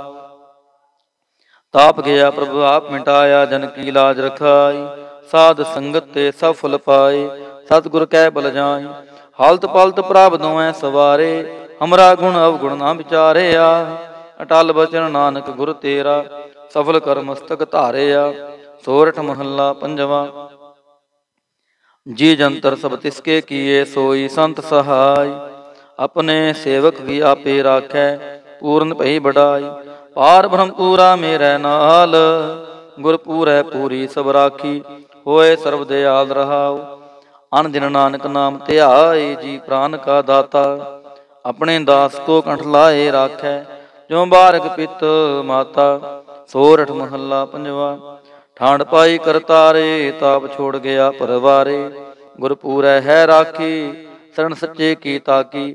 ਤਾਪ ਗਿਆ ਪ੍ਰਭ ਆਪ ਮਿਟਾਇਆ। ਜਨ ਕੀ ਲਾਜ ਰਖਾਈ, ਸਾਧ ਸੰਗਤ ਤੇ ਸਭ ਫਲ ਪਾਏ। ਸਤਿਗੁਰ ਕੈ ਬਲ ਜਾਈ, ਹਾਲਤ ਪਲਤ ਪ੍ਰਭ ਦੋਐ ਸਵਾਰੇ। ਹਮਰਾ ਗੁਣ ਅਵਗੁਣ ਨਾ ਵਿਚਾਰਿਆ, ਅਟਲ ਬਚਨ ਨਾਨਕ ਗੁਰ ਤੇਰਾ। ਸਫਲ ਕਰ ਮਸਤਕ ਧਾਰਿਆ। ਸੋਰਠ ਮਹੱਲਾ ਪੰਜਵਾਂ। ਜੀ ਜੰਤਰ ਸਭ ਤਿਸਕੇ ਕੀਏ, ਸੋਈ ਸੰਤ ਸਹਾਈ। ਆਪਣੇ ਸੇਵਕ ਕੀ ਆਪੇ ਰਾਖੈ, ਪੂਰਨ ਭਈ ਬੜਾਈ। ਪਾਰ ਬ੍ਰਹਮ ਪੂਰਾ ਮੇਰੇ ਨਾਲ, ਗੁਰ ਪੂਰੈ ਪੂਰੀ ਸਭ ਰਾਖੀ। ਹੋਏ ਸਰਬ ਦਿਆਲ ਰਹਾਉ, ਅਨ ਦਿਨ ਨਾਨਕ ਨਾਮ ਧਿਆਏ। ਜੀ ਪ੍ਰਾਨ ਕਾ ਦਾਤਾ, ਆਪਣੇ ਦਾਸ ਕੋ ਕੰਠ ਲਾਏ ਰਾਖੈ। ਜੋ ਬਾਰਕ ਪਿਤ ਮਾਤਾ। ਸੋਰਠ ਮਹੱਲਾ ਪੰਜਵਾਂ। ਠਾਂਡ ਪਾਈ ਕਰਤਾਰੇ, ਤਾਪ ਛੋੜ ਗਿਆ ਪਰਵਾਰੇ। ਗੁਰ ਪੂਰੈ ਹੈ ਰਾਖੀ, ਸਰਣ ਸੱਚੇ ਕੀ ਤਾਕੀ।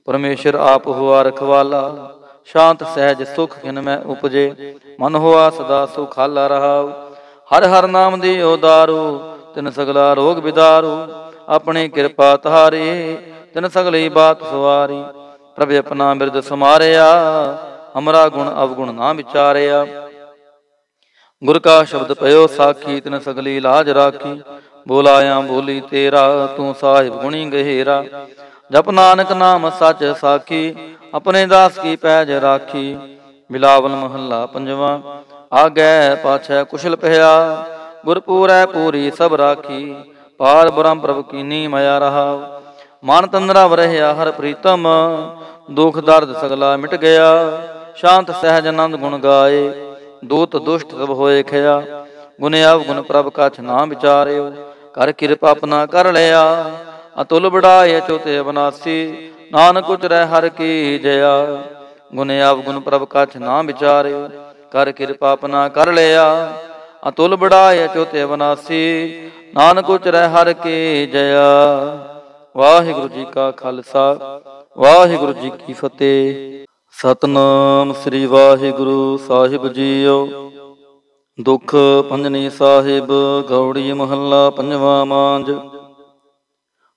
ਪਰਮੇਸ਼ਰ ਆਪ ਹੁਆ ਰਖਵਾਲਾ, ਸ਼ਾਂਤ ਸਹਿਜ ਸੁਖ ਖਿਨ ਮੈਂ ਉਪਜੇ। ਮਨ ਹੋਆ ਸਦਾ ਸੁਖਾਲਾ ਰਹਾਉ, ਹਰ ਹਰ ਨਾਮ ਦੀ ਦਾਰੂ। ਤਿਨ ਸਗਲਾ ਰੋਗ ਬਿਦਾਰੂ, ਆਪਣੀ ਕਿਰਪਾ ਤਾਰੀ। ਤਿਨ ਸਗਲੀ ਬਾਤ ਸਵਾਰੀ, ਪ੍ਰਭ ਆਪਣਾ ਬਿਰਦ ਸਮਾਰਿਆ। ਹਮਰਾ ਗੁਣ ਅਵਗੁਣ ਨਾ ਵਿਚਾਰਿਆ, ਗੁਰ ਕਾ ਸ਼ਬਦ ਪਇਓ ਸਾਖੀ। ਤਿਨ ਸਗਲੀ ਲਾਜ ਰਾਖੀ, ਬੋਲਾਇਆ ਬੋਲੀ ਤੇਰਾ। ਤੂੰ ਸਾਹਿਬ ਗੁਣੀ ਗਹਿਰਾ, ਜਪ ਨਾਨਕ ਨਾਮ ਸੱਚ ਸਾਖੀ। ਆਪਣੇ ਦਾਸ ਕੀ ਪੈਜ ਰਾਖੀ। ਬਿਲਾਵਲ ਮਹੱਲਾ ਪੰਜਵਾਂ। ਆਗੈ ਪਾਛੈ ਕੁਸ਼ਲ ਪਿਆ, ਗੁਰ ਪੂਰੈ ਪੂਰੀ ਸਭ ਰਾਖੀ। ਪਾਰ ਬ੍ਰਹਮ ਪ੍ਰਭ ਕੀਨੀ ਮਾਇਆ ਰਹਾਉ, ਮਨ ਤਨ ਰਵ ਰਹਿਆ ਹਰ ਪ੍ਰੀਤਮ। ਦੁਖ ਦਰਦ ਸਗਲਾ ਮਿਟ ਗਿਆ, ਸ਼ਾਂਤ ਸਹਿਜ ਆਨੰਦ ਗੁਣ ਗਾਏ। ਦੂਤ ਦੁਸ਼ਟ ਸਭ ਹੋਏ ਖਿਆ, ਗੁਣ ਅਵਗੁਣ ਪ੍ਰਭ ਕਛ ਨਾ ਵਿਚਾਰਿਓ। ਕਰ ਕਿਰਪਾ ਆਪਣਾ ਕਰ ਲਿਆ, ਅਤੁਲ ਬੜਾਏ ਅਚੁਤੇ ਅਬਨਾਸੀ। ਨਾਨਕ ਉਚਰੈ ਹਰ ਕੀ ਜया, ਗੁਣ ਅਵਗੁਣ ਪ੍ਰਭ ਕਛ ਨਾ ਵਿਚਾਰਿਓ। ਕਰ ਕਿਰਪਾ ਆਪਣਾ ਕਰ ਲਿਆ, ਅਤੁਲ ਬੜਾਏ ਅਚੁਤੇ ਅਬਨਾਸੀ। ਨਾਨਕ ਉਚਰੈ ਹਰ ਕੀ ਜया। ਵਾਹਿਗੁਰੂ ਜੀ ਕਾ ਖਾਲਸਾ, ਵਾਹਿਗੁਰੂ ਜੀ ਕੀ ਫਤਿਹ। ਸਤਨਾਮ ਸ੍ਰੀ ਵਾਹਿਗੁਰੂ ਸਾਹਿਬ ਜੀਓ। ਦੁਖ ਭੰਜਨੀ ਸਾਹਿਬ ਗੌੜੀ ਮਹੱਲਾ ਪੰਜਵਾਂ। ਮਾਂਝ।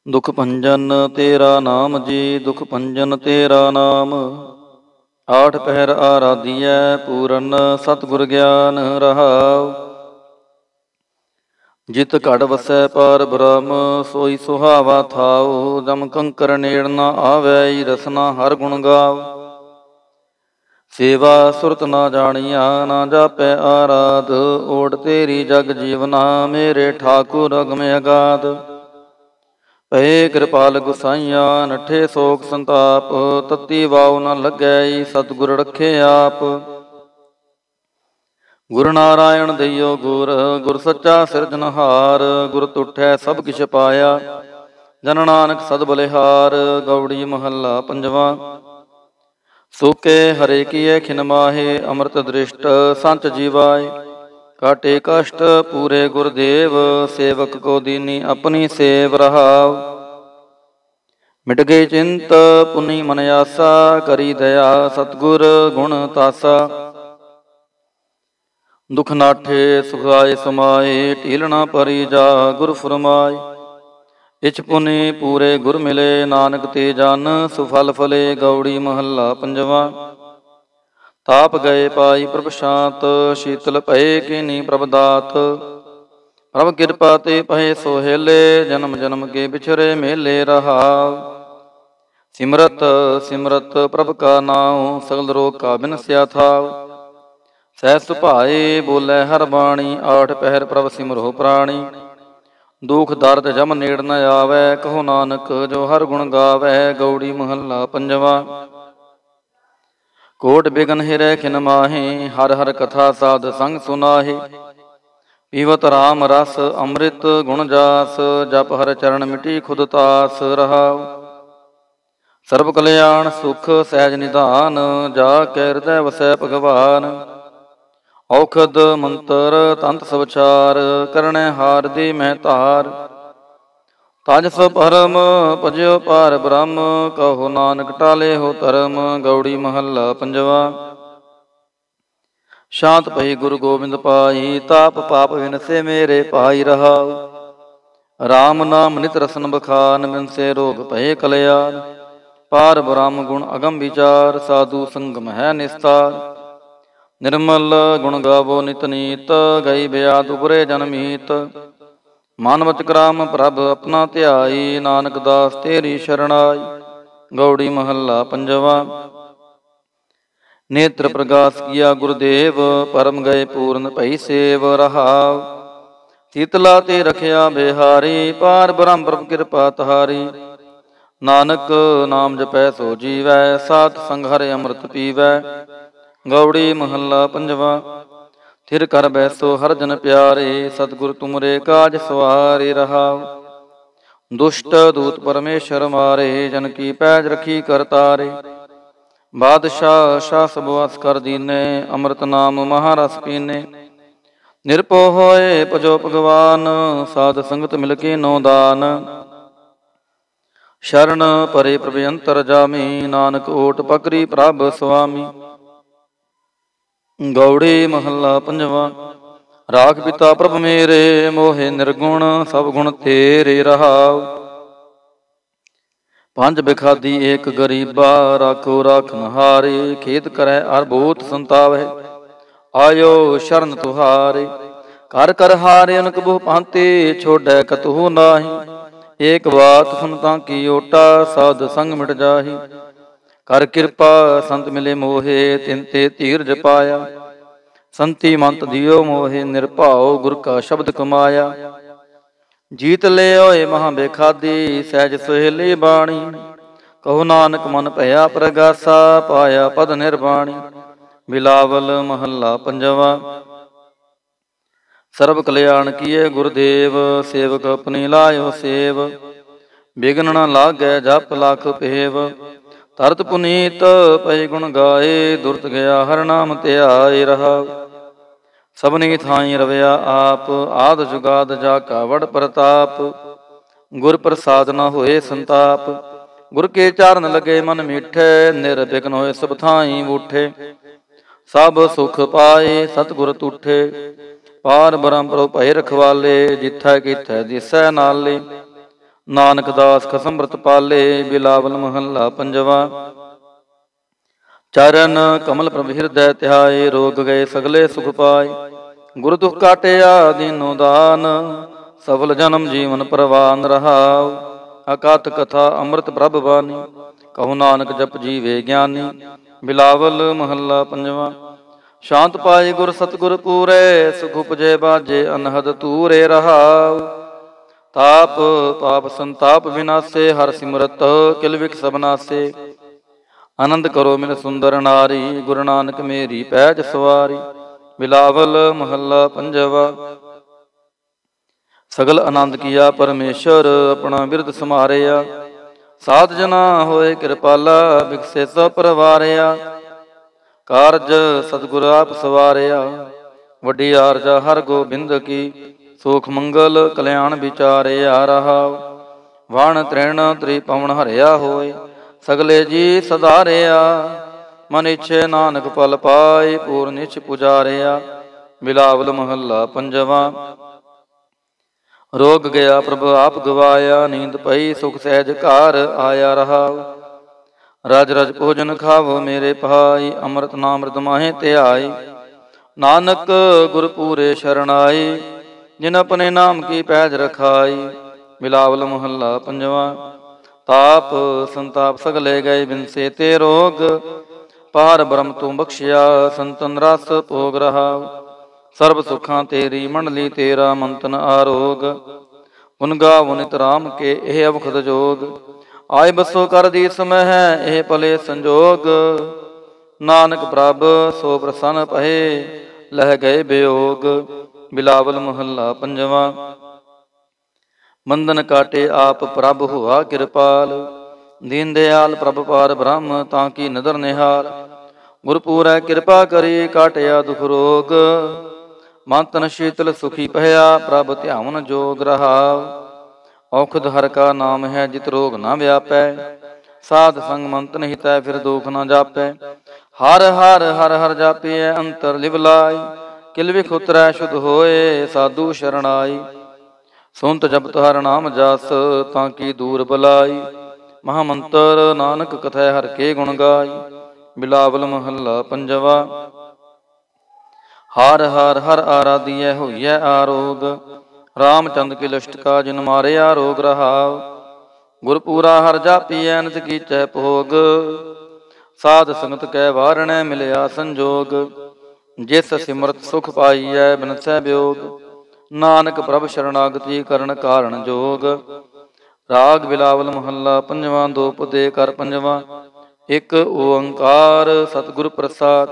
ਦੁਖ ਭੰਜਨ ਤੇਰਾ ਨਾਮ ਜੀ, ਦੁਖ ਭੰਜਨ ਤੇਰਾ ਨਾਮ। ਆਠ ਪਹਿਰ ਆਰਾਧੀਐ, ਪੂਰਨ ਸਤਿਗੁਰ ਗਿਆਨ ਰਹਾਉ। ਜਿਤ ਘੜ ਵਸੈ ਪਾਰ ਬ੍ਰਹਮ, ਸੋਈ ਸੁਹਾਵਾ ਥਾਉ। ਜਮ ਕੰਕਰ ਨੇੜ ਨਾ ਆਵੈ, ਰਸਨਾ ਹਰ ਗੁਣ ਗਾਉ। ਸੇਵਾ ਸੁਰਤ ਨਾ ਜਾਣੀਆ, ਨਾ ਜਾਪੈ ਆਰਾਧ। ਓਟ ਤੇਰੀ ਜਗ ਜੀਵਨਾ, ਮੇਰੇ ਠਾਕੁਰ ਅਗਮ ਅਗਾਧ। ਭਏ ਕਿਰਪਾਲ ਗੁਸਾਈਆ, ਨਠੇ ਸੋਕ ਸੰਤਾਪ। ਤਤੀ ਵਾਉ ਨ ਲੱਗੈ, ਸਤਿਗੁਰ ਰਖੇ ਆਪ। ਗੁਰ ਨਾਰਾਇਣ ਦਈਓ ਗੁਰ, ਗੁਰ ਸੱਚਾ ਸਿਰਜਨਹਾਰ। ਗੁਰ ਤੁਠੈ ਸਭ ਕਿਛ ਪਾਇਆ, ਜਨ ਨਾਨਕ ਸਦ ਬਲਿਹਾਰ। ਗੌੜੀ ਮਹੱਲਾ ਪੰਜਵਾ। ਸੂਕੇ ਹਰੇ ਕੀਏ ਖਿਨ ਮਾਹੇ, ਅੰਮ੍ਰਿਤ ਦ੍ਰਿਸ਼ਟ ਸੰਚ ਜੀਵਾਏ। ਕਾਟੇ ਕਸ਼ਟ ਪੂਰੇ ਗੁਰਦੇਵ, ਸੇਵਕ ਕੋ ਦੀਨੀ ਆਪਣੀ ਸੇਵ ਰਹਾਉ। ਮਿਟ ਗਈ ਚਿੰਤ ਪੁਨੀ ਮਨ ਆਸਾ, ਕਰੀ ਦਇਆ ਸਤਿਗੁਰ ਗੁਣ ਤਾਸਾ। ਦੁਖ ਨਾਠੇ ਸੁਖਾਏ ਸਮਾਏ, ਢੀਲ ਨਾ ਪਰੀ ਜਾ ਗੁਰ ਫੁਰਮਾਏ। ਇਛ ਪੁਨੀ ਪੂਰੇ ਗੁਰ ਮਿਲੇ, ਨਾਨਕ ਤੇ ਜਨ ਸੁਫਲ ਫਲੇ। ਗੌੜੀ ਮਹੱਲਾ ਪੰਜਵਾ। ਤਾਪ ਗਏ ਪਾਈ ਪ੍ਰਭ ਸ਼ਾਂਤ, ਸ਼ੀਤਲ ਭਏ ਕੀਨੀ ਪ੍ਰਭ ਦਾਤ। ਪ੍ਰਭ ਕਿਰਪਾ ਤੇ ਪਏ ਸੋਹੇਲੇ, ਜਨਮ ਜਨਮ ਕੇ ਵਿਛਰੇ ਮੇਲੇ ਰਹਾਉ। ਸਿਮਰਤ ਸਿਮਰਤ ਪ੍ਰਭ ਕਾ ਨਾਉ, ਸਗਲ ਰੋਗ ਕਾ ਬਿਨਸਿਆ ਥਾਉ। ਸਹਿ ਸੁਭਾਏ ਬੋਲੇ ਹਰ ਬਾਣੀ, ਆਠ ਪਹਿਰ ਪ੍ਰਭ ਸਿਮਰੋ ਪ੍ਰਾਣੀ। ਦੁਖ ਦਰਦ ਜਮ ਨੇੜ ਨ ਆਵੈ, ਕਹੋ ਨਾਨਕ ਜੋ ਹਰ ਗੁਣ ਗਾਵੈ। ਗੌੜੀ ਮਹੱਲਾ ਪੰਜਵਾ। ਕੋਟ ਬਿਗਨ ਹਿਰੈ ਖਿਨ ਮਾਹੇ, ਹਰ ਹਰ ਕਥਾ ਸਾਧ ਸੰਗ ਸੁਨਾਹੇ। ਪੀਵਤ ਰਾਮ ਰਸ ਅੰਮ੍ਰਿਤ ਗੁਣ ਜਾਸ, ਜਪ ਹਰ ਚਰਨ ਮਿਟੀ ਖੁਦ ਤਾਸ ਰਹਾਉ। ਸਰਬ ਕਲਿਆਣ ਸੁਖ ਸਹਿਜ ਨਿਧਾਨ, ਜਾ ਕੈ ਹਿਰਦੈ ਵਸੈ ਭਗਵਾਨ। ਔਖਦ ਮੰਤਰ ਤੰਤ ਸਵਚਾਰ, ਕਰਣੈ ਹਾਰ ਦੀ ਮਹਿ ਧਾਰ। ਤਜ ਸੋ ਪਰਮ ਭਜਿਓ ਪਾਰ ਬ੍ਰਹਮ, ਕਹੋ ਨਾਨਕ ਟਾਲੇ ਹੋ ਧਰਮ। ਗੌੜੀ ਮਹੱਲਾ ਪੰਜਵਾ। ਸ਼ਾਂਤ ਪਈ ਗੁਰੂ ਗੋਬਿੰਦ ਪਾਈ, ਤਾਪ ਪਾਪ ਵਿਨਸੇ ਮੇਰੇ ਭਾਈ ਰਹਾਉ। ਰਾਮ ਨਾਮ ਨਿਤ ਰਸਨ ਬਖਾਨ, ਬਿਨਸੇ ਰੋਗ ਭਏ ਕਲਿਆਣ। ਪਾਰ ਬ੍ਰਹਮ ਗੁਣ ਅਗਮ ਵਿਚਾਰ, ਸਾਧੂ ਸੰਗਮ ਹੈ ਨਿਸਤਾਰ। ਨਿਰਮਲ ਗੁਣ ਗਾਵੋ ਨਿਤ ਨੀਤ, ਗਈ ਬਿਆਦ ਉਪਰੇ ਜਨਮੀਤ। ਮਨ ਵਚ ਕਰਾਮ ਪ੍ਰਭ ਆਪਣਾ ਧਿਆਈ, ਨਾਨਕ ਦਾਸ ਤੇਰੀ ਸ਼ਰਣਾਈ। ਗੌੜੀ ਮਹੱਲਾ ਪੰਜਵਾ। ਨੇਤਰ ਪ੍ਰਗਾਸ ਕੀਆ ਗੁਰਦੇਵ, ਪਰਮ ਗਏ ਪੂਰਨ ਭਈ ਸੇਵ ਰਹਾਉ। ਸੀਤਲਾ ਤੇ ਰਖਿਆ ਬਿਹਾਰੀ, ਪਾਰ ਬ੍ਰਹਮ ਪ੍ਰਭ ਕਿਰਪਾ ਤਹਾਰੀ। ਨਾਨਕ ਨਾਮ ਜਪੈ ਸੋ ਜੀਵੈ, ਸਾਧ ਸੰਗ ਹਰਿ ਅੰਮ੍ਰਿਤ ਪੀਵੈ। ਗੌੜੀ ਮਹੱਲਾ ਪੰਜਵਾ। ਥਿਰ ਕਰ ਬੈਸੋ ਹਰ ਜਨ ਪਿਆਰੇ, ਸਤਿਗੁਰ ਤੁਮਰੇ ਕਾਜ ਸਵਾਰੇ ਰਹਾਉ। ਦੁਸ਼ਟ ਦੂਤ ਪਰਮੇਸ਼ਰ ਮਾਰੇ, ਜਨ ਕੀ ਪੈਜ ਰਖੀ ਕਰਤਾਰੇ। ਬਾਦਸ਼ਾਹ ਸ਼ਾਹ ਸਭ ਵਸ ਕਰ ਦੀਨੇ, ਅੰਮ੍ਰਿਤ ਨਾਮ ਮਹਾਰਸ ਪੀਨੇ। ਨਿਰਭਉ ਹੋਏ ਭਜੋ ਭਗਵਾਨ, ਸਾਧ ਸੰਗਤ ਮਿਲ ਕੇ ਨੋ ਦਾਨ। ਸ਼ਰਨ ਪਰੇ ਪ੍ਰਭ ਅੰਤਰ ਜਾਮੀ, ਨਾਨਕ ਓਟ ਪਕਰੀ ਪ੍ਰਭ ਸੁਆਮੀ। ਗੌੜੀ ਮਹੱਲਾ ਪੰਜਵਾ। ਰਾਖ ਪਿਤਾ ਪ੍ਰਭ ਮੇਰੇ, ਮੋਹਿ ਨਿਰਗੁਣ ਸਭ ਗੁਣ ਤੇਰੇ ਰਹਾਉ। ਪੰਜ ਬਿਖਾਦੀ ਏਕ ਗਰੀਬਾ, ਰਾਖੋ ਰਾਖਨ ਹਾਰੇ। ਖੇਤ ਕਰੈ ਅਰ ਬੋਤ ਸੰਤਾਵੈ, ਆਇਓ ਸ਼ਰਨ ਤੁਹਾਰੇ। ਕਰ ਕਰ ਹਾਰੇ ਅਨਕ ਬਹੁ ਭਾਂਤੇ, ਛੋੜੈ ਕਤਹੁ ਨਾਹੀ। ਏਕ ਬਾਤ ਸੁਨ ਤਾਂ ਕੀ ਓਟਾ, ਸਾਧ ਸੰਗ ਮਿਟ ਜਾਹੀ। ਕਰ ਕਿਰਪਾ ਸੰਤ ਮਿਲੇ ਮੋਹੇ, ਤਿਨ ਤੇ ਧੀਰਜ ਪਾਇਆ। ਸੰਤੀ ਮੰਤ ਦਿਓ ਮੋਹੇ, ਨਿਰਭਉ ਗੁਰ ਕਾ ਸ਼ਬਦ ਕਮਾਇਆ। ਜੀਤ ਲੈ ਹੋਏ ਮਹਾਂ ਬੇਖਾਦੀ, ਸਹਿਜ ਸੁਹੇਲੀ ਬਾਣੀ। ਕਹੋ ਨਾਨਕ ਮਨ ਭਇਆ ਪ੍ਰਗਾਸਾ, ਪਾਇਆ ਪਦ ਨਿਰਵਾਣੀ। ਬਿਲਾਵਲ ਮਹੱਲਾ ਪੰਜਵਾ। ਸਰਬ ਕਲਿਆਣ ਕੀਏ ਗੁਰਦੇਵ, ਸੇਵਕ ਆਪਣੀ ਲਾਇਓ ਸੇਵ। ਬਿਗਨ ਨ ਲਾਗੈ ਜਪ ਲਖ ਪੇਵ, ਤਰਤ ਪੁਨੀਤ ਪਈ ਗੁਣ ਗਾਏ। ਦੁਰਤ ਗਿਆ ਹਰ ਨਾਮ ਧਿਆਏ ਰਹਾਉ। ਸਭਨੀ ਥਾਈ ਰਵਿਆ ਆਪ, ਆਦ ਜੁਗਾਦ ਜਾ ਕਾ ਵਡ ਪ੍ਰਤਾਪ। ਗੁਰ ਪ੍ਰਸਾਦ ਨ ਹੋਏ ਸੰਤਾਪ, ਗੁਰ ਕੇ ਚਾਰਨ ਲਗੇ ਮਨ ਮੀਠੇ। ਨਿਰਬਿਘਨ ਹੋਏ ਸਭ ਥਾਈ ਬੂਠੇ, ਸਭ ਸੁਖ ਪਾਏ ਸਤਿਗੁਰ ਤੂਠੇ। ਪਾਰ ਬ੍ਰਹਮ ਪ੍ਰਭ ਭਏ ਰਖਵਾਲੇ, ਜਿਥੈ ਕਿਥੈ ਦਿਸੈ ਨਾਲੇ। ਨਾਨਕ ਦਾਸ ਖਸਮ ਅੰਮ੍ਰਿਤ ਪਾਲੇ। ਬਿਲਾਵਲ ਮਹੱਲਾ ਪੰਜਵਾ। ਚਰਨ ਕਮਲ ਪ੍ਰਭ ਹਿਰਦੈ ਧਿਆਏ, ਰੋਗ ਗਏ ਸਗਲੇ ਸੁਖ ਪਾਏ। ਗੁਰ ਦੁਖ ਕਾਟਿਆ ਦੀਨੋ ਦਾਨ, ਸਫਲ ਜਨਮ ਜੀਵਨ ਪ੍ਰਵਾਨ ਰਹਾਉ। ਅਕਥ ਕਥਾ ਅੰਮ੍ਰਿਤ ਪ੍ਰਭ ਬਾਣੀ, ਕਹੋ ਨਾਨਕ ਜਪ ਜੀਵੇ ਗਿਆਨੀ। ਬਿਲਾਵਲ ਮਹੱਲਾ ਪੰਜਵਾ। ਸ਼ਾਂਤ ਪਾਏ ਗੁਰ ਸਤਿਗੁਰ ਪੂਰੇ, ਸੁਖ ਉਪਜੇ ਬਾਜੇ ਅਨਹਦ ਤੂਰੇ ਰਹਾਉ। ਤਾਪ ਪਾਪ ਸੰਤਾਪ ਵਿਨਾਸੇ, ਹਰ ਸਿਮਰਤ ਕਿਲ ਵਿਖ ਸਭ ਨਾਸੇ। ਆਨੰਦ ਕਰੋ ਮਿਲ ਸੁੰਦਰ ਨਾਰੀ, ਗੁਰੂ ਨਾਨਕ ਮੇਰੀ ਪੈਜ ਸਵਾਰੀ। ਬਿਲਾਵਲ ਮਹੱਲਾ ਪੰਜਵਾ। ਸਗਲ ਆਨੰਦ ਕੀਆ ਪਰਮੇਸ਼ਰ, ਆਪਣਾ ਬਿਰਦ ਸਮਾਰਿਆ। ਸਾਧ ਜਨਾ ਹੋਏ ਕਿਰਪਾਲਾ, ਬਿਕਸੇ ਸਭ ਪਰਵਾਰਿਆ। ਕਾਰਜ ਸਤਿਗੁਰ ਆਪ ਸਵਾਰਿਆ, ਵੱਡੀ ਆਰਜਾ ਹਰ ਗੋਬਿੰਦ ਕੀ। ਸੁਖ ਮੰਗਲ ਕਲਿਆਣ ਵਿਚਾਰਿਆ ਰਹਾਉ। ਵਣ ਤ੍ਰਿਣ ਤ੍ਰਿਪਵਨ ਹਰਿਆ ਹੋਏ, ਸਗਲੇ ਜੀ ਸਧਾਰਿਆ। ਮਨ ਇੱਛੇ ਨਾਨਕ ਪਲ ਪਾਏ, ਪੂਰਨ ਨਿਛ ਪੁਜਾਰਿਆ। ਬਿਲਾਵਲ ਮਹੱਲਾ ਪੰਜਵਾ। ਰੋਗ ਗਿਆ ਪ੍ਰਭ ਆਪ ਗਵਾਇਆ, ਨੀਂਦ ਪਈ ਸੁਖ ਸਹਿਜ ਘਰ ਆਇਆ ਰਹਾਉ। ਰਜ ਰਜ ਭੋਜਨ ਖਾਵੋ ਮੇਰੇ ਭਾਈ, ਅੰਮ੍ਰਿਤ ਨਾਮ੍ਰਿਤ ਮਾਹੇ ਧਿਆਈ। ਨਾਨਕ ਗੁਰ ਪੂਰੇ ਸ਼ਰਨਾਈ, ਜਿਨ ਆਪਣੇ ਨਾਮ ਕੀ ਪੈਜ ਰਖਾਈ। ਬਿਲਾਵਲ ਮਹੱਲਾ ਪੰਜਵਾ। ਤਾਪ ਸੰਤਾਪ ਸਗਲੇ ਗਏ, ਬਿਨਸੇ ਤੇ ਰੋਗ। ਪਾਰ ਬ੍ਰਹਮ ਤੂੰ ਬਖਸ਼ਿਆ, ਸੰਤਨ ਰਸ ਭੋਗ ਰਹਾਉ। ਸਰਬ ਸੁਖਾਂ ਤੇਰੀ ਮੰਡਲੀ, ਤੇਰਾ ਮੰਤਨ ਆਰੋਗ। ਗੁਣ ਗਾਵੋ ਨਿਤ ਰਾਮ ਕੇ, ਇਹ ਅਵਖਦ ਜੋਗ। ਆਏ ਬਸੋ ਕਰ ਦੀਸ ਮਹਿ, ਇਹ ਭਲੇ ਸੰਜੋਗ। ਨਾਨਕ ਪ੍ਰਭ ਸੋ ਪ੍ਰਸੰਨ ਭਏ, ਲਹਿ ਗਏ ਬਿਯੋਗ। ਬਿਲਾਵਲ ਮਹੱਲਾ ਪੰਜਵਾ। ਬੰਧਨ ਕਾਟੇ ਆਪ ਪ੍ਰਭ ਹੋਆ ਕਿਰਪਾਲ, ਦੀਨ ਦਿਆਲ ਪ੍ਰਭ ਪਾਰ ਬ੍ਰਹਮ ਤਾਂ ਕੀ ਨਦਰ ਨਿਹਾਲ। ਗੁਰਪੂਰੈ ਕਿਰਪਾ ਕਰੀ, ਕਾਟਿਆ ਦੁਖ ਰੋਗ। ਮਨ ਤਨ ਸ਼ੀਤਲ ਸੁਖੀ ਭਇਆ, ਪ੍ਰਭ ਧਿਆਵਨ ਜੋਗ ਰਹਾਉ। ਔਖਦ ਹਰ ਕਾ ਨਾਮ ਹੈ, ਜਿਤ ਰੋਗ ਨਾ ਵਿਆਪੈ। ਸਾਧ ਸੰਗ ਮੰਤਨ ਹਿਤੈ, ਫਿਰ ਦੁਖ ਨਾ ਜਾਪੈ। ਹਰ ਹਰ ਹਰ ਹਰ ਜਾਪੀਐ, ਅੰਤਰ ਲਿਵ ਲਾਈ। ਕਿਲ ਵਿਖ ਉਤਰੈ ਸ਼ੁਧ ਹੋਏ, ਸਾਧੂ ਸ਼ਰਣਾਈ। ਸੁਨਤ ਜਪਤ ਹਰ ਨਾਮ ਜਸ, ਤਾਂ ਕੀ ਦੂਰ ਬਲਾਈ। ਮਹਾ ਮੰਤਰ ਨਾਨਕ ਕਥੈ, ਹਰ ਕੇ ਗੁਣ ਗਾਈ। ਬਿਲਾਵਲ ਮਹੱਲਾ ਪੰਜਵਾ। ਹਰ ਹਰ ਹਰ ਆਰਾਧੀਐ, ਹੋਈਐ ਆਰੋਗ। ਰਾਮਚੰਦ ਕੀ ਲਿਸ਼ਟਕਾ, ਜਿਨ ਮਾਰਿਆ ਰੋਗ ਰਹਾਉ। ਗੁਰਪੂਰਾ ਹਰ ਜਾਪੀਐ, ਨਿਤ ਕੀਚੈ ਭੋਗ। ਸਾਧ ਸੰਗਤ ਕੈ ਵਾਰਣੈ, ਮਿਲਿਆ ਸੰਜੋਗ। ਜਿਸ ਸਿਮਰਤ ਸੁਖ ਪਾਈਐ, ਬਿਨਸੈ ਬਿਯੋਗ। ਨਾਨਕ ਪ੍ਰਭ ਸ਼ਰਨਾਗਤੀ, ਕਰਨ ਕਾਰਣ ਜੋਗ। ਰਾਗ ਬਿਲਾਵਲ ਮਹੱਲਾ ਪੰਜਵਾ। ਦੋ ਪਦੇ ਕਰ ਪੰਜਵਾ। ਇਕ ਓੰਕਾਰ ਸਤਿਗੁਰ ਪ੍ਰਸਾਦ।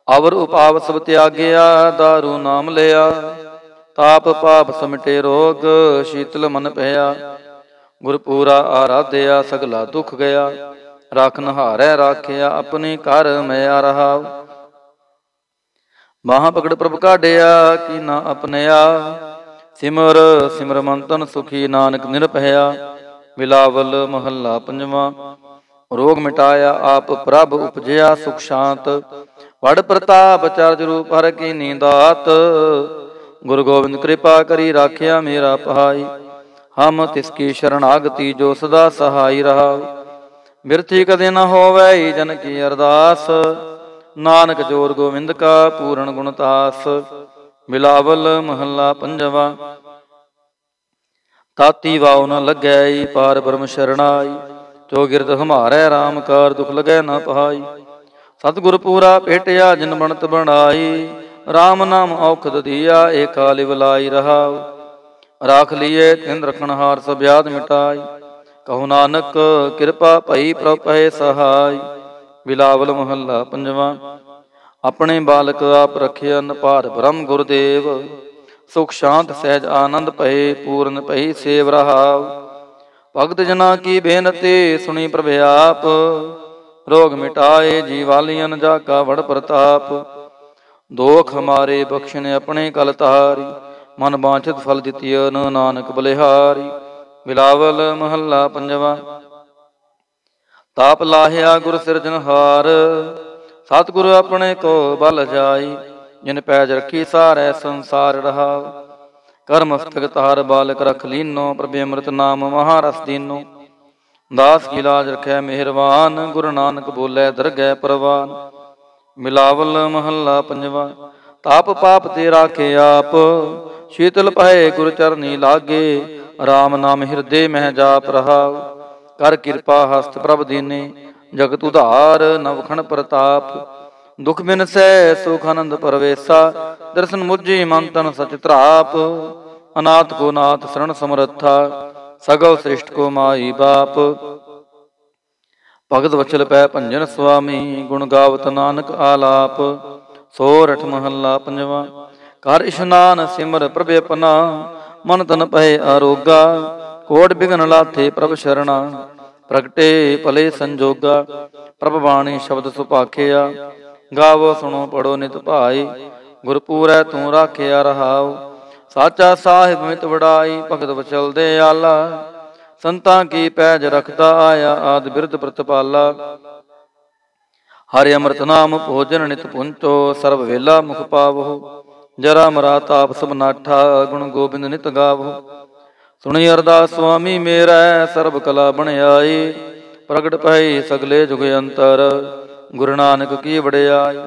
ਅਵਰ ਉਪਾਵ ਸਭ ਤਿਆਗਿਆ, ਦਾਰੂ ਨਾਮ ਲਿਆ। ਤਾਪ ਪਾਪ ਸਮਿਟੇ ਰੋਗ, ਸ਼ੀਤਲ ਮਨ ਭਇਆ। ਗੁਰਪੂਰਾ ਆਰਾਧਿਆ, ਸਗਲਾ ਦੁਖ ਗਿਆ। ਰਾਖਨ ਹਾਰੈ ਰਾਖਿਆ, ਆਪਣੀ ਘਰ ਮਿਆ ਰਹਾਉ। ਬਾਹਾਂ ਪਕੜ ਪ੍ਰਭ ਕਾਢਿਆ, ਕੀਨਾ ਆਪਣਿਆ। ਸਿਮਰ ਸਿਮਰ ਮੰਤਨ ਸੁਖੀ, ਨਾਨਕ ਨਿਰਭਇਆ। ਬਿਲਾਵਲ ਮਹੱਲਾ ਪੰਜਵਾ। ਰੋਗ ਮਿਟਾਇਆ ਆਪ ਪ੍ਰਭ ਉਪਜਿਆ, ਸੁਖ ਸ਼ਾਂਤ। ਵਡ ਪ੍ਰਤਾਪ ਚਰਜ ਰੂਪ ਹਰ ਕੀਨੀ ਦਾਤ। ਗੁਰੂ ਗੋਬਿੰਦ ਕਿਰਪਾ ਕਰੀ, ਰਾਖਿਆ ਮੇਰਾ ਭਾਈ। ਹਮ ਤਿਸ ਕੀ ਸ਼ਰਨਾਗਤੀ, ਜੋ ਸਦਾ ਸਹਾਈ ਰਹਾਉ। ਬਿਰਥੀ ਕਦੇ ਨ ਹੋਵੈ, ਜਨ ਕੀ ਅਰਦਾਸ। ਨਾਨਕ ਜੋਰ ਗੋਬਿੰਦ ਕਾ, ਪੂਰਨ ਗੁਣਤਾਸ। ਬਿਲਾਵਲ ਮਹੱਲਾ ਪੰਜਵਾ। ਤਾਤੀ ਵਾਉ ਨ ਲੱਗੈ, ਪਾਰ ਬ੍ਰਹਮ ਸ਼ਰਨਾਈ। ਚੌਗਿਰਦ ਹਮਾਰੈ ਰਾਮ ਕਾਰ, ਦੁਖ ਲਗੈ ਨ ਪਹਾਈ। ਸਤਿਗੁਰ ਪੂਰਾ ਭੇਟਿਆ, ਜਿਨ ਬਣਤ ਬਣਾਈ। ਰਾਮ ਨਾਮ ਔਖਦ ਦੀਆ, ਏਕਾ ਲਿਵ ਲਾਈ ਰਹਾਉ। ਰਾਖ ਲੀਏ ਤਿਨ ਰਖਣਹਾਰ, ਸਭ ਬਿਆਦ ਮਿਟਾਈ। ਕਹੋ ਨਾਨਕ ਕਿਰਪਾ ਭਈ, ਪ੍ਰਭ ਭਏ ਸਹਾਈ। ਬਿਲਾਵਲ ਮਹੱਲਾ ਪੰਜਵਾ। ਆਪਣੇ ਬਾਲਕ ਆਪ ਰਖਿਆ, ਭਾਰ ਬ੍ਰਹਮ ਗੁਰਦੇਵ। ਸੁਖ ਸ਼ਾਂਤ ਸਹਿਜ ਆਨੰਦ ਭਏ, ਪੂਰਨ ਭਈ ਸੇਵ ਰਹਾਉ। ਭਗਤ ਜਨਾ ਕੀ ਬੇਨਤੀ, ਸੁਣੀ ਪ੍ਰਭ ਆਪ। ਰੋਗ ਮਿਟਾਏ ਜੀਵਾਲੀਅਨ, ਜਾ ਕਾ ਵਡ ਪ੍ਰਤਾਪ। ਦੋਖ ਹਮਾਰੇ ਬਖਸ਼ਣ, ਆਪਣੇ ਕਲ ਤਾਰੀ। ਮਨ ਬਾਂਛਿਤ ਫਲ ਦਿੱਤੀਨ, ਨਾਨਕ ਬਲਿਹਾਰੀ। ਬਿਲਾਵਲ ਮਹੱਲਾ ਪੰਜਵਾ। ਤਾਪ ਲਾਹਿਆ ਗੁਰ ਸਿਰਜਨਹਾਰ, ਸਤਿਗੁਰ ਆਪਣੇ ਕੋ ਬਲ ਜਾਈ। ਜਿਨ ਪੈਜ ਰੱਖੀ ਸਾਰੈ ਸੰਸਾਰ ਰਹਾਉ। ਕਰ ਮਸਤਕ ਤਾਰ ਬਾਲਕ ਰਖ ਲੀਨੋ, ਪ੍ਰਭੇ ਅੰਮ੍ਰਿਤ ਨਾਮ ਮਹਾਰਸ ਦੀਨੋ। ਦਾਸ ਕੀ ਲਾਜ ਰਖੈ ਮਿਹਰਬਾਨ, ਗੁਰੂ ਨਾਨਕ ਬੋਲੇ ਦਰਗਹਿ ਪ੍ਰਵਾਨ। ਬਿਲਾਵਲ ਮਹੱਲਾ ਪੰਜਵਾ। ਤਾਪ ਪਾਪ ਤੇ ਰਾਖੇ ਆਪ, ਸ਼ੀਤਲ ਭਏ ਗੁਰ ਚਰਨੀ ਲਾਗੇ। ਰਾਮ ਨਾਮ ਹਿਰਦੇ ਮਹਿ ਜਾਪ ਰਹਾਉ। ਕਰ ਕਿਰਪਾ ਹਸਤ ਪ੍ਰਭ ਦੀਨੇ, ਜਗਤ ਉਧਾਰ ਨਵਖਣ ਪ੍ਰਤਾਪ। ਦੁਖ ਬਿਨਸੈ ਸੁਖ ਆਨੰਦ ਪਰਵੇਸਾ, ਦਰਸ਼ਨ ਮੁਝੀ ਮਨ ਤਨ ਸਚ ਧਰਾਪ। ਅਨਾਥ ਕੋ ਨਾਥ ਸਰਣ ਸਮਰੱਥਾ, ਸਗਲ ਸ੍ਰਿਸ਼ਟ ਕੋ ਮਾਈ ਬਾਪ। ਭਗਤ ਵਚਲ ਪੈ ਭੰਜਨ ਸੁਆਮੀ, ਗੁਣ ਗਾਵਤ ਨਾਨਕ ਆਲਾਪ। ਸੋਰਠ ਮਹੱਲਾ ਪੰਜਵਾਂ। ਕਰ ਇਸ਼ਨਾਨ ਸਿਮਰ ਪ੍ਰਭ ਆਪਨਾ, ਮਨ ਤਨ ਪਏ ਆਰੋਗਾ। ਕੋਟ ਬਿਘਨ ਲਾਥੇ ਪ੍ਰਭ ਸ਼ਰਣਾ, ਪ੍ਰਗਟੇ ਭਲੇ ਸੰਜੋਗਾ। ਪ੍ਰਭ ਬਾਣੀ ਸ਼ਬਦ ਸੁਭਾਖਿਆ, ਗਾਵੋ ਸੁਣੋ ਪੜੋ ਨਿਤ ਭਾਈ। ਗੁਰਪੂਰੈ ਤੂੰ ਰਾਖਿਆ ਰਹਾਉ, ਸਾਚਾ ਸਾਹਿਬ ਮਿਤ ਵਡਾਈ। ਭਗਤ ਵਚਲ ਦੇ ਆਲਾ, ਸੰਤਾਂ ਕੀ ਪੈਜ ਰਖਦਾ ਆਇਆ। ਆਦਿ ਬਿਰਧ ਪ੍ਰਤਪਾਲਾ, ਹਰਿ ਅੰਮ੍ਰਿਤ ਨਾਮ ਭੋਜਨ ਨਿਤ ਪੁੰਚੋ। ਸਰਬ ਵੇਲਾ ਮੁਖ ਪਾਵੋ, ਜਰਾ ਮਰਾ ਤਾਪ ਸਭ ਨਾਠਾ। ਗੁਣ ਗੋਬਿੰਦ ਨਿਤ ਗਾਵੋ, ਸੁਣੀ ਅਰਦਾਸ ਸੁਆਮੀ ਮੇਰਾ। ਸਰਬ ਕਲਾ ਬਣਾਈ, ਪ੍ਰਗਟ ਭਈ ਸਗਲੇ ਜੁਗ ਅੰਤਰ। ਗੁਰੂ ਨਾਨਕ ਕੀ ਵਡਿਆਈ।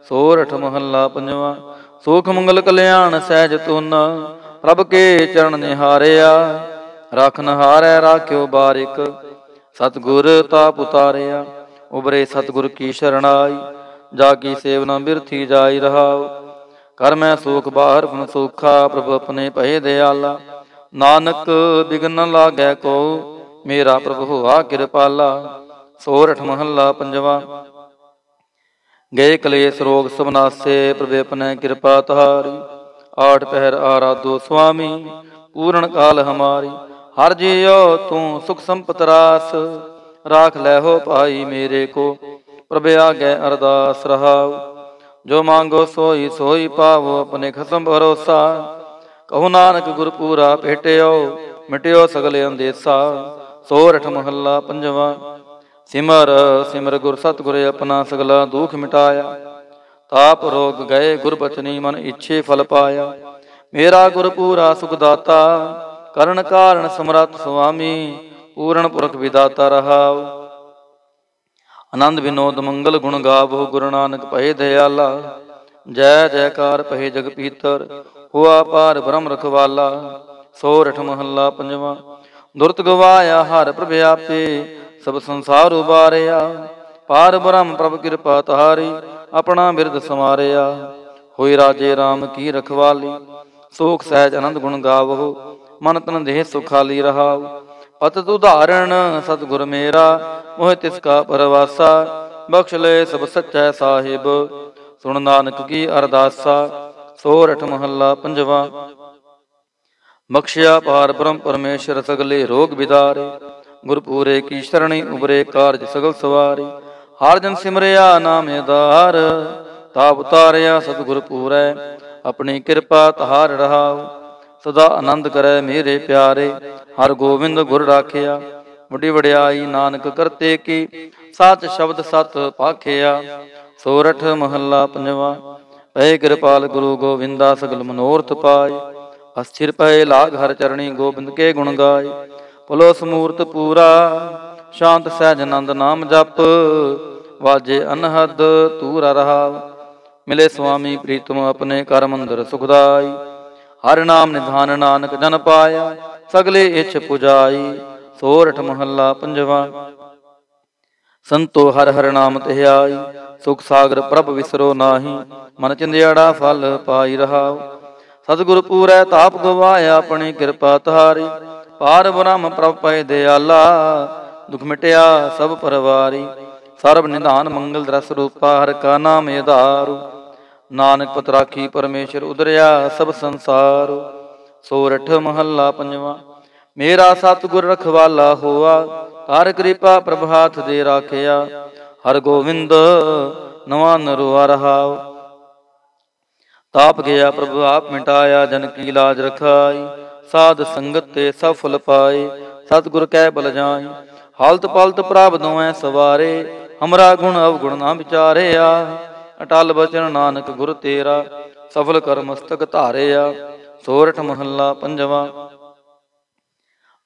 ਸੋਰਠ ਮਹੱਲਾ ਪੰਜਵਾਂ। ਸੁਖ ਮੰਗਲ ਕਲਿਆਣ ਸਹਿਜ ਤੁਨ, ਪ੍ਰਭ ਕੇ ਚਰਨ ਨਿਹਾਰਿਆ। ਰਾਖਨ ਹਾਰੈ ਰਾਖਿਓ ਬਾਰਿਕ, ਸਤਿਗੁਰ ਤਾਪ ਉਤਾਰਿਆ। ਉਬਰੇ ਸਤਿਗੁਰ ਕੀ ਸ਼ਰਣਾਈ, ਜਾ ਕੀ ਸੇਵਨਾ ਬਿਰਥੀ ਜਾਈ ਰਹਾਉ। ਕਰ ਮੈਂ ਸੁਖ ਬਾਹਰ ਗੁਣ ਸੋਖਾ, ਪ੍ਰਭ ਆਪਣੇ ਭਏ ਦਿਆਲਾ। ਨਾਨਕ ਬਿਘਨ ਨ ਲਾਗੈ ਕੋ, ਮੇਰਾ ਪ੍ਰਭ ਹੋਆ ਕਿਰਪਾਲਾ। ਸੋਰਠ ਮਹੱਲਾ ਪੰਜਵਾਂ। ਗਏ ਕਲੇਸ਼ ਰੋਗ ਸਭ ਨਾਸੇ, ਪ੍ਰਭ ਆਪਣੇ ਕਿਰਪਾ ਤੁਹਾਰੀ। ਆਠ ਪਹਿਰ ਆਰਾਧੋ ਸੁਆਮੀ, ਪੂਰਨ ਕਾਲ ਹਮਾਰੀ। ਹਰ ਜੀਓ ਤੂੰ ਸੁਖ ਸੰਪਤ ਰਾਸ, ਰਾਖ ਲੈ ਹੋ ਭਾਈ ਮੇਰੇ ਕੋ। ਪ੍ਰਭ ਆਗੇ ਅਰਦਾਸ ਰਹਾਉ, ਜੋ ਮੰਗੋ ਸੋਈ ਸੋਈ ਪਾਵੋ। ਆਪਣੇ ਖਸਮ ਭਰੋਸਾ, ਕਹੋ ਨਾਨਕ ਗੁਰਪੂਰਾ ਭੇਟਿਓ। ਮਿਟਿਓ ਸਗਲੇ ਅੰਦੇਸਾ। ਸੋਰਠ ਮਹੱਲਾ ਪੰਜਵਾਂ। ਸਿਮਰ ਸਿਮਰ ਗੁਰ ਸਤਿਗੁਰ ਆਪਣਾ, ਸਗਲਾ ਦੁਖ ਮਿਟਾਇਆ। ਤਾਪ ਰੋਗ ਗਏ ਗੁਰ ਬਚਨੀ, ਮਨ ਇੱਛੇ ਫਲ ਪਾਇਆ। ਮੇਰਾ ਗੁਰਪੂਰਾ ਸੁਖ ਦਾਤਾ, ਕਰਨ ਕਾਰਨ ਸਮਰੱਥ ਸੁਆਮੀ। ਪੂਰਨ ਪੁਰਖ ਵਿਦਾਤਾ ਰਹਾਉ, ਆਨੰਦ ਵਿਨੋਦ ਮੰਗਲ ਗੁਣ ਗਾਵੋ। ਗੁਰੂ ਨਾਨਕ ਭਏ ਦਿਆਲਾ, ਜੈ ਜੈਕਾਰ ਭਏ ਜਗ ਪੀਤਰ। ਹੋਆ ਪਾਰ ਬ੍ਰਹਮ ਰਖਵਾਲਾ। ਸੋਰਠ ਮਹੱਲਾ ਪੰਜਵਾਂ। ਦੁਰਤ ਗਵਾਇਆ ਹਰ ਪ੍ਰਭ ਆਪੇ, ਸਭ ਸੰਸਾਰ ਉਬਾਰਿਆ। ਪਾਰ ਬ੍ਰਹਮ ਪ੍ਰਭ ਕਿਰਪਾ ਤੁਹਾਰੀ, ਆਪਣਾ ਬਿਰਦ ਸਮਾਰਿਆ। ਹੋਈ ਰਾਜੇ ਰਾਮ ਕੀ ਰਖਵਾਲੀ, ਸੋਖ ਸਹਿਜ ਆਨੰਦ ਗੁਣ ਗਾਵੋ। ਮਨ ਤਨ ਦੇਹ ਸੁਖਾਲੀ ਰਹਾਉ, ਪਤਿਤ ਉਦਾਹਰਣ ਸਤਿਗੁਰ ਮੇਰਾ। ਮੋਹਿ ਤਿਸ ਕਾ ਪਰਵਾਸਾ, ਬਖਸ਼ ਲੈ ਸਭ ਸੱਚੈ ਸਾਹਿਬ। ਸੁਣ ਨਾਨਕ ਕੀ ਅਰਦਾਸਾ। ਸੋਰਠ ਮਹੱਲਾ ਪੰਜਵਾਂ। ਬਖਸ਼ਿਆ ਪਾਰ ਬ੍ਰਹਮ ਪਰਮੇਸ਼ਰ, ਸਗਲੇ ਰੋਗ ਬਿਦਾਰੇ। ਗੁਰਪੂਰੇ ਕੀ ਸ਼ਰਣੀ, ਉਬਰੇ ਕਾਰਜ ਸਗਲ ਸਵਾਰੀ। ਹਰ ਜਨ ਸਿਮਰਿਆ ਨਾਮ ਆਧਾਰ, ਤਾਪ ਉਤਾਰਿਆ ਸਤਿਗੁਰ ਪੂਰੈ। ਆਪਣੀ ਕਿਰਪਾ ਤਹਾਰ ਰਹਾਉ, ਸਦਾ ਆਨੰਦ ਕਰੈ ਮੇਰੇ ਪਿਆਰੇ। ਹਰ ਗੋਬਿੰਦ ਗੁਰ ਰਾਖਿਆ, ਵੱਡੀ ਵਡਿਆਈ ਨਾਨਕ ਕਰਤੇ ਕੀ। ਸੱਚ ਸ਼ਬਦ ਸਤ ਭਾਖਿਆ। ਸੋਰਠ ਮਹੱਲਾ ਪੰਜਵਾਂ। ਪਏ ਕਿਰਪਾਲ ਗੁਰੂ ਗੋਬਿੰਦਾ, ਸਗਲ ਮਨੋਰਥ ਪਾਏ। ਅਸਥਿਰ ਪਏ ਲਾਗ ਹਰ ਚਰਣੀ, ਗੋਬਿੰਦ ਕੇ ਗੁਣ ਗਾਏ। ਭਲੋ ਸਮੂਰਤ ਪੂਰਾ, ਸ਼ਾਂਤ ਸਹਿਜ ਆਨੰਦ ਨਾਮ ਜਪ। ਵਾਜੇ ਅਨਹਦ ਤੂਰਾ ਰਹਾਉ, ਮਿਲੇ ਸੁਆਮੀ ਪ੍ਰੀਤਮ ਆਪਣੇ ਕਰ ਮੰਦਰ ਸੁਖਦਾਈ। ਹਰਿ ਨਾਮ ਨਿਧਾਨ ਨਾਨਕ ਜਨ ਪਾਇਆ, ਸਗਲੇ ਇੱਛ ਪੁਜਾਈ। ਸੋਰਠ ਮਹੱਲਾ ਪੰਜਵਾਂ। ਸੰਤੋ ਹਰਿ ਹਰਿ ਨਾਮ ਧਿਆਈ, ਸੁਖ ਸਾਗਰ ਪ੍ਰਭ ਵਿਸਰੋ ਨਾਹੀ। ਮਨ ਚਿੰਦਿਆੜਾ ਫਲ ਪਾਈ ਰਹਾਉ, ਸਤਿਗੁਰ ਪੂਰੈ ਤਾਪ ਗਵਾਇਆ। ਆਪਣੀ ਕਿਰਪਾ ਤੁਹਾਰੀ, ਪਾਰ ਬ੍ਰਹਮ ਪ੍ਰਭ ਪਏ ਦਿਆਲਾ। ਦੁਖ ਮਿਟਿਆ ਸਭ ਪਰਵਾਰੀ, ਸਰਬ ਨਿਧਾਨ ਮੰਗਲ ਰਸ ਰੂਪਾ। ਹਰਿ ਕਾ ਨਾਮ ਆਧਾਰੂ, ਨਾਨਕ ਪਤ ਰਾਖੀ ਪਰਮੇਸ਼ਰ। ਉਦਰਿਆ ਸਭ ਸੰਸਾਰ। ਸੋਰਠ ਮਹੱਲਾ ਪੰਜਵਾਂ। ਮੇਰਾ ਸਤਿਗੁਰ ਰਖਵਾਲਾ ਹੋਆ, ਕਰ ਕਿਰਪਾ ਪ੍ਰਭ ਹਾਥ ਦੇ ਰਾਖਿਆ। ਹਰਿ ਗੋਬਿੰਦ ਨਵਾਂ ਨਰੋਆ ਰਹਾਉ, ਤਾਪ ਗਿਆ ਪ੍ਰਭ ਆਪ ਮਿਟਾਇਆ। ਜਨ ਕੀ ਲਾਜ ਰਖਾਈ, ਸਾਧ ਸੰਗਤ ਤੇ ਸਭ ਫਲ ਪਾਏ। ਸਤਿਗੁਰ ਕਹਿ ਬਲ ਜਾਈ, ਹਾਲਤ ਪਲਤ ਪ੍ਰਭ ਦੋਵੇਂ ਸਵਾਰੇ। ਹਮਰਾ ਗੁਣ ਅਵਗੁਣ ਨਾ ਵਿਚਾਰਿਆ, ਅਟਲ ਬਚਨ ਨਾਨਕ ਗੁਰ ਤੇਰਾ। ਸਫਲ ਕਰ ਮਸਤਕ ਧਾਰਿਆ। ਸੋਰਠ ਮਹੱਲਾ ਪੰਜਵਾਂ।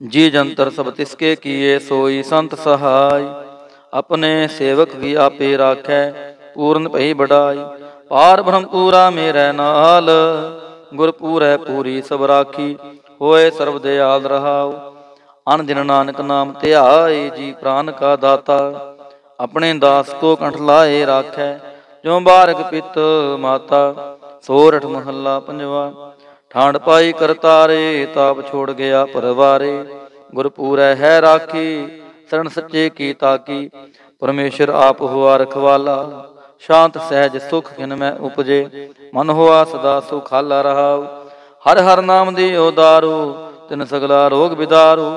ਜੀ ਜੰਤਰ ਸਭ ਤਿਸਕੇ ਕੀਏ, ਸੋਈ ਸੰਤ ਸਹਾਈ। ਆਪਣੇ ਸੇਵਕ ਵੀ ਆਪੇ ਰਾਖੈ, ਪੂਰਨ ਭਈ ਬੜਾਈ। ਪਾਰ ਬ੍ਰਹਮ ਪੂਰਾ ਮੇਰੇ ਨਾਲ, ਗੁਰ ਪੂਰੈ ਪੂਰੀ ਸਭ ਰਾਖੀ। ਹੋਏ ਸਰਬ ਦਿਆਲ ਰਹਾਉ, ਅਨ ਦਿਨ ਨਾਨਕ ਨਾਮ ਧਿਆਏ। ਜੀ ਪ੍ਰਾਨ ਕਾ ਦਾਤਾ, ਆਪਣੇ ਦਾਸ ਕੋ ਕੰਠ ਲਾਏ ਰਾਖੈ। ਜੋ ਬਾਰਕ ਪਿਤ ਮਾਤਾ। ਸੋਰਠ ਮਹੱਲਾ ਪੰਜਵਾਂ। ਠਾਂਡ ਪਾਈ ਕਰਤਾਰੇ, ਤਾਪ ਛੋੜ ਗਿਆ ਪਰਵਾਰੇ। ਗੁਰ ਪੂਰੈ ਹੈ ਰਾਖੀ, ਸਰਣ ਸੱਚੇ ਕੀ ਤਾਕੀ। ਪਰਮੇਸ਼ਰ ਆਪ ਹੁਆ ਰਖਵਾਲਾ, शांत सहज सुख खिन में उपजे, मन होआ सदा सुखाला रहाऊ। हर हर नाम दियो दारू, तिन सगला रोग बिदारू।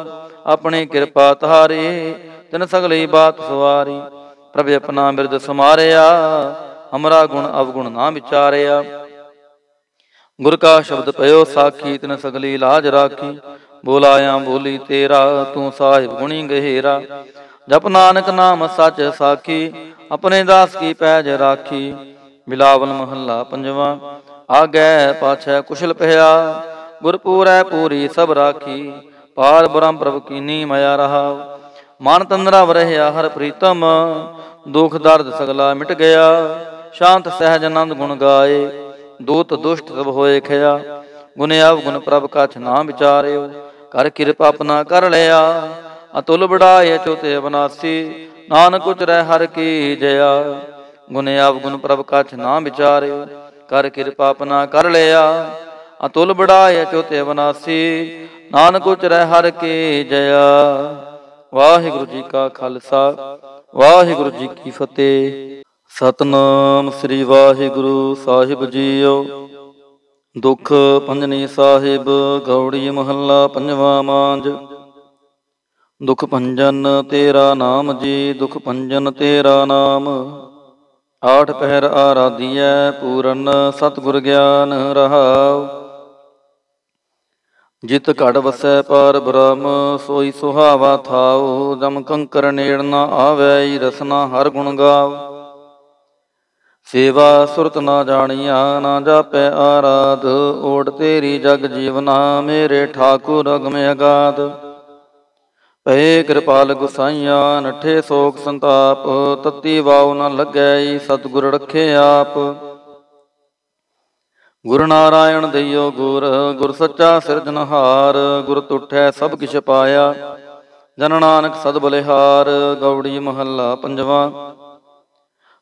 अपनी कृपा तहारी, तिन सगली बात सवारी। प्रभ अपना बिरद समारिया, हमरा गुण अवगुण ना विचारिया। गुर का शब्द पयो साखी, तिन सगली लाज राखी। बोलाया बोली तेरा, तू साहिब गुणी गहेरा। जप नानक नाम सच साखी, अपने दास की पैज राखी। बिलावल महला पंजवा, आगे पाछै कुशल पहया। गुरपूरै पूरी सब राखी, पार ब्रह्म प्रभ कीनी मया रहा। मन तंद्रा वरह्या हर प्रीतम, दुख दर्द सगला मिट गया। शांत सहज आनंद गुण गाए, दूत दुष्ट सब होए खया। गुण अवगुण प्रभ कछ ना विचार्यो, कर कृपा अपना कर लिया। अतुल बढ़ाए चौथे अविनाशी, नानक उचरै हर की जया। गुण अवगुण प्रभ कछ ना विचार्यो, कर कृपा अपना कर लिया। अतुल बढ़ाए चौथे अविनाशी, नानक उचरै हर की जया। वाहिगुरु जी का खालसा, वाहिगुरु जी की फतेह। सतनाम श्री वाहिगुरु साहिब जीओ। दुख भंजनी साहिब गौड़ी महला पंजवा मांझ। दुख भंजन तेरा नाम जी, दुख भंजन तेरा नाम। आठ पहर आराधिय पूरन सतगुर ज्ञान रहाओ। जित घट वसै पार ब्रह्म, सोई सुहावा थाओ। जम कंकर नेड़ न आवै, रसना हर गुण गाओ। सेवा सुरत ना जानिया, ना जापै आराध। ओढ़ तेरी जग जीवना, मेरे ठाकुर अगम अगाध। भये कृपाल गुसाइया, नठे शोक संताप। तत्ती वाव न लगै, सतगुर रखे आप। गुरु नारायण दइयो गुर, गुर सच्चा सिरजनहार। गुर तुठै सब किछ पाया, जन नानक सद बलिहार। गौड़ी महला पंजवा।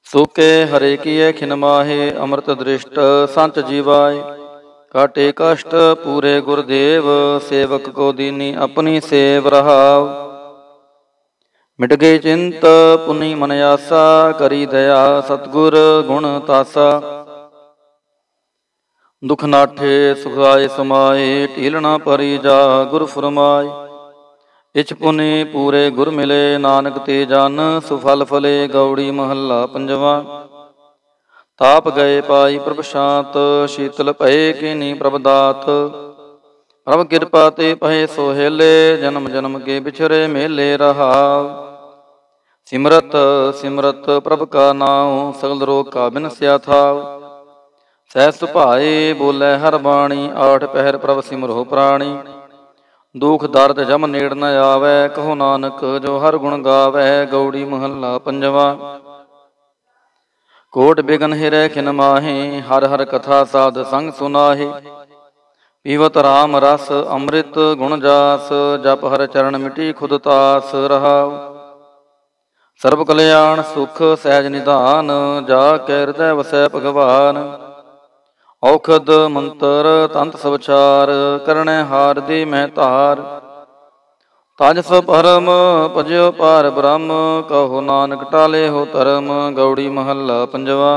सूके हरे किए खिन माहे, अमृत दृष्ट संत जीवाय। काटे कष्ट पूरे गुरदेव, सेवक को दीनी अपनी सेव रहाव। मिट गई चिंत पुनि मन आसा, करी दया सतगुर गुण तासा। दुख नाठे सुखाए समाए, ढीलना परी जा गुर फरमाए। इछ पुनि पूरे गुर मिले, नानक ते जन सुफल फले। गौड़ी महला पंजवा। ताप गए पाई प्रभ शांत, शीतल भये कीनी प्रभ दात। प्रभ कृपा ते पहे सोहेले, जन्म जन्म के बिछरे मेले रहाव। सिमरत सिमरत प्रभ का नाम, सगल रोग का बिनस्या थाव। सहस सुभाए बोले हर बाणी, आठ पहर प्रभ सिमरो प्राणी। दुख दर्द जम नेड़ न आवे, कहो नानक जो हर गुण गावे। गौड़ी महला पंजवा। कोट बिघन हिरै खिन माहे, हर हर कथा साध संग सुनाहे। पीवत राम रस अमृत गुण जास, जप हर चरण मिटी खुद तास रहाव। सर्व कल्याण सुख सहज निधान, जाके हृदय वसै भगवान। औखद मंत्र तंत सवचार, करणे हार दी मैं धार। ताज स परम भजो पार ब्रह्म, कहो नानक टाले हो धर्म। गौड़ी महला पंजवा।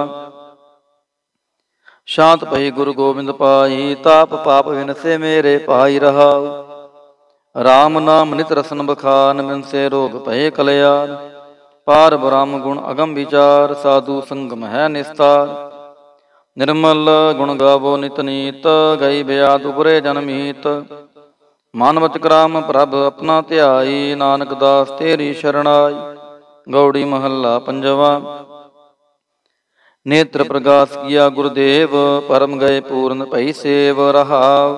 शांत भई गुरु गोबिंद पाई, ताप पाप विनसे मेरे पाई रहाओ। राम नाम नित रसन बखान, मिनसे रोग भये कल्याण। पार ब्रह्म गुण अगम विचार, साधु संगम है निस्तार। निर्मल गुण गावो नित नीत, गई ब्याद उबरे जनमीत। मानवत कराम प्रभ अपना ध्याई, नानक दास तेरी शरणाई। गौड़ी महला पंजवा। नेत्र प्रकाश किया गुरुदेव, परम गए पूर्ण भई सेव रहाव।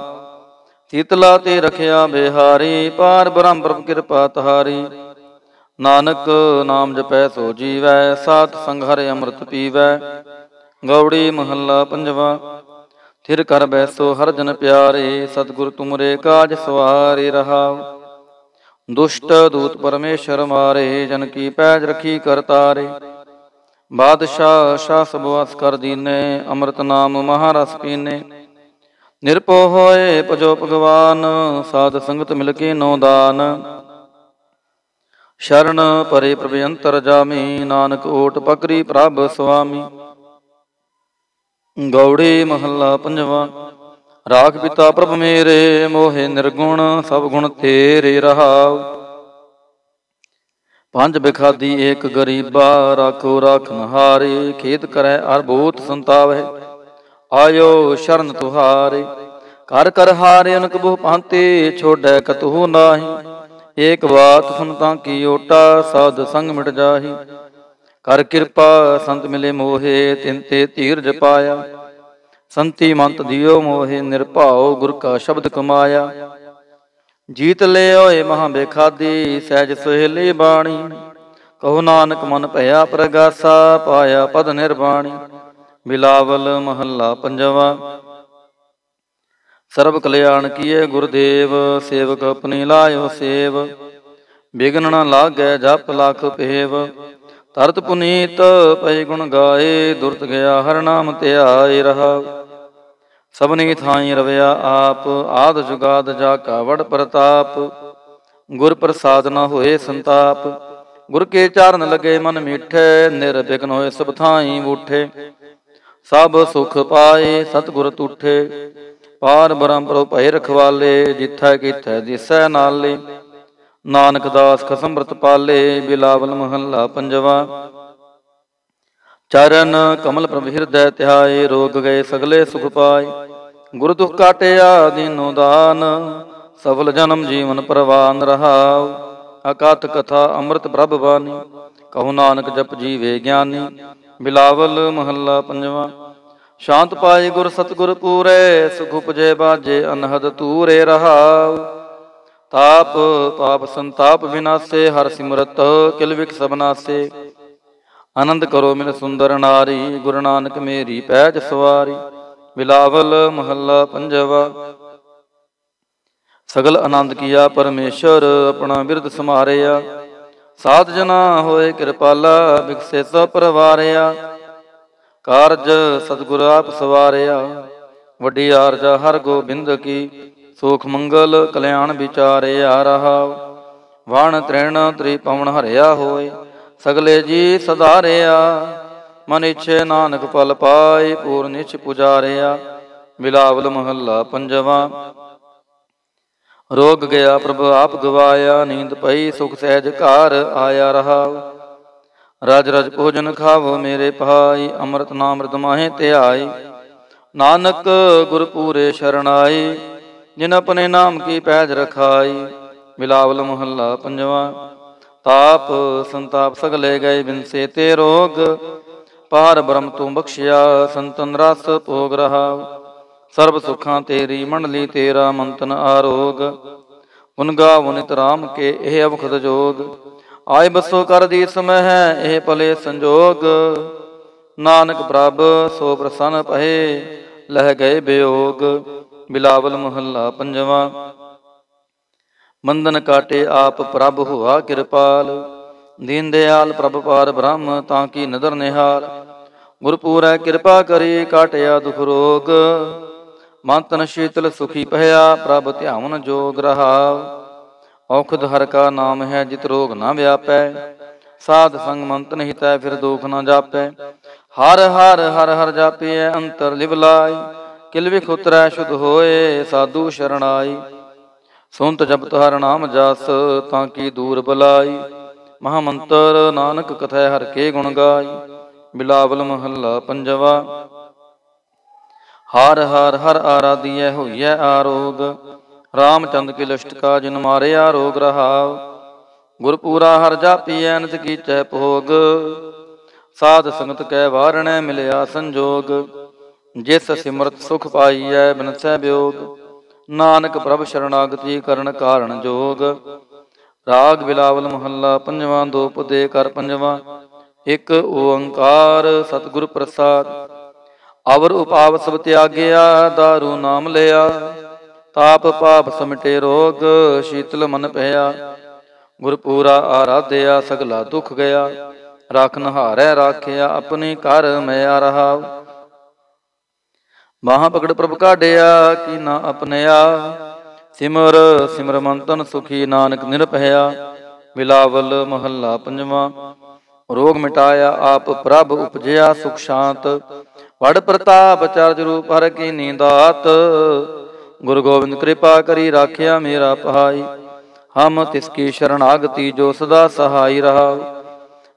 शीतला ते रखिया बिहारी, पार ब्रह्म प्रभ कृपा तहारी। नानक नाम जपै सो जीवै, सात संग हरे अमृत पीवै। गौड़ी महला पंजवा। थिर कर बैसो हर जन प्यारे, सतगुर तुमरे काज सवारे रहाव। दुष्ट दूत परमेश्वर मारे, जन की पैज रखी कर तारे। बादशाह शाह सब वास कर दीने, अमृत नाम महारस पीने। निरपो होए भजो भगवान, साध संगत मिलके नौ दान। शरण परे प्रभयंतर जामी, नानक ओट पकरी प्रभ स्वामी। गौड़ी महला पंजवा। राख पिता प्रभ मेरे, मोहे निर्गुण सब गुण तेरे रहाव। पंज बिखादी एक गरीबा, राखो राखन हारे। खेत करे अरबोत संतावै, आयो शरण तुहारे। कर कर हारे अनक बहु भांति, छोड़ै कतहु नाही। एक बात सुन तांकी ओटा, साध संग मिट जाही। कर किरपा संत मिले मोहे, तिन ते धीरज पाया। संति मंत दियो मोहे, निरभाओ गुर का शब्द कमाया। जीत ले होए महा बेखादी, सहज सुहेली बाणी। कहो नानक मन भया प्रगासा, पाया पद निर्वाणी। बिलावल महला पंजवा। सर्व कल्याण किए गुरुदेव, सेवक अपनी लायो सेव। बिघन न लागै जप लख पेव, तरत पुनीत पै गुण गाए। दुरत गया हर नाम ध्याए रहा। सबनी थाई रवया आप, आद जुगाद जाका वड प्रताप। गुर प्रसाद न होए संताप, गुर के चारण लगे मन मीठे। निर्विघ्न होए सब थाई बूठे, सब सुख पाए सतगुर तूठे। पार ब्रह्म प्रभु भय रखवाले, जिथै किथै दिसै नाले। नानक दास खसम व्रत पाले, बिलावल महला पंजवा। चरण कमल प्रभ हृदय ध्याए, रोग गए सगले सुख पाए। गुरु दुख काटिया दीनो दान, सफल जन्म जीवन परवान रहाव। अकात कथा अमृत प्रभ बानी, कहु नानक जप जीवे ज्ञानी। बिलावल महला पंजवा। शांत पाई गुर सतगुर पूरे, सुख उपजे बाजे अनहद तूरे रहाव। ताप पाप संताप विनाशे, हर सिमरत किल विख सब नासे। आनंद करो मिल सुंदर नारी, गुरु नानक मेरी पैज सवारी। बिलावल महला पंजवा। सगल आनंद किया परमेश्वर, अपना बिरद समारिया। साध जना होए कृपाला, बिकसे सब परवारिया। कारज सतगुर आप सवारिया, वड्डी आरजा हर गोबिंद की। सुख मंगल कल्याण विचारिया रहा। वाण तृण त्रिपवन हरिया होए, सगले जी सधारिया। मन इच्छे नानक फल पाए, पूर्ण निच पुजारिया। बिलावल महला पंजवा। रोग गया प्रभ आप गवाया, नींद पई सुख सहज कार आया रहा। राज राज भोजन खावो मेरे भाई, अमृत नामृत माहे त्याई। नानक गुर पूरे शरणाई, जिन अपने नाम की पैज रखाई। बिलावल महला पंजवा। ताप संताप सगले गए, बिनसे ते रोग। पार ब्रह्म तू बख्शिया, संतन रस भोग रहा। सर्ब सुखां तेरी मंडली, तेरा मंतन आरोग। गुन गावो नित राम के, एह अवखद जोग। आय बसो कर दी समय है, एह भले संजोग। नानक प्रभ सो प्रसन्न पहे, लह गए वियोग। बिलावल महला पंजवा। बंधन काटे आप प्रभ हुआ कृपाल, दीन दयाल प्रभ पार ब्रह्म ताकि नदर निहाल। गुरपूरै कृपा करी काटिया दुख रोग, मन तन शीतल सुखी पहया प्रभ ध्यान जोग रहा। औखद हर का नाम है जित रोग न व्यापै, साध संग मंत नहीं तै फिर दुख न जापै। हर हर हर हर जापिय अंतर लिवलाई, किल विख उतरै शुद्ध होए साधु शरणाई। सुनत जपत हर नाम जस, ताकि दूर बलाई। महामंत्र नानक कथै हर के गुण गाई। बिलावल महला पंजवा। हार हार हर आराधिय होइय आरोग, रामचंद्र की लिष्ट का जिन मारे आरोग रहाव। गुरपूरा हर जापिय नित कीचै भोग, साध संगत कै वारणै मिलया संजोग। जिस सिमरत सुख पाइय बिनसै वियोग, नानक प्रभ शरणागति करण कारण जोग। राग बिलावल महला पंजवा। दो पदे कर पंजवा। एक ओंकार सतगुर प्रसाद, अवर उपाव सब त्यागिया। दारू नाम लिया, ताप पाप समिटे रोग। शीतल मन पया, गुरपूरा आराध्या। सगला दुख गया, राखन हारै राखिया। अपनी कर मैं रहा, बाह पकड़ प्रभ काढ़िया। की ना अपनया, सिमर सिमर मन तन सुखी। नानक निरभया, ਬਿਲਾਵਲ ਮਹੱਲਾ ਪੰਜਵਾਂ। ਰੋਗ ਮਿਟਾਇਆ ਆਪ ਪ੍ਰਭ ਉਪਜਿਆ ਸੁਖ ਸ਼ਾਂਤ। ਵਡ ਪ੍ਰਤਾਪ ਚਰਜ ਰੂਪ ਹਰ ਕੀਨੀ ਦਾਤ। ਗੁਰੂ ਗੋਬਿੰਦ ਕਿਰਪਾ ਕਰੀ ਰਾਖਿਆ ਮੇਰਾ ਪਹਾਈ। ਹਮ ਤਿਸਕੀ ਸ਼ਰਨਾਗਤੀ ਜੋ ਸਦਾ ਸਹਾਈ ਰਹਾ।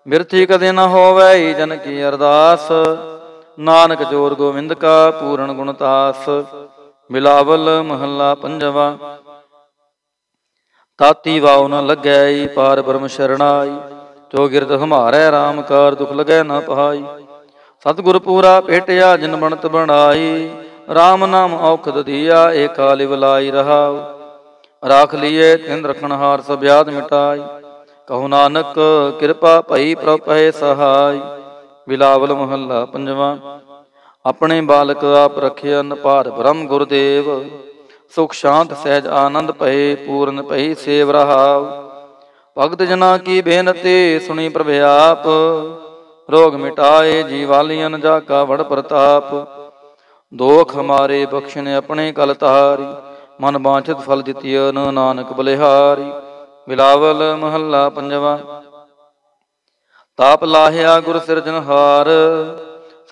ਬਿਰਥੀ ਕਦੇ ਨ ਹੋਵੈ ਜਨ ਕੀ ਅਰਦਾਸ। ਨਾਨਕ ਜੋਰ ਗੋਬਿੰਦ ਕਾ ਪੂਰਨ ਗੁਣਤਾਸ। ਬਿਲਾਵਲ ਮਹੱਲਾ ਪੰਜਵਾਂ। ਤਾਤੀ ਵਾਉ ਨ ਲੱਗੈ ਪਾਰ ਬ੍ਰਹਮ ਸ਼ਰਣਾਈ। ਜੋ ਗਿਰਦ ਹਮਾਰੈ ਰਾਮ ਕਾਰ ਦੁਖ ਲਗੈ ਨ ਪਹਾਈ। ਸਤਿਗੁਰ ਪੂਰਾ ਭੇਟਿਆ ਜਿਨ ਬਣਤ ਬਣਾਈ। ਰਾਮ ਨਾਮ ਔਖਦ ਦੀਆ ਏਕਾ ਲਿਵ ਲਾਈ ਰਹਾਉ। ਰਾਖ ਲੀਏ ਤਿਨ ਰਖਣਹਾਰ ਸਭ ਯਾਦ ਮਿਟਾਈ। ਕਹੋ ਨਾਨਕ ਕਿਰਪਾ ਭਈ ਪ੍ਰਭ ਭਏ ਸਹਾਈ। ਬਿਲਾਵਲ ਮਹੱਲਾ ਪੰਜਵਾਂ। ਆਪਣੇ ਬਾਲਕ ਆਪ ਰਖਿਆ ਭਾਰ ਬ੍ਰਹਮ ਗੁਰਦੇਵ। ਸੁਖ ਸ਼ਾਂਤ ਸਹਿਜ ਆਨੰਦ ਭਏ ਪੂਰਨ ਭਈ ਸੇਵ ਰਹਾਉ। ਭਗਤ ਜਨਾ ਕੀ ਬੇਨਤੀ ਸੁਣੀ ਪ੍ਰਭ ਆਪ। ਰੋਗ ਮਿਟਾਏ ਜੀਵਾਲੀਅਨ ਜਾ ਕਾ ਵਡ ਪ੍ਰਤਾਪ। ਦੋਖ ਹਮਾਰੇ ਬਖਸ਼ਣ ਆਪਣੇ ਕਲ ਤਾਰੀ। ਮਨ ਬਾਂਛਿਤ ਫਲ ਦਿੱਤੀਨ ਨਾਨਕ ਬਲਿਹਾਰੀ। ਬਿਲਾਵਲ ਮਹੱਲਾ ਪੰਜਵਾਂ। ਤਾਪ ਲਾਹਿਆ ਗੁਰ ਸਿਰਜਨਹਾਰ।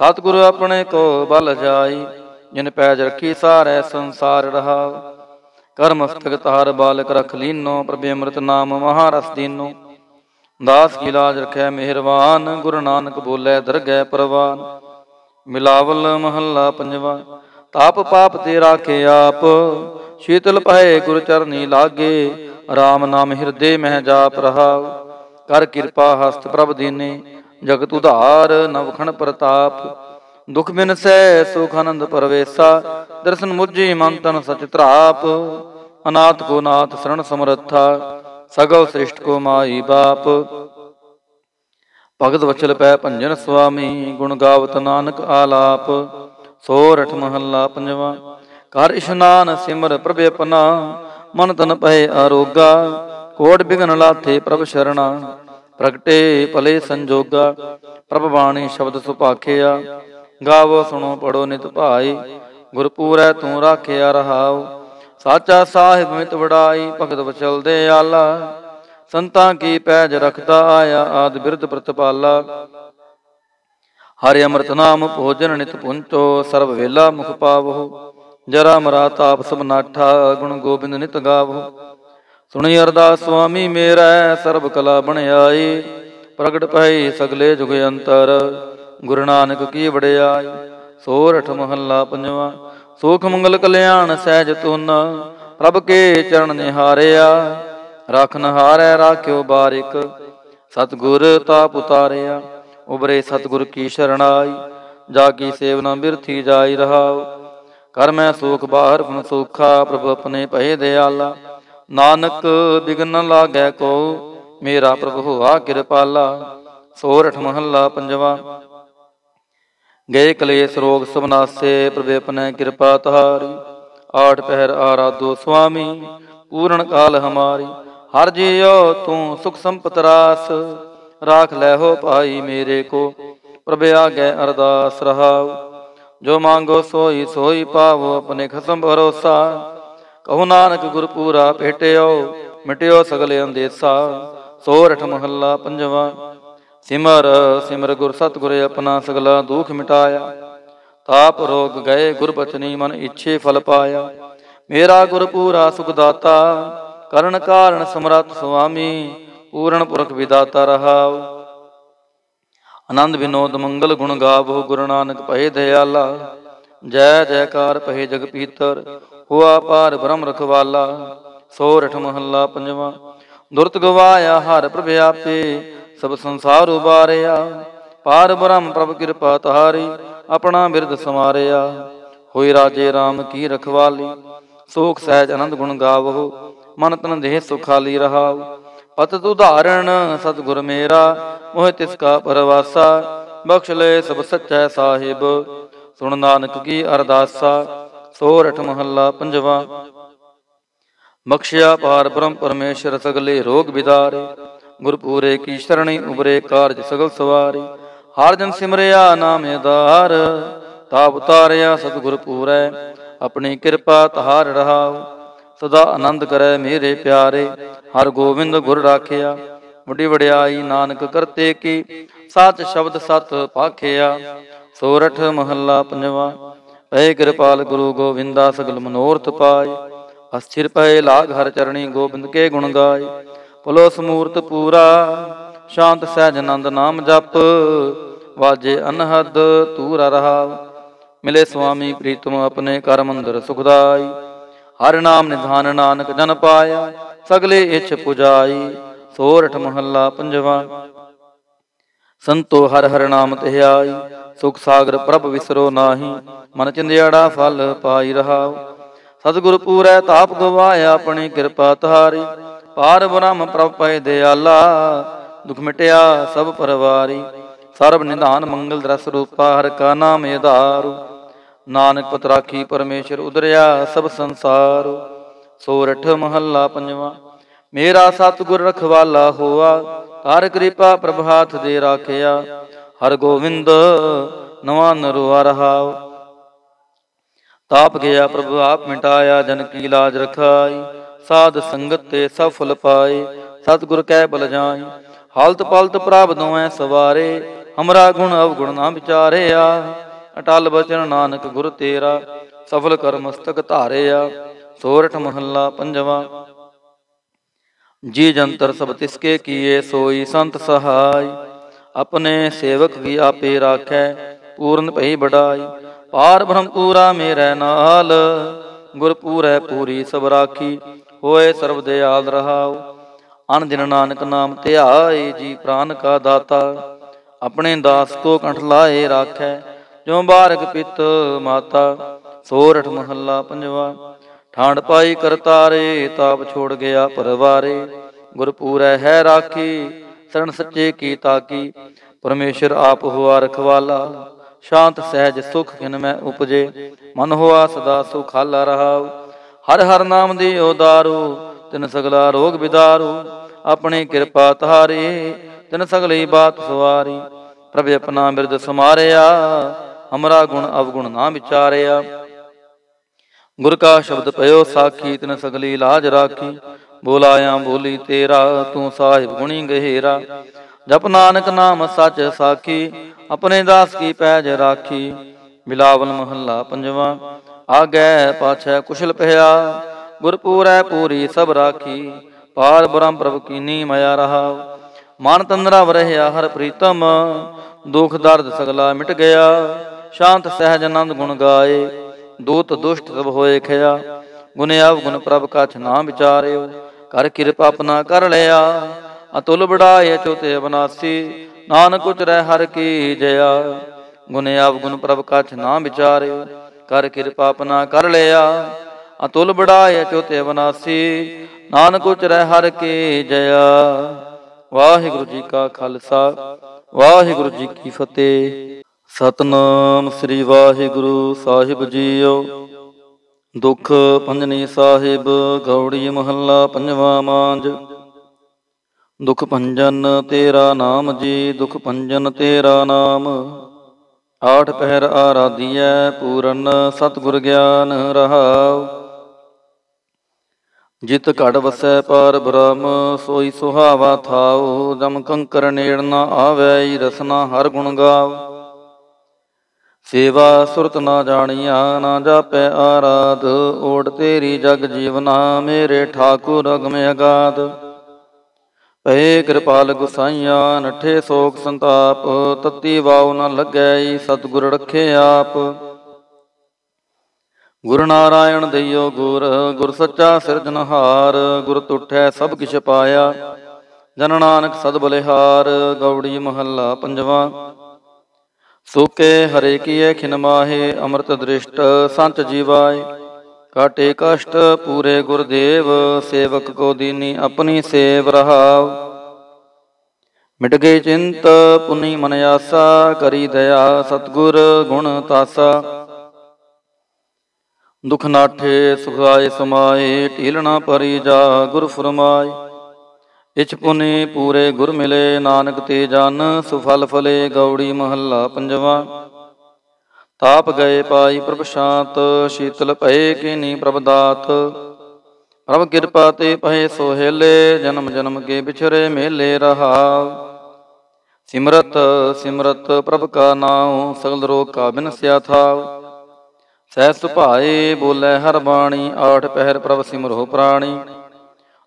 ਸਤਿਗੁਰ ਆਪਣੇ ਕੋ ਬਲ ਜਾਈ। ਜਿਨ ਪੈਜ ਰੱਖੀ ਸਾਰੈ ਸੰਸਾਰ ਰਹਾਉ। ਕਰ ਮਸਤਕ ਤਾਰ ਬਾਲਕ ਰਖ ਲੀਨੋ। ਪ੍ਰਭ ਅੰਮ੍ਰਿਤ ਨਾਮ ਮਹਾਰਸ ਦੀਨੋ। ਦਾਸ ਕੀ ਲਾਜ ਰਖੈ ਮਿਹਰਬਾਨ। ਗੁਰੂ ਨਾਨਕ ਬੋਲੇ ਦਰਗਹਿ ਪ੍ਰਵਾਨ। ਬਿਲਾਵਲ ਮਹੱਲਾ ਪੰਜਵਾਂ। ਤਾਪ ਪਾਪ ਤੇ ਰਾਖੇ ਆਪ। ਸ਼ੀਤਲ ਭਏ ਗੁਰ ਚਰਨੀ ਲਾਗੇ। ਰਾਮ ਨਾਮ ਹਿਰਦੇ ਮਹਿ ਜਾਪ ਰਹਾਉ। ਕਰ ਕਿਰਪਾ ਹਸਤ ਪ੍ਰਭ ਦੀਨੇ। ਜਗਤ ਉਧਾਰ ਨਵਖਣ ਪ੍ਰਤਾਪ। ਦੁਖ ਬਿਨਸੈ ਸੁਖ ਆਨੰਦ ਪਰਵੇਸਾ। ਦਰਸ਼ਨ ਮੁਝੀ ਮਨ ਤਨ ਸਚ ਧਰਾਪ। ਅਨਾਥ ਕੋ ਨਾਥ ਸਰਣ ਸਮਰੱਥਾ। ਸਗਲ ਸ੍ਰਿਸ਼ਟ ਕੋ ਮਾਈ ਬਾਪ। ਭਗਤ ਵਚਲ ਪੈ ਭੰਜਨ ਸੁਆਮੀ। ਗੁਣ ਗਾਵਤ ਨਾਨਕ ਆਲਾਪ। ਸੋਰਠ ਮਹੱਲਾ ਪੰਜਵਾਂ। ਕਰ ਇਸ਼ਨਾਨ ਸਿਮਰ ਪ੍ਰਭ ਆਪਨਾ। ਮਨ ਤਨ ਪਏ ਆਰੋਗਾ। ਕੋਟ ਬਿਗਨ ਲਾਥੇ ਪ੍ਰਭ ਸ਼ਰਣਾ। ਪ੍ਰਗਟੇ ਭਲੇ ਸੰਜੋਗਾ। ਪ੍ਰਭ ਬਾਣੀ ਸ਼ਬਦ ਸੁਭਾਖਿਆ। ਗਾਵੋ ਸੁਣੋ ਪੜੋ ਨਿਤ ਭਾਈ। ਗੁਰਪੂਰੈ ਤੂੰ ਰਾਖਿਆ ਰਹਾਉ। ਸਾਚਾ ਸਾਹਿਬ ਮਿਤ ਵਡਾਈ। ਭਗਤ ਵਚਲ ਦੇ ਆਲਾ। ਸੰਤਾਂ ਕੀ ਪੈਜ ਰਖਦਾ ਆਇਆ। ਆਦ ਬਿਰਧ ਪ੍ਰਤਪਾਲਾ। ਹਰਿ ਅੰਮ੍ਰਿਤ ਨਾਮ ਭੋਜਨ ਨਿਤ ਪੁੰਚੋ। ਸਰਬ ਵੇਲਾ ਮੁਖ ਪਾਵੋ। ਜਰਾ ਮਰਾ ਤਾਪ ਸਭ ਨਾਠਾ। ਗੁਣ ਗੋਬਿੰਦ ਨਿਤ ਗਾਵੋ। ਸੁਣੀ ਅਰਦਾਸ ਸੁਆਮੀ ਮੇਰਾ। ਸਰਬ ਕਲਾ ਬਣਾਈ। ਪ੍ਰਗਟ ਭਈ ਸਗਲੇ ਜੁਗ ਅੰਤਰ। ਗੁਰੂ ਨਾਨਕ ਕੀ ਵਡਿਆਈ। ਸੋਰਠ ਮਹੱਲਾ ਪੰਜਵਾਂ। ਸੁਖ ਮੰਗਲ ਕਲਿਆਣ ਸਹਿਜ ਤੁਨ। ਪ੍ਰਭ ਕੇ ਚਰਨ ਨਿਹਾਰਿਆ। ਰਾਖਨ ਹਾਰੈ ਰਾਖਿਓ ਬਾਰਿਕ। ਸਤਿਗੁਰ ਤਾਪ ਉਤਾਰਿਆ। ਉਬਰੇ ਸਤਿਗੁਰ ਕੀ ਸ਼ਰਣਾਈ। ਜਾ ਕੀ ਸੇਵਨਾ ਬਿਰਥੀ ਜਾਈ ਰਹਾਉ। ਕਰ ਮੈਂ ਸੂਖ ਬਾਹਰ ਗੁਣ ਸੂਖਾ। ਪ੍ਰਭ ਆਪਣੇ ਭਏ ਦਿਆਲਾ। ਨਾਨਕ ਬਿਗਨ ਨ ਲਾਗੈ ਕੋ। ਮੇਰਾ ਪ੍ਰਭ ਹੋਆ ਕਿਰਪਾਲਾ। ਸੋਰਠ ਮਹੱਲਾ ਪੰਜਵਾਂ। ਗਏ ਕਲੇਸ਼ ਰੋਗ ਸਭ ਨਾਸੇ। ਪ੍ਰਭ ਆਪਣੇ ਕਿਰਪਾ ਤਹਾਰੀ। ਆਠ ਪਹਿਰ ਆਰਾਧੋ ਸੁਆਮੀ। ਪੂਰਨ ਕਾਲ ਹਮਾਰੀ। ਹਰ ਜੀਓ ਤੂੰ ਸੁਖ ਸੰਪਤ ਰਾਸ। ਰਾਖ ਲੈ ਹੋ ਭਾਈ ਮੇਰੇ ਕੋ। ਪ੍ਰਭ ਆਗੇ ਅਰਦਾਸ ਰਹਾਉ। ਜੋ ਮੰਗੋ ਸੋਈ ਸੋਈ ਪਾਵੋ। ਆਪਣੇ ਖਸਮ ਭਰੋਸਾ। ਕਹੋ ਨਾਨਕ ਗੁਰਪੂਰਾ ਭੇਟਿਓ। ਮਿਟਿਓ ਸਗਲੇ ਅੰਦੇਸਾ। ਸੋਰਠ ਮਹੱਲਾ ਪੰਜਵਾਂ। ਸਿਮਰ ਸਿਮਰ ਗੁਰ ਸਤਿਗੁਰ ਆਪਣਾ। ਸਗਲਾ ਦੁਖ ਮਿਟਾਇਆ। ਤਾਪ ਰੋਗ ਗਏ ਗੁਰ ਬਚਨੀ। ਮਨ ਇੱਛੇ ਫਲ ਪਾਇਆ। ਮੇਰਾ ਗੁਰਪੂਰਾ ਸੁਖ ਦਾਤਾ। ਕਰਨ ਕਾਰਨ ਸਮਰੱਥ ਸੁਆਮੀ। ਪੂਰਨ ਪੁਰਖ ਵਿਦਾਤਾ ਰਹਾਉ। ਆਨੰਦ ਵਿਨੋਦ ਮੰਗਲ ਗੁਣ ਗਾਵੋ। ਗੁਰੂ ਨਾਨਕ ਭਏ ਦਿਆਲਾ। ਜੈ ਜੈਕਾਰ ਭਏ ਜਗ ਪੀਤਰ। ਹੋਆ ਪਾਰ ਬ੍ਰਹਮ ਰਖਵਾਲਾ। ਸੋਰਠ ਮਹੱਲਾ ਪੰਜਵਾਂ। ਦੁਰਤ ਗਵਾਇਆ ਹਰ ਪ੍ਰਭ ਆਪੇ। ਸਭ ਸੰਸਾਰ ਉਬਾਰਿਆ। ਪਾਰ ਬ੍ਰਹਮ ਪ੍ਰਭ ਕਿਰਪਾ ਤਾਰੀ। ਆਪਣਾ ਬਿਰਦ ਸਮਾਰਿਆ। ਹੋਈ ਰਾਜੇ ਰਾਮ ਕੀ ਰਖਵਾਲੀ। ਸੋਖ ਸਹਿਜ ਆਨੰਦ ਗੁਣ ਗਾਵੋ। ਮਨ ਤਨ ਦੇਹ ਸੁਖਾਲੀ ਰਹਾਉ। ਪਤਿਤ ਉਦਾਹਰਣ ਸਤਿਗੁਰ ਮੇਰਾ। ਮੋਹਿ ਤਿਸ ਕਾ ਪਰਵਾਸਾ। ਬਖਸ਼ ਲੈ ਸਭ ਸੱਚੈ ਸਾਹਿਬ। ਸੁਣ ਨਾਨਕ ਕੀ ਅਰਦਾਸਾ। ਸੋਰਠ ਮਹੱਲਾ ਪੰਜਵਾਂ। ਬਖਸ਼ਿਆ ਪਾਰ ਬ੍ਰਹਮ ਪਰਮੇਸ਼ਰ। ਸਗਲੇ ਰੋਗ ਵਿਦਾਰੇ। ਗੁਰਪੂਰੇ ਕੀ ਸ਼ਰਣੀ ਉਬਰੇ ਕਾਰਜ ਸਗਲ ਸਵਾਰੀ। ਹਰ ਜਨ ਸਿਮਰਿਆ ਨਾਮ ਆਧਾਰ। ਤਾਪ ਉਤਾਰਿਆ ਸਤਿਗੁਰ ਪੂਰੈ। ਆਪਣੀ ਕਿਰਪਾ ਤਹਾਰ ਰਹਾਉ। ਸਦਾ ਆਨੰਦ ਕਰੈ ਮੇਰੇ ਪਿਆਰੇ। ਹਰ ਗੋਬਿੰਦ ਗੁਰ ਰਾਖਿਆ। ਵੱਡੀ ਵਡਿਆਈ ਨਾਨਕ ਕਰਤੇ ਕੀ, ਸੱਚ ਸ਼ਬਦ ਸਤ ਭਾਖਿਆ। ਸੋਰਠ ਮਹੱਲਾ ਪੰਜਵਾ। ਪਏ ਕਿਰਪਾਲ ਗੁਰੂ ਗੋਬਿੰਦਾ, ਸਗਲ ਮਨੋਰਥ ਪਾਏ। ਅਸਥਿਰ ਪਏ ਲਾਗ ਹਰ ਚਰਣੀ, ਗੋਬਿੰਦ ਕੇ ਗੁਣ ਗਾਏ। ਪੁਲੋ ਸਮੂਰਤ ਪੂਰਾ, ਸ਼ਾਂਤ ਸਹਿਜ ਆਨੰਦ ਨਾਮ ਜਪ। ਵਾਜੇ ਅਨਹਦ ਤੂਰਾ ਰਹਾਉ, ਮਿਲੇ ਸੁਆਮੀ ਪ੍ਰੀਤਮ ਆਪਣੇ ਕਰ ਮੰਦਰ ਸੁਖਦਾਈ। ਹਰਿ ਨਾਮ ਨਿਧਾਨ ਨਾਨਕ ਜਨ ਪਾਇਆ, ਸਗਲੇ ਇੱਛ ਪੁਜਾਈ। ਸੋਰਠ ਮਹੱਲਾ ਪੰਜਵਾ। ਸੰਤੋ ਹਰ ਹਰ ਨਾਮ ਧਿਆਈ, ਸੁਖ ਸਾਗਰ ਪ੍ਰਭ ਵਿਸਰੋ ਨਾਹੀ। ਮਨ ਚਿੰਦਿਆੜਾ ਫਲ ਪਾਈ ਰਹਾਉ, ਸਤਿਗੁਰ ਪੂਰੈ ਤਾਪ ਗਵਾਇਆ। ਆਪਣੀ ਕਿਰਪਾ ਤਾਰੀ, ਪਾਰ ਬ੍ਰਹਮ ਪ੍ਰਭ ਪਏ ਦਿਆਲਾ। ਦੁਖ ਮਿਟਿਆ ਸਭ ਪਰਵਾਰੀ, ਸਰਬ ਨਿਧਾਨ ਮੰਗਲ ਦਰਸ ਰੂਪਾ। ਹਰਿ ਕਾ ਨਾਮ ਆਧਾਰੂ, ਨਾਨਕ ਪਤ ਰਾਖੀ ਪਰਮੇਸ਼ਰ ਉਦਰਿਆ ਸਭ ਸੰਸਾਰ। ਸੋਰਠ ਮਹੱਲਾ ਪੰਜਵਾ। ਮੇਰਾ ਸਤਿਗੁਰ ਰਖਵਾਲਾ ਹੋਆ, ਹਰ ਕਿਰਪਾ ਪ੍ਰਭ ਹਾਥ ਦੇ ਰਾਖਿਆ। ਹਰ ਗੋਬਿੰਦ ਨਵਾ ਨਰੁਆ ਰਹਾਉ, ਤਾਪ ਗਿਆ ਪ੍ਰਭ ਆਪ ਮਿਟਾਇਆ। ਜਨ ਕੀ ਲਾਜ ਰਖਾਈ, ਸਾਧ ਸੰਗਤ ਤੇ ਸਭ ਫਲ ਪਾਏ। ਸਤਿਗੁਰ ਕੈ ਬਲ ਜਾਈ, ਹਾਲਤ ਪਲਤ ਪ੍ਰਭ ਦੋਵੇਂ ਸਵਾਰੇ। ਹਮਰਾ ਗੁਣ ਅਵਗੁਣ ਨਾ ਵਿਚਾਰਿਆ, ਅਟਲ ਬਚਨ ਨਾਨਕ ਗੁਰ ਤੇਰਾ। ਸਫਲ ਕਰ ਮਸਤਕ ਧਾਰਿਆ। ਸੋਰਠ ਮਹੱਲਾ ਪੰਜਵਾ। ਜੀ ਜੰਤਰ ਸਭ ਤਿਸਕੇ ਕੀਏ, ਸੋਈ ਸੰਤ ਸਹਾਈ। ਆਪਣੇ ਸੇਵਕ ਕੀ ਆਪੇ ਰਾਖੈ, ਪੂਰਨ ਭਈ ਵਡਾਈ। ਪਾਰ ਬ੍ਰਹਮ ਪੂਰਾ ਮੇਰੇ ਨਾਲ, ਗੁਰ ਪੂਰੈ ਪੂਰੀ ਸਭ ਰਾਖੀ। ਹੋਏ ਸਰਬ ਦਿਆਲ ਰਹਾਉ, ਅਨ ਦਿਨ ਨਾਨਕ ਨਾਮ ਧਿਆਏ। ਜੀ ਪ੍ਰਾਨ ਕਾ ਦਾਤਾ, ਆਪਣੇ ਦਾਸ ਕੋ ਕੰਠ ਲਾਏ ਰਾਖੈ। ਜੋ ਬਾਰਕ ਪਿਤ ਮਾਤਾ। ਸੋਰਠ ਮਹੱਲਾ ਪੰਜਵਾ। ਠਾਂਡ ਪਾਈ ਕਰਤਾਰੇ, ਤਾਪ ਛੋੜ ਗਿਆ ਪਰਵਾਰੇ। ਗੁਰ ਪੂਰੈ ਹੈ ਰਾਖੀ, ਸਰਣ ਸੱਚੇ ਕੀ ਤਾਕੀ। ਪਰਮੇਸ਼ਰ ਆਪ ਹੁਆ ਰਖਵਾਲਾ, ਸ਼ਾਂਤ ਸਹਿਜ ਸੁਖ ਖਿਨ ਮੈਂ ਉਪਜੇ। ਮਨ ਹੋਆ ਸਦਾ ਸੁਖਾਲਾ ਰਹਾਉ, ਹਰ ਹਰ ਨਾਮ ਦੀ ਦਾਰੂ। ਤਿਨ ਸਗਲਾ ਰੋਗ ਵਿਦਾਰੂ, ਆਪਣੀ ਕਿਰਪਾ ਤਾਰੀ। ਤਿਨ ਸਗਲੀ ਬਾਤ ਸਵਾਰੀ, ਪ੍ਰਭ ਆਪਣਾ ਬਿਰਦ ਸਮਾਰਿਆ। ਹਮਰਾ ਗੁਣ ਅਵਗੁਣ ਨਾ ਵਿਚਾਰਿਆ, ਗੁਰ ਕਾ ਸ਼ਬਦ ਪਇਓ ਸਾਖੀ। ਤਿਨ ਸਗਲੀ ਲਾਜ ਰਾਖੀ, ਬੋਲਾਇਆ ਬੋਲੀ ਤੇਰਾ। ਤੂੰ ਸਾਹਿਬ ਗੁਣੀ ਗਹਿਰਾ, ਜਪ ਨਾਨਕ ਨਾਮ ਸੱਚ ਸਾਖੀ। ਆਪਣੇ ਦਾਸ ਕੀ ਪੈਜ ਰਾਖੀ। ਬਿਲਾਵਲ ਮਹੱਲਾ ਪੰਜਵਾ। ਆਗੈ ਪਾਛੈ ਕੁਸ਼ਲ ਪਿਆ, ਗੁਰ ਪੂਰੈ ਪੂਰੀ ਸਭ ਰਾਖੀ। ਪਾਰ ਬ੍ਰਹਮ ਪ੍ਰਭ ਕੀਨੀ ਮਾਇਆ ਰਹਾਉ, ਮਨ ਤੰਦਰਾ ਰਹਿਆ ਹਰ ਪ੍ਰੀਤਮ। ਦੁਖ ਦਰਦ ਸਗਲਾ ਮਿਟ ਗਿਆ, ਸ਼ਾਂਤ ਸਹਿਜ ਆਨੰਦ ਗੁਣ ਗਾਏ। ਦੂਤ ਦੁਸ਼ਟ ਸਭ ਹੋਏ ਖਿਆ, ਗੁਣ ਅਵਗੁਣ ਪ੍ਰਭ ਕਛ ਨਾ ਵਿਚਾਰਿਓ। ਕਰ ਕਿਰਪਾ ਆਪਣਾ ਕਰ ਲਿਆ, ਅਤੁਲ ਬੜਾਏ ਅਚੁਤੇ ਅਬਨਾਸੀ। ਨਾਨਕ ਉਚਰੈ ਹਰ ਕੀ ਜया, ਗੁਣ ਅਵਗੁਣ ਪ੍ਰਭ ਕਛ ਨਾ ਵਿਚਾਰਿਓ। ਕਰ ਕਿਰਪਾ ਆਪਣਾ ਕਰ ਲਿਆ, ਅਤੁਲ ਬੜਾਏ ਅਚੁਤੇ ਅਬਨਾਸੀ। ਨਾਨਕ ਉਚਰੈ ਹਰ ਕੀ ਜया। ਵਾਹਿਗੁਰੂ ਜੀ ਕਾ ਖਾਲਸਾ, ਵਾਹਿਗੁਰੂ ਜੀ ਕੀ ਫਤਿਹ। ਸਤਨਾਮ ਸ੍ਰੀ ਵਾਹਿਗੁਰੂ ਸਾਹਿਬ ਜੀਓ। ਦੁਖ ਭੰਜਨੀ ਸਾਹਿਬ ਗੌੜੀ ਮਹੱਲਾ ਪੰਜਵਾ ਮਾਂਝ। ਦੁਖ ਭੰਜਨ ਤੇਰਾ ਨਾਮ ਜੀ, ਦੁਖ ਭੰਜਨ ਤੇਰਾ ਨਾਮ। ਆਠ ਪਹਿਰ ਆਰਾਧੀਐ, ਪੂਰਨ ਸਤਿਗੁਰ ਗਿਆਨ ਰਹਾਉ। ਜਿਤ ਘੜ ਵਸੈ ਪਾਰ ਬ੍ਰਹਮ, ਸੋਈ ਸੁਹਾਵਾ ਥਾਉ। ਜਮ ਕੰਕਰ ਨੇੜ ਨਾ ਆਵੈ, ਰਸਨਾ ਹਰ ਗੁਣ ਗਾਉ। ਸੇਵਾ ਸੁਰਤ ਨਾ ਜਾਣੀਆ, ਨਾ ਜਾਪੈ ਆਰਾਧ। ਓਟ ਤੇਰੀ ਜਗ ਜੀਵਨਾ, ਮੇਰੇ ਠਾਕੁਰ ਅਗਮ ਅਗਾਧ। ਪਏ ਕਿਰਪਾਲ ਗੁਸਾਈਆ, ਨਠੇ ਸੋਕ ਸੰਤਾਪ। ਤਤੀ ਵਾਉ ਨ ਲੱਗੈ, ਸਤਿਗੁਰ ਰਖੇ ਆਪ। ਗੁਰ ਨਾਰਾਇਣ ਦਈਓ ਗੁਰ, ਗੁਰ ਸੱਚਾ ਸਿਰਜਨਹਾਰ। ਗੁਰ ਤੁਠੈ ਸਭ ਕਿਛ ਪਾਇਆ, ਜਨ ਨਾਨਕ ਸਦ ਬਲਿਹਾਰ। ਗੌੜੀ ਮਹੱਲਾ ਪੰਜਵਾ। ਸੋਕੇ ਹਰੇ ਕੀਏ ਖਿਨ ਮਾਹੇ, ਅੰਮ੍ਰਿਤ ਦ੍ਰਿਸ਼ਟ ਸੰਤ ਜੀਵਾਏ। ਕਾਟੇ ਕਸ਼ਟ ਪੂਰੇ ਗੁਰਦੇਵ, ਸੇਵਕ ਕੋ ਦੀਨੀ ਆਪਣੀ ਸੇਵ ਰਹਾਉ। ਮਿਟ ਗਈ ਚਿੰਤ ਪੁਨੀ ਮਨ ਆਸਾ, ਕਰੀ ਦਇਆ ਸਤਿਗੁਰ ਗੁਣ ਤਾਸਾ। ਦੁਖ ਨਾਠੇ ਸੁਖਾਏ ਸਮਾਏ, ਢੀਲ ਨਾ ਪਰੀ ਜਾ ਗੁਰ ਫੁਰਮਾਏ। ਇਛ ਪੁਨੀ ਪੂਰੇ ਗੁਰ ਮਿਲੇ, ਨਾਨਕ ਤੇ ਜਨ ਸੁਫਲ ਫਲੇ। ਗੌੜੀ ਮਹੱਲਾ ਪੰਜਵਾ। ਤਾਪ ਗਏ ਪਾਈ ਪ੍ਰਭ ਸ਼ਾਂਤ, ਸ਼ੀਤਲ ਭਏ ਕੀਨੀ ਪ੍ਰਭ ਦਾਤ। ਪ੍ਰਭ ਕਿਰਪਾ ਤੇ ਪਏ ਸੋਹੇਲੇ, ਜਨਮ ਜਨਮ ਕੇ ਵਿਛਰੇ ਮੇਲੇ ਰਹਾਉ। ਸਿਮਰਤ ਸਿਮਰਤ ਪ੍ਰਭ ਕਾ ਨਾਉ, ਸਗਲ ਰੋਗ ਕਾ ਬਿਨਸਿਆ ਥਾਉ। ਸਹਿ ਸੁਭਾਏ ਬੋਲੇ ਹਰ ਬਾਣੀ, ਆਠ ਪਹਿਰ ਪ੍ਰਭ ਸਿਮਰੋ ਪ੍ਰਾਣੀ।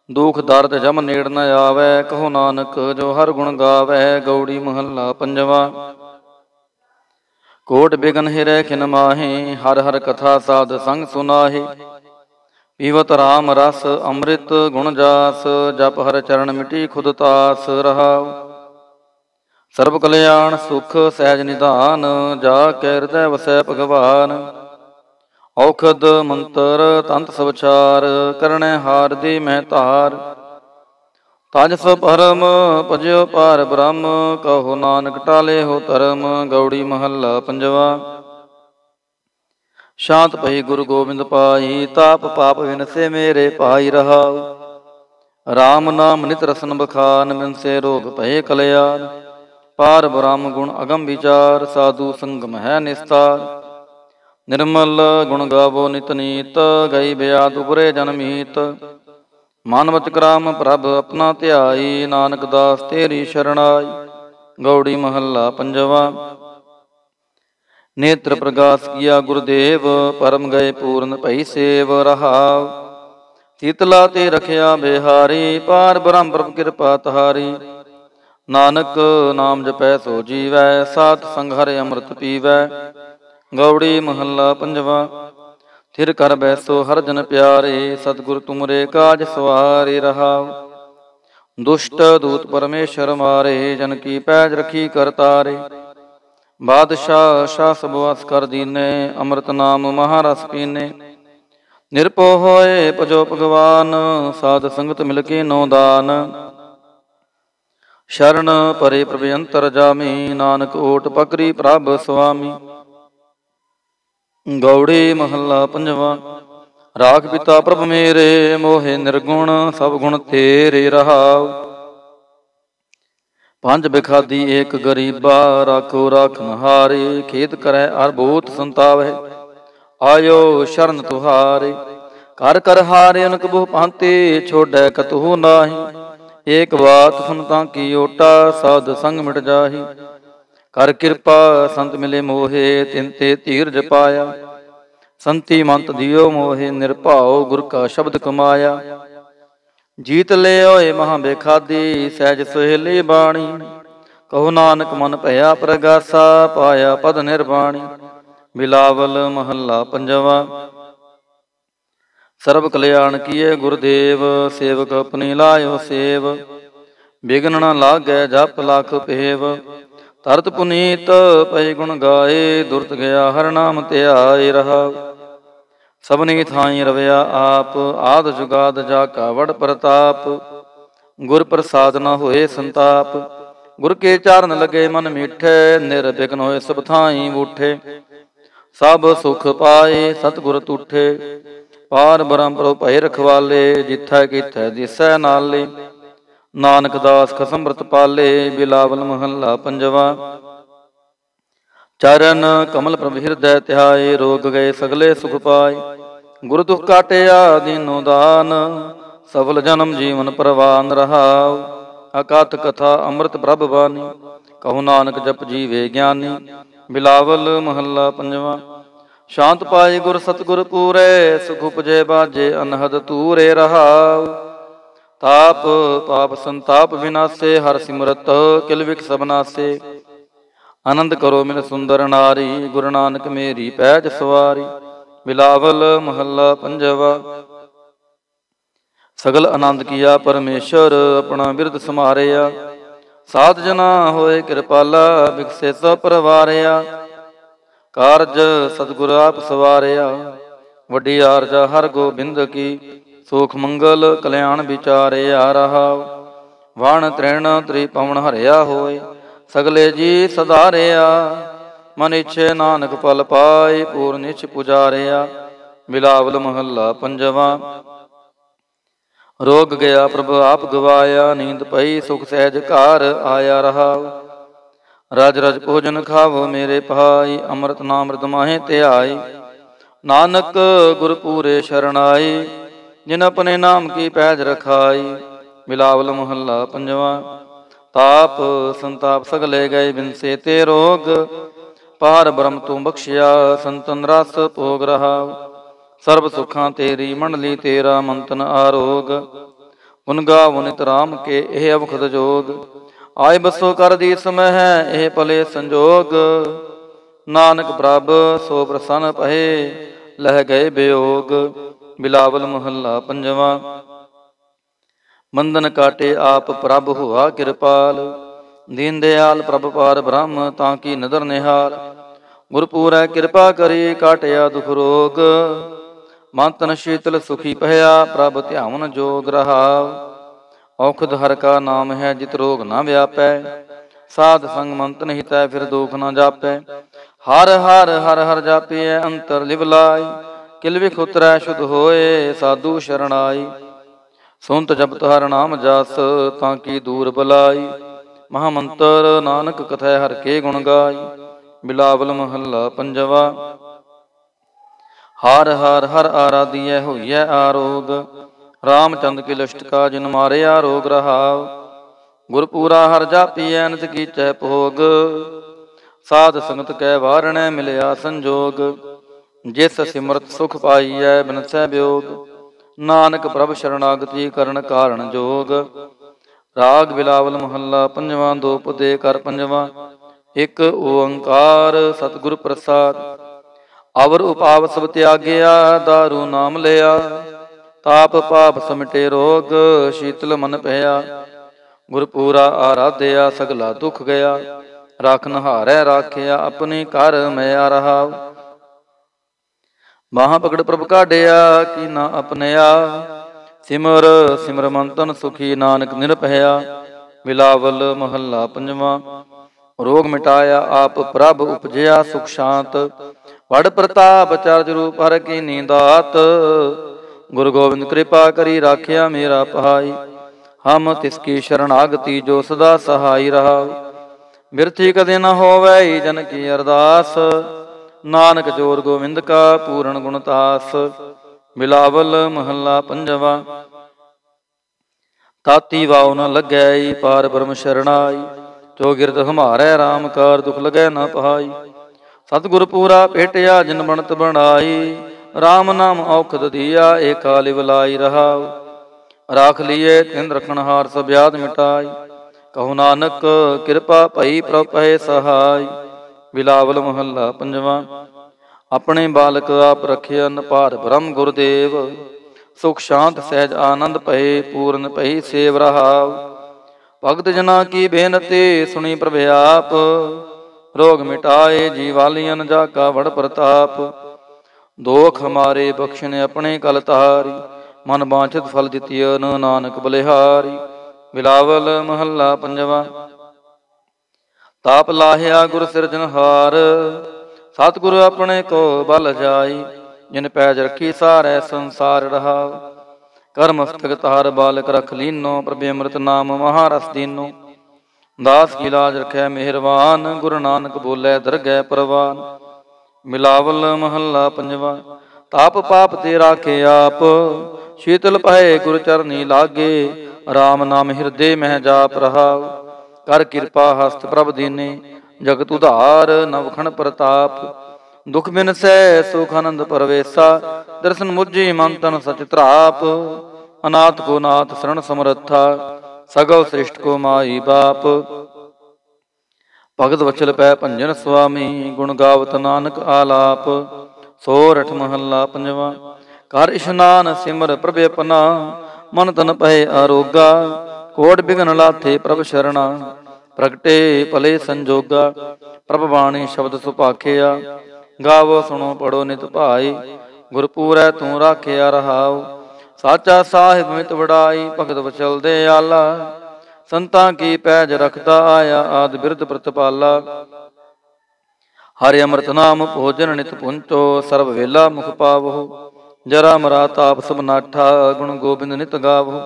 ਦੁਖ ਦਰਦ ਜਮ ਨੇੜ ਨ ਆਵੈ, ਕਹੋ ਨਾਨਕ ਜੋ ਹਰ ਗੁਣ ਗਾਵੈ। ਗਉੜੀ ਮਹੱਲਾ ਪੰਜਵਾ। ਕੋਟ ਬਿਗਨ ਹਿਰੈ ਖਿਨ ਮਾਹੇ, ਹਰ ਹਰ ਕਥਾ ਸਾਧ ਸੰਗ ਸੁਨਾਹੇ। ਪੀਵਤ ਰਾਮ ਰਸ ਅੰਮ੍ਰਿਤ ਗੁਣ ਜਾਸ, ਜਪ ਹਰ ਚਰਨ ਮਿਟੀ ਖੁਦ ਤਾਸ ਰਹਾਉ। ਸਰਬ ਕਲਿਆਣ ਸੁਖ ਸਹਿਜ ਨਿਧਾਨ, ਜਾ ਕੈ ਹਿਰਦੈ ਵਸੈ ਭਗਵਾਨ। ਔਖਦ ਮੰਤਰ ਤੰਤ ਸਵਚਾਰ, ਕਰਣੈ ਹਾਰ ਦੀ ਮਹਿ ਧਾਰ। ਤਜ ਸੋ ਪਰਮ ਭਜਿਓ ਪਾਰ ਬ੍ਰਹਮ, ਕਹੋ ਨਾਨਕ ਟਾਲੇ ਹੋ ਧਰਮ। ਗਉੜੀ ਮਹੱਲਾ ਪੰਜਵਾ। ਸ਼ਾਂਤ ਭਈ ਗੁਰੂ ਗੋਬਿੰਦ ਪਾਈ, ਤਾਪ ਪਾਪ ਵਿਨਸੇ ਮੇਰੇ ਭਾਈ ਰਹਾਉ। ਰਾਮ ਨਾਮ ਨਿਤ ਰਸਨ ਬਖਾਨ, ਬਿਨਸੇ ਰੋਗ ਭਏ ਕਲਿਆਣ। ਪਾਰ ਬ੍ਰਹਮ ਗੁਣ ਅਗਮ ਵਿਚਾਰ, ਸਾਧੂ ਸੰਗਮ ਹੈ ਨਿਸਤਾਰ। ਨਿਰਮਲ ਗੁਣ ਗਾਵੋ ਨਿਤ ਨੀਤ, ਗਈ ਬਿਆਦ ਉਪਰੇ ਜਨਮੀਤ। ਮਨ ਵਚ ਕਰਾਮ ਪ੍ਰਭ ਆਪਣਾ ਧਿਆਈ, ਨਾਨਕ ਦਾਸ ਤੇਰੀ ਸ਼ਰਣਾਈ। ਗਉੜੀ ਮਹੱਲਾ ਪੰਜਵਾ। ਨੇਤਰ ਪ੍ਰਗਾਸ ਕੀਆ ਗੁਰਦੇਵ, ਪਰਮ ਗਏ ਪੂਰਨ ਭਈ ਸੇਵ ਰਹਾਉ। ਸੀਤਲਾ ਤੇ ਰਖਿਆ ਬਿਹਾਰੀ, ਪਾਰ ਬ੍ਰਹਮ ਪ੍ਰਭ ਕਿਰਪਾ ਤਹਾਰੀ। ਨਾਨਕ ਨਾਮ ਜਪੈ ਸੋ ਜੀਵੈ, ਸਾਧ ਸੰਗ ਹਰਿ ਅੰਮ੍ਰਿਤ ਪੀਵੈ। ਗਉੜੀ ਮਹੱਲਾ ਪੰਜਵਾ। ਥਿਰ ਕਰ ਬੈਸੋ ਹਰ ਜਨ ਪਿਆਰੇ, ਸਤਿਗੁਰ ਤੁਮਰੇ ਕਾਜ ਸਵਾਰੇ ਰਹਾਉ। ਦੁਸ਼ਟ ਦੂਤ ਪਰਮੇਸ਼ਰ ਮਾਰੇ, ਜਨ ਕੀ ਪੈਜ ਰਖੀ ਕਰਤਾਰੇ। ਬਾਦਸ਼ਾਹ ਸ਼ਾਹ ਸਭ ਵਸ ਕਰ ਦੀਨੇ, ਅੰਮ੍ਰਿਤ ਨਾਮ ਮਹਾਰਸ ਪੀਨੇ। ਨਿਰਭਉ ਹੋਏ ਭਜੋ ਭਗਵਾਨ, ਸਾਧ ਸੰਗਤ ਮਿਲ ਕੇ ਨੋ ਦਾਨ। ਸ਼ਰਨ ਪਰੇ ਪ੍ਰਭ ਅੰਤਰ ਜਾਮੀ, ਨਾਨਕ ਓਟ ਪਕਰੀ ਪ੍ਰਭ ਸੁਆਮੀ। ਗਉੜੀ ਮਹੱਲਾ ਪੰਜਵਾ। ਰਾਖ ਪਿਤਾ ਪ੍ਰਭ ਮੇਰੇ, ਮੋਹਿ ਨਿਰਗੁਣ ਸਭ ਗੁਣ ਤੇਰੇ ਰਹਾਉ। ਪੰਜ ਬਿਖਾਦੀ ਏਕ ਗਰੀਬਾ, ਰਾਖੋ ਰਾਖਨ ਹਾਰੇ। ਖੇਤ ਕਰੈ ਅਰ ਬੋਤ ਸੰਤਾਵੈ, ਆਇਓ ਸ਼ਰਨ ਤੁਹਾਰੇ। ਕਰ ਕਰ ਹਾਰੇ ਅਨਕ ਬਹੁ ਭਾਂਤੇ, ਛੋੜੈ ਕਤਹੁ ਨਾਹੀ। ਏਕ ਬਾਤ ਸੁਨ ਤਾਂ ਕੀ ਓਟਾ, ਸਾਧ ਸੰਗ ਮਿਟ ਜਾਹੀ। ਕਰ ਕਿਰਪਾ ਸੰਤ ਮਿਲੇ ਮੋਹੇ, ਤਿਨ ਤੇ ਧੀਰਜ ਪਾਇਆ। ਸੰਤੀ ਮੰਤ ਦਿਓ ਮੋਹੇ, ਨਿਰਭਉ ਗੁਰ ਕਾ ਸ਼ਬਦ ਕਮਾਇਆ। ਜੀਤ ਲੈ ਹੋਏ ਮਹਾਂ ਬੇਖਾਦੀ, ਸਹਿਜ ਸੁਹੇਲੀ ਬਾਣੀ। ਕਹੋ ਨਾਨਕ ਮਨ ਭਇਆ ਪ੍ਰਗਾਸਾ, ਪਾਇਆ ਪਦ ਨਿਰਵਾਣੀ। ਬਿਲਾਵਲ ਮਹੱਲਾ ਪੰਜਵਾ। ਸਰਬ ਕਲਿਆਣ ਕੀਏ ਗੁਰਦੇਵ, ਸੇਵਕ ਆਪਣੀ ਲਾਇਓ ਸੇਵ। ਬਿਗਨ ਨ ਲਾਗੈ ਜਪ ਲਖ ਪੇਵ, ਤਰਤ ਪੁਨੀਤ ਪਈ ਗੁਣ ਗਾਏ। ਦੁਰਤ ਗਿਆ ਹਰ ਨਾਮ ਧਿਆਏ ਰਹਾਉ। ਸਭਨੀ ਥਾਈ ਰਵਿਆ ਆਪ, ਆਦ ਜੁਗਾਦ ਜਾ ਕਾ ਵਡ ਪ੍ਰਤਾਪ। ਗੁਰ ਪ੍ਰਸਾਦ ਨ ਹੋਏ ਸੰਤਾਪ, ਗੁਰ ਕੇ ਚਾਰਨ ਲਗੇ ਮਨ ਮੀਠੇ। ਨਿਰਬਿਘਨ ਹੋਏ ਸਭ ਥਾਈ ਬੂਠੇ, ਸਭ ਸੁਖ ਪਾਏ ਸਤਿਗੁਰ ਤੂਠੇ। ਪਾਰ ਬ੍ਰਹਮ ਪ੍ਰਭ ਭਏ ਰਖਵਾਲੇ, ਜਿਥੈ ਕਿਥੈ ਦਿਸੈ ਨਾਲੇ। ਨਾਨਕ ਦਾਸ ਖਸਮ ਅੰਮ੍ਰਿਤ ਪਾਲੇ। ਬਿਲਾਵਲ ਮਹੱਲਾ ਪੰਜਵਾ। ਚਰਨ ਕਮਲ ਪ੍ਰਭ ਹਿਰਦੈ ਧਿਆਏ, ਰੋਗ ਗਏ ਸਗਲੇ ਸੁਖ ਪਾਏ। ਗੁਰ ਦੁਖ ਕਾਟਿਆ ਦੀਨੋ ਦਾਨ, ਸਫਲ ਜਨਮ ਜੀਵਨ ਪ੍ਰਵਾਨ ਰਹਾਉ। ਅਕਥ ਕਥਾ ਅੰਮ੍ਰਿਤ ਪ੍ਰਭ ਬਾਣੀ, ਕਹੋ ਨਾਨਕ ਜਪ ਜੀਵੇ ਗਿਆਨੀ। ਬਿਲਾਵਲ ਮਹੱਲਾ ਪੰਜਵਾ। ਸ਼ਾਂਤ ਪਾਏ ਗੁਰ ਸਤਿਗੁਰ ਪੂਰੇ, ਸੁਖ ਉਪਜੇ ਬਾਜੇ ਅਨਹਦ ਤੂਰੇ ਰਹਾਉ। ਤਾਪ ਪਾਪ ਸੰਤਾਪ ਵਿਨਾਸੇ, ਹਰ ਸਿਮਰਤ ਕਿਲ ਵਿਖ ਸਭ ਨਾਸੇ। ਆਨੰਦ ਕਰੋ ਮਿਲ ਸੁੰਦਰ ਨਾਰੀ, ਗੁਰੂ ਨਾਨਕ ਮੇਰੀ ਪੈਜ ਸਵਾਰੀ। ਬਿਲਾਵਲ ਮਹੱਲਾ ਪੰਜਵਾ। ਸਗਲ ਆਨੰਦ ਕੀਆ ਪਰਮੇਸ਼ਰ, ਆਪਣਾ ਬਿਰਦ ਸਮਾਰਿਆ। ਸਾਧ ਜਨਾ ਹੋਏ ਕਿਰਪਾਲਾ, ਬਿਕਸੇ ਸਭ ਪਰਵਾਰਿਆ। ਕਾਰਜ ਸਤਿਗੁਰ ਆਪ ਸਵਾਰਿਆ, ਵੱਡੀ ਆਰਜਾ ਹਰ ਗੋਬਿੰਦ ਕੀ। ਸੁਖ ਮੰਗਲ ਕਲਿਆਣ ਵਿਚਾਰਿਆ ਰਹਾਉ। ਵਣ ਤ੍ਰਿਣ ਤ੍ਰਿ ਪਵਨ ਹਰਿਆ ਹੋਏ, ਸਗਲੇ ਜੀ ਸਧਾਰਿਆ। ਮਨ ਇਛੇ ਨਾਨਕ ਪਲ ਪਾਏ, ਪੂਰਨ ਇਛ ਪੁਜਾਰਿਆ। ਬਿਲਾਵਲ ਮਹੱਲਾ ਪੰਜਵਾ। ਰੋਗ ਗਿਆ ਪ੍ਰਭ ਆਪ ਗਵਾਇਆ, ਨੀਂਦ ਪਈ ਸੁਖ ਸਹਿਜ ਘਰ ਆਇਆ ਰਹਾਉ। ਰਜ ਰਜ ਭੋਜਨ ਖਾਵੋ ਮੇਰੇ ਭਾਈ, ਅੰਮ੍ਰਿਤ ਨਾਮ ਰਿਦ ਮਾਹੇ ਧਿਆਈ। ਨਾਨਕ ਗੁਰ ਪੂਰੇ ਸ਼ਰਣਾਈ, जिन अपने नाम की पैज रखाई। बिलावल महला पंजवा। ताप संताप सगले गए बिनसे ते रोग। पार ब्रह्म तू बख्शिया संतन रस भोग रहा। सर्व सुखां तेरी मंडली तेरा मंतन आरोग। गुन गावो नित राम के एह अवखद जोग। आय बसो कर दी समय है एह भले संजोग। नानक प्रभ सो प्रसन्न पहे लह गए वियोग। बिलावल महला पंजवा। बंधन काटे आप प्रभ हुआ कृपाल। दीन दयाल प्रभ पार ब्रह्म ताकि नदर निहाल। गुरपूरै कृपा करी काटिया दुख रोग। मन तन शीतल सुखी पहया प्रभ ध्यान जोग रहा। औखद हर का नाम है जित रोग न व्यापै। साध संग मंतन हितै फिर दुख न जापै। हर हर हर हर जापिय अंतर लिवलाई। किल विख उतरै शुद्ध होए साधु शरणाई। सुनत जपत हर नाम जस ताकि दूर बलाई। महामंत्र नानक कथै हर के गुण गाई। बिलावल महला पंजवा। हर हर हर आराधिय होइय आरोग। रामचंद्र की लिष्ट का जिन मारे आरोग रहाव। गुरपूरा हर जापिय नित कीचै भोग। साध संगत कै वारणै मिलया संजोग। जिस सिमरत सुख पाइयै बिनसै वियोग। नानक प्रभ शरणागति करन कारण जोग। राग बिलावल महला पंजवा। दो पदे कर पंजवा। एक ओंकार सतगुर प्रसाद। अवर उपाव सब त्यागया दारू नाम लिया। ताप पाप समिटे रोग शीतल मन पया। गुरपूरा आराध्या सगला दुख गया। राखन हारै राखिया अपने घर मैं रहा। बाह पकड़ प्रभ काढ़िया की ना अपनया। सिमर सिमर मंतन सुखी नानक निरपया। बिलावल महला पंजवा। रोग मिटाया आप प्रभ उपजया सुख शांत। वड प्रताप चरज रूप हर की नींदात। गुरु गोविंद कृपा करी राखिया मेरा पहाई। हम तिसकी शरणागति जो सदा सहाई रहा। बिरथी कदे न होवै जन की अरदास। नानक जोर गोविंद का पूर्ण गुणतास। बिलावल महला पंजवा। ताती वाव न लगै पार ब्रह्म शरणाई। जो गिरद हमारे राम कार दुख लगै न पहाई। सतगुर पूरा भेटिया जिन बनत बनाई। राम नाम औखद दिया एका लिवलाई रहा। राख लिए तिन रखनहार सब याद मिटाई। कहु नानक कृपा भई प्रभ पहे सहाय। बिलावल महला पंजवा। अपने बालक आप रखिया पार ब्रह्म गुरुदेव। सुख शांत सहज आनंद भये पूर्ण भई सेव रहाव। भगत जना की बेनती सुनी प्रभ आप। रोग मिटाए जीवालियन जाका वड़ प्रताप। दोख हमारे बख्शने अपने कल तारी। मन बांछित फल दितिय न नानक बलिहारी। बिलावल महला पंजवा। ताप लाहिया गुर सिरजनहार। सतगुरु अपने को बल जाई। जिन पैज रखी सारै संसार रहा। कर मस्तक तार बालक रख लीनो। प्रभु अमृत नाम महारस दीनो। दास की लाज रखै मेहरबान। गुरु नानक बोलै दरगह परवान। बिलावल महला पंजवा। ताप पाप ते राखे आप। शीतल पहे गुरु चरनी लागे। राम नाम हृदय मह जाप रहा। कर कृपा हस्त प्रभ दीने। जगत उधार नवखण प्रताप। दुख बिन सै सुख आनंद परवेसा। दर्शन मुझी मन तन सच त्राप। अनाथ को नाथ शरण समर्था। सगल श्रेष्ठ को माई बाप। भगत वचल पै भंजन स्वामी। गुण गावत नानक आलाप। सोरठ महला पंजवा। कर इशनान सिमर प्रभ अपना। मन तन पहे आरोगा। कोट बिघन लाथे प्रभ शरणा। प्रगटे भले संजोगा। प्रभ बाणी शब्द सुभाखिया। गावो सुनो पढ़ो नित भाई। गुरपूरै तू राखिया रहाओ। साचा साहिब मित वड़ाई। भगत वचल दे आला। संतां की पैज रखता आया। आदि बिरद प्रतपाला। हरि अमृत नाम भोजन नित पुंचो। सर्व वेला मुख पावो। जरा मरा ताप सब नाठा। गुण गोबिंद नित गावो।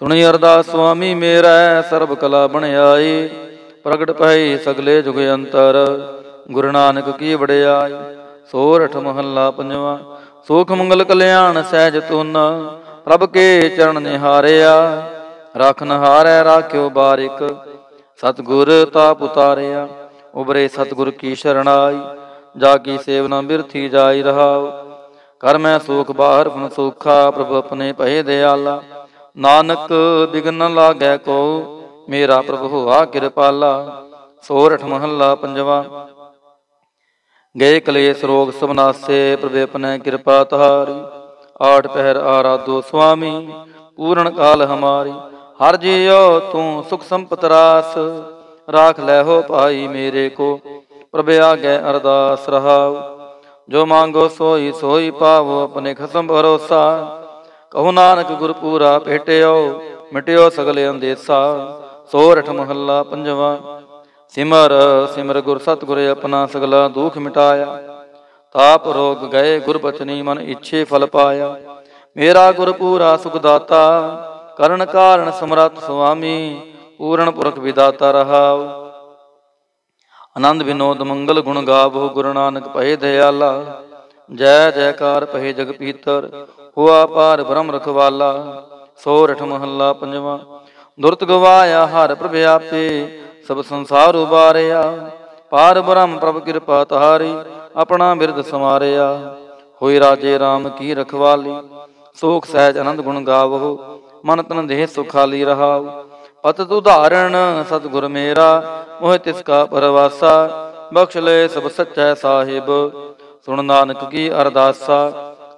सुनी अरदास स्वामी मेरा। सर्व कला बन आई। प्रगट भई सगले जुग अंतर। गुरु नानक की वड़ियाई। सोरठ महला पंजवा। ਸੁਖ ਮੰਗਲ ਕਲਿਆਣ ਸਹਿਜ ਤੁਨ, ਪ੍ਰਭ ਕੇ ਚਰਨ ਨਿਹਾਰਿਆ। ਰਾਖਨ ਹਾਰੈ ਰਾਖਿਓ ਬਾਰਿਕ, ਸਤਿਗੁਰ ਤਾਪ ਉਤਾਰਿਆ। ਉਬਰੇ ਸਤਿਗੁਰ ਕੀ ਸ਼ਰਣਾਈ, ਜਾ ਕੀ ਸੇਵਨਾ ਬਿਰਥੀ ਜਾਈ ਰਹਾਉ। ਕਰ ਮੈਂ ਸੂਖ ਬਾਹਰ ਫਨ ਸੂਖਾ, ਪ੍ਰਭ ਆਪਣੇ ਭਏ ਦਿਆਲਾ। ਨਾਨਕ ਬਿਗਨ ਨ ਲਾਗੈ ਕੋ, ਮੇਰਾ ਪ੍ਰਭ ਹੋਆ ਕਿਰਪਾਲਾ। ਸੋਰਠ ਮਹੱਲਾ ਪੰਜਵਾ। ਗਏ ਕਲੇਸ਼ ਰੋਗ ਸਭ ਨਾਸੇ, ਪ੍ਰਭ ਆਪਣੇ ਕਿਰਪਾ ਤੁਹਾਰੀ। ਆਠ ਪਹਿਰ ਆਰਾਧੋ ਸੁਆਮੀ, ਪੂਰਨ ਕਾਲ ਹਮਾਰੀ। ਹਰ ਜੀਉ ਤੂੰ ਸੁਖ ਸੰਪਤ ਰਾਸ, ਰਾਖ ਲੈ ਹੋ ਭਾਈ ਮੇਰੇ ਕੋ। ਪ੍ਰਭ ਆਗੇ ਅਰਦਾਸ ਰਹਾਉ, ਜੋ ਮੰਗੋ ਸੋਈ ਸੋਈ ਪਾਵੋ। ਆਪਣੇ ਖਸਮ ਭਰੋਸਾ, ਕਹੋ ਨਾਨਕ ਗੁਰ ਪੂਰਾ ਭੇਟਿਓ। ਮਿਟਿਓ ਸਗਲੇ ਅੰਦੇਸਾ। ਸੋਰਠ ਮਹੱਲਾ ਪੰਜਵਾ। ਸਿਮਰ ਸਿਮਰ ਗੁਰ ਸਤਿਗੁਰ ਆਪਣਾ, ਸਗਲਾ ਦੁਖ ਮਿਟਾਇਆ। ਤਾਪ ਰੋਗ ਗਏ ਗੁਰ ਬਚਨੀ, ਮਨ ਇੱਛੇ ਫਲ ਪਾਇਆ। ਮੇਰਾ ਗੁਰ ਪੂਰਾ ਸੁਖ ਦਾਤਾ, ਕਰਨ ਕਾਰਨ ਸਮਰੱਥ ਸੁਆਮੀ। ਪੂਰਨ ਪੁਰਖ ਵਿਦਾਤਾ ਰਹਾਉ। ਆਨੰਦ ਵਿਨੋਦ ਮੰਗਲ ਗੁਣ ਗਾਵੋ, ਗੁਰੂ ਨਾਨਕ ਭਏ ਦਿਆਲਾ। ਜੈ ਜੈਕਾਰ ਭਏ ਜਗ ਪੀਤਰ, ਹੋਆ ਪਾਰ ਬ੍ਰਹਮ ਰਖਵਾਲਾ। ਸੋਰਠ ਮਹੱਲਾ ਪੰਜਵਾ। ਦੁਰਤ ਗਵਾਇਆ ਹਰ ਪ੍ਰਭ ਆਪੇ, ਸਭ ਸੰਸਾਰ ਉਬਾਰਿਆ। ਪਾਰ ਬ੍ਰਹਮ ਪ੍ਰਭ ਕਿਰਪਾ ਤੁਹਾਰੀ, ਆਪਣਾ ਬਿਰਦ ਸਮਾਰਿਆ। ਹੋਈ ਰਾਜੇ ਰਾਮ ਕੀ ਰਖਵਾਲੀ, ਸੋਖ ਸਹਿਜ ਆਨੰਦ ਗੁਣ ਗਾਵੋ। ਮਨ ਤਨ ਦੇਹ ਸੁਖਾਲੀ ਰਹਾਉ। ਪਤਿਤ ਉਦਾਹਰਣ ਸਤਿਗੁਰ ਮੇਰਾ, ਮੋਹਿ ਤਿਸ ਕਾ ਪਰਵਾਸਾ। ਬਖਸ਼ ਲੈ ਸਭ ਸੱਚੈ ਸਾਹਿਬ, ਸੁਣ ਨਾਨਕ ਕੀ ਅਰਦਾਸਾ।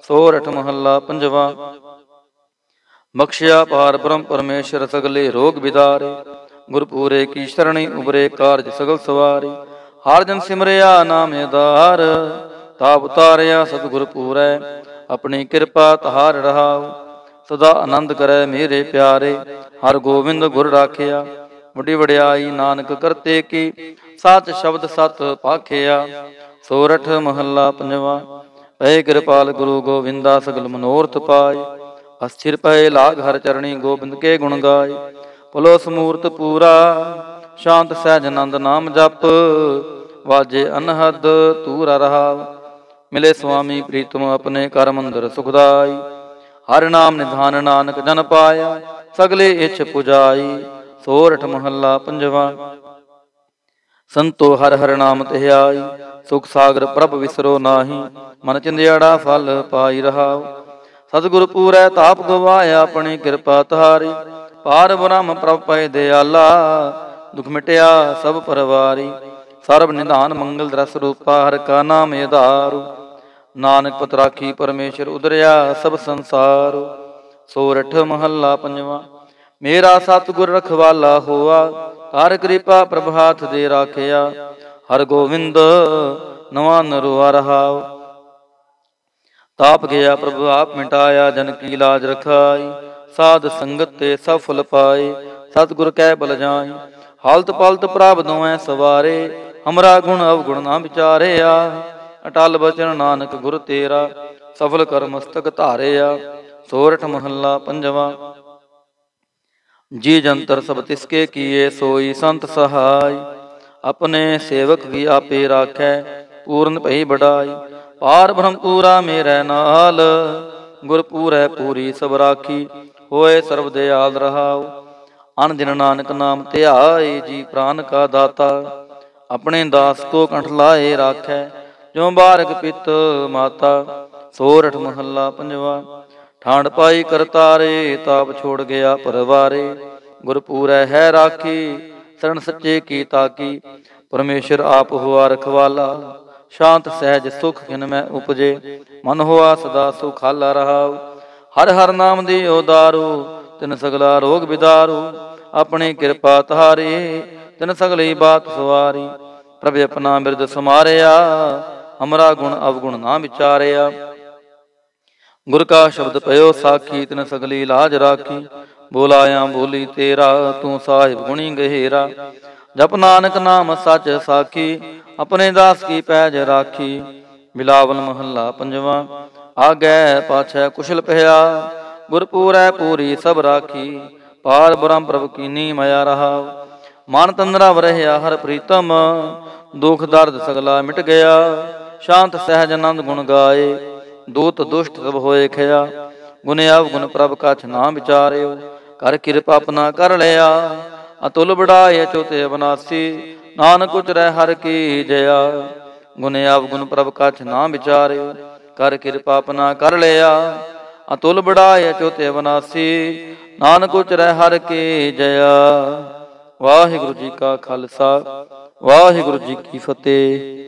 ਸੋਰਠ ਮਹੱਲਾ ਪੰਜਵਾ। ਬਖਸ਼ਿਆ ਪਾਰ ਬ੍ਰਹਮ ਪਰਮੇਸ਼ਰ, ਸਗਲੇ ਰੋਗ ਬਿਦਾਰੇ। ਗੁਰ ਪੂਰੇ ਕੀ ਸ਼ਰਣੀ, ਉਬਰੇ ਕਾਰਜ ਸਗਲ ਸਵਾਰੀ। ਹਰ ਜਨ ਸਿਮਰਿਆ ਨਾਮ ਆਧਾਰ, ਤਾਪ ਉਤਾਰਿਆ ਸਤਿਗੁਰ ਪੂਰੈ। ਆਪਣੀ ਕਿਰਪਾ ਤਹਾਰ ਰਹਾਉ, ਸਦਾ ਆਨੰਦ ਕਰੈ ਮੇਰੇ ਪਿਆਰੇ। ਹਰ ਗੋਬਿੰਦ ਗੁਰ ਰਾਖਿਆ, ਵੱਡੀ ਵਡਿਆਈ ਨਾਨਕ ਕਰਤੇ ਕੀ। ਸੱਚ ਸ਼ਬਦ ਸਤ ਭਾਖਿਆ। ਸੋਰਠ ਮਹੱਲਾ ਪੰਜਵਾ। ਪਏ ਕਿਰਪਾਲ ਗੁਰੂ ਗੋਬਿੰਦਾ, ਸਗਲ ਮਨੋਰਥ ਪਾਏ। ਅਸਥਿਰ ਪਏ ਲਾਗ ਹਰ ਚਰਣੀ, ਗੋਬਿੰਦ ਕੇ ਗੁਣ ਗਾਏ। ਭਲੋ ਸਮੂਰਤ ਪੂਰਾ, ਸ਼ਾਂਤ ਸਹਿਜ ਆਨੰਦ ਨਾਮ ਜਪ। ਵਾਜੇ ਅਨਹਦ ਤੂਰਾ ਰਹਾਉ, ਮਿਲੇ ਸੁਆਮੀ ਪ੍ਰੀਤਮ ਆਪਣੇ ਕਰ ਮੰਦਰ ਸੁਖਦਾਈ। ਹਰਿ ਨਾਮ ਨਿਧਾਨ ਨਾਨਕ ਜਨ ਪਾਇਆ, ਸਗਲੇ ਇੱਛ ਪੁਜਾਈ। ਸੋਰਠ ਮਹੱਲਾ ਪੰਜਵਾ। ਸੰਤੋ ਹਰਿ ਹਰਿ ਨਾਮ ਧਿਆਈ, ਸੁਖ ਸਾਗਰ ਪ੍ਰਭ ਵਿਸਰੋ ਨਾਹੀ। ਮਨ ਚਿੰਦਿਆੜਾ ਫਲ ਪਾਈ ਰਹਾਉ, ਸਤਿਗੁਰ ਪੂਰੈ ਤਾਪ ਗਵਾਇਆ। ਆਪਣੀ ਕਿਰਪਾ ਤੁਹਾਰੀ, ਪਾਰ ਬ੍ਰਹਮ ਪ੍ਰਭ ਪਏ ਦਿਆਲਾ। ਦੁਖ ਮਿਟਿਆ ਸਭ ਪਰਵਾਰੀ, ਸਰਬ ਨਿਧਾਨ ਮੰਗਲ ਰਸ ਰੂਪਾ। ਹਰਿ ਕਾ ਨਾਮ ਆਧਾਰੂ, ਨਾਨਕ ਪਤ ਰਾਖੀ ਪਰਮੇਸ਼ਰ ਉਦਰਿਆ ਸਭ ਸੰਸਾਰ। ਸੋਰਠ ਮਹੱਲਾ ਪੰਜਵਾ। ਮੇਰਾ ਸਤਿਗੁਰ ਰਖਵਾਲਾ ਹੋਆ, ਹਰ ਕਿਰਪਾ ਪ੍ਰਭ ਹਾਥ ਦੇ ਰਾਖਿਆ। ਹਰ ਗੋਬਿੰਦ ਨਵਾ ਨਰੁਆ ਰਹਾਉ, ਤਾਪ ਗਿਆ ਪ੍ਰਭ ਆਪ ਮਿਟਾਇਆ। ਜਨ ਕੀ ਲਾਜ ਰਖਾਈ, ਸਾਧ ਸੰਗਤ ਤੇ ਸਭ ਫਲ ਪਾਏ। ਸਤਿਗੁਰ ਕੈ ਬਲ ਜਾਈ, ਹਾਲਤ ਪਲਤ ਪ੍ਰਭ ਦੋਵੇਂ ਸਵਾਰੇ। ਹਮਰਾ ਗੁਣ ਅਵਗੁਣ ਨਾ ਵਿਚਾਰਿਆ, ਅਟਲ ਬਚਨ ਨਾਨਕ ਗੁਰ ਤੇਰਾ। ਸਫਲ ਕਰ ਮਸਤਕ ਧਾਰਿਆ। ਸੋਰਠ ਮਹੱਲਾ ਪੰਜਵਾ। ਜੀ ਜੰਤਰ ਸਭ ਤਿਸਕੇ ਕੀਏ, ਸੋਈ ਸੰਤ ਸਹਾਈ। ਆਪਣੇ ਸੇਵਕ ਵੀ ਆਪੇ ਰਾਖੈ, ਪੂਰਨ ਭਈ ਬੜਾਈ। ਪਾਰ ਬ੍ਰਹਮ ਪੂਰਾ ਮੇਰੇ ਨਾਲ, ਗੁਰ ਪੂਰੈ ਪੂਰੀ ਸਭ ਰਾਖੀ। ਹੋਏ ਸਰਬ ਦਿਆਲ ਰਹਾਉ, ਅਨ ਦਿਨ ਨਾਨਕ ਨਾਮ ਧਿਆਏ। ਜੀ ਪ੍ਰਾਨ ਕਾ ਦਾਤਾ, ਆਪਣੇ ਦਾਸ ਕੋ ਕੰਠ ਲਾਏ ਰਾਖੈ। ਜੋ ਬਾਰਕ ਪਿਤ ਮਾਤਾ। ਸੋਰਠ ਮਹੱਲਾ ਪੰਜਵਾ। ਠਾਂਡ ਪਾਈ ਕਰਤਾਰੇ, ਤਾਪ ਛੋੜ ਗਿਆ ਪਰਵਾਰੇ। ਗੁਰ ਪੂਰੈ ਹੈ ਰਾਖੀ, ਸਰਣ ਸੱਚੇ ਕੀ ਤਾਕੀ। ਪਰਮੇਸ਼ਰ ਆਪ ਹੋਆ ਰਖਵਾਲਾ, ਸ਼ਾਂਤ ਸਹਿਜ ਸੁਖ ਖਿਨ ਮੈਂ ਉਪਜੇ। ਮਨ ਹੋਆ ਸਦਾ ਸੁਖਾਲਾ ਰਹਾਉ, ਹਰ ਹਰ ਨਾਮ ਦੀ ਦਾਰੂ। ਤਿਨ ਸਗਲਾ ਰੋਗ ਬਿਦਾਰੂ, ਆਪਣੀ ਕਿਰਪਾ ਤੁਹਾਰੀ। ਤਿਨ ਸਗਲੀ ਬਾਤ ਸਵਾਰੀ, ਪ੍ਰਭ ਆਪਣਾ ਬਿਰਦ ਸਮਾਰਿਆ। ਹਮਰਾ ਗੁਣ ਅਵਗੁਣ ਨਾ ਵਿਚਾਰਿਆ। ਗੁਰ ਕਾ ਸ਼ਬਦ ਪਇਓ ਸਾਖੀ, ਤਿਨ ਸਗਲੀ ਲਾਜ ਰਾਖੀ। ਬੋਲਾਇਆ ਬੋਲੀ ਤੇਰਾ, ਤੂੰ ਸਾਹਿਬ ਗੁਣੀ ਗਹਿਰਾ। ਜਪ ਨਾਨਕ ਨਾਮ ਸੱਚ ਸਾਖੀ, ਆਪਣੇ ਦਾਸ ਕੀ ਪੈਜ ਰਾਖੀ। ਬਿਲਾਵਲ ਮਹੱਲਾ ਪੰਜਵਾ। ਆਗੈ ਪਾਛੈ ਕੁਸ਼ਲ ਭਇਆ, ਗੁਰ ਪੂਰੈ ਪੂਰੀ ਸਭ ਰਾਖੀ। ਪਾਰ ਬ੍ਰਹਮ ਪ੍ਰਭ ਕੀਨੀ ਮਾਇਆ ਰਹਾਉ, ਮਨ ਤਨ ਰਵ ਰਹਿਆ ਹਰ ਪ੍ਰੀਤਮ। ਦੁਖ ਦਰਦ ਸਗਲਾ ਮਿਟ ਗਿਆ, ਸ਼ਾਂਤ ਸਹਿਜ ਆਨੰਦ ਗੁਣ ਗਾਏ। ਦੂਤ ਦੁਸ਼ਟ ਸਭ ਹੋਏ ਖਿਆ। ਗੁਣ ਆਵ ਗੁਣ ਪ੍ਰਭ ਕਛ ਨਾ ਵਿਚਾਰਿਓ, ਕਰ ਕਿਰਪਾ ਆਪਣਾ ਕਰ ਲਿਆ। ਅਤੁਲ ਬੜਾਏ ਅਚੁਤ ਅਬਨਾਸੀ, ਨਾਨਕ ਉਚਰੈ ਹਰਿ ਕੀ ਜया। ਗੁਣ ਆਵ ਗੁਣ ਪ੍ਰਭ ਕਛ ਨਾ ਵਿਚਾਰਿਓ, ਕਰ ਕਿਰਪਾ ਆਪਣਾ ਕਰ ਲਿਆ। ਅਤੁਲ ਬੜਾਏ ਅਚੁਤ ਅਬਨਾਸੀ, ਨਾਨਕ ਉਚਰੈ ਹਰਿ ਕੀ ਜया। ਵਾਹਿਗੁਰੂ ਜੀ ਕਾ ਖਾਲਸਾ, ਵਾਹਿਗੁਰੂ ਜੀ ਕੀ ਫਤਿਹ।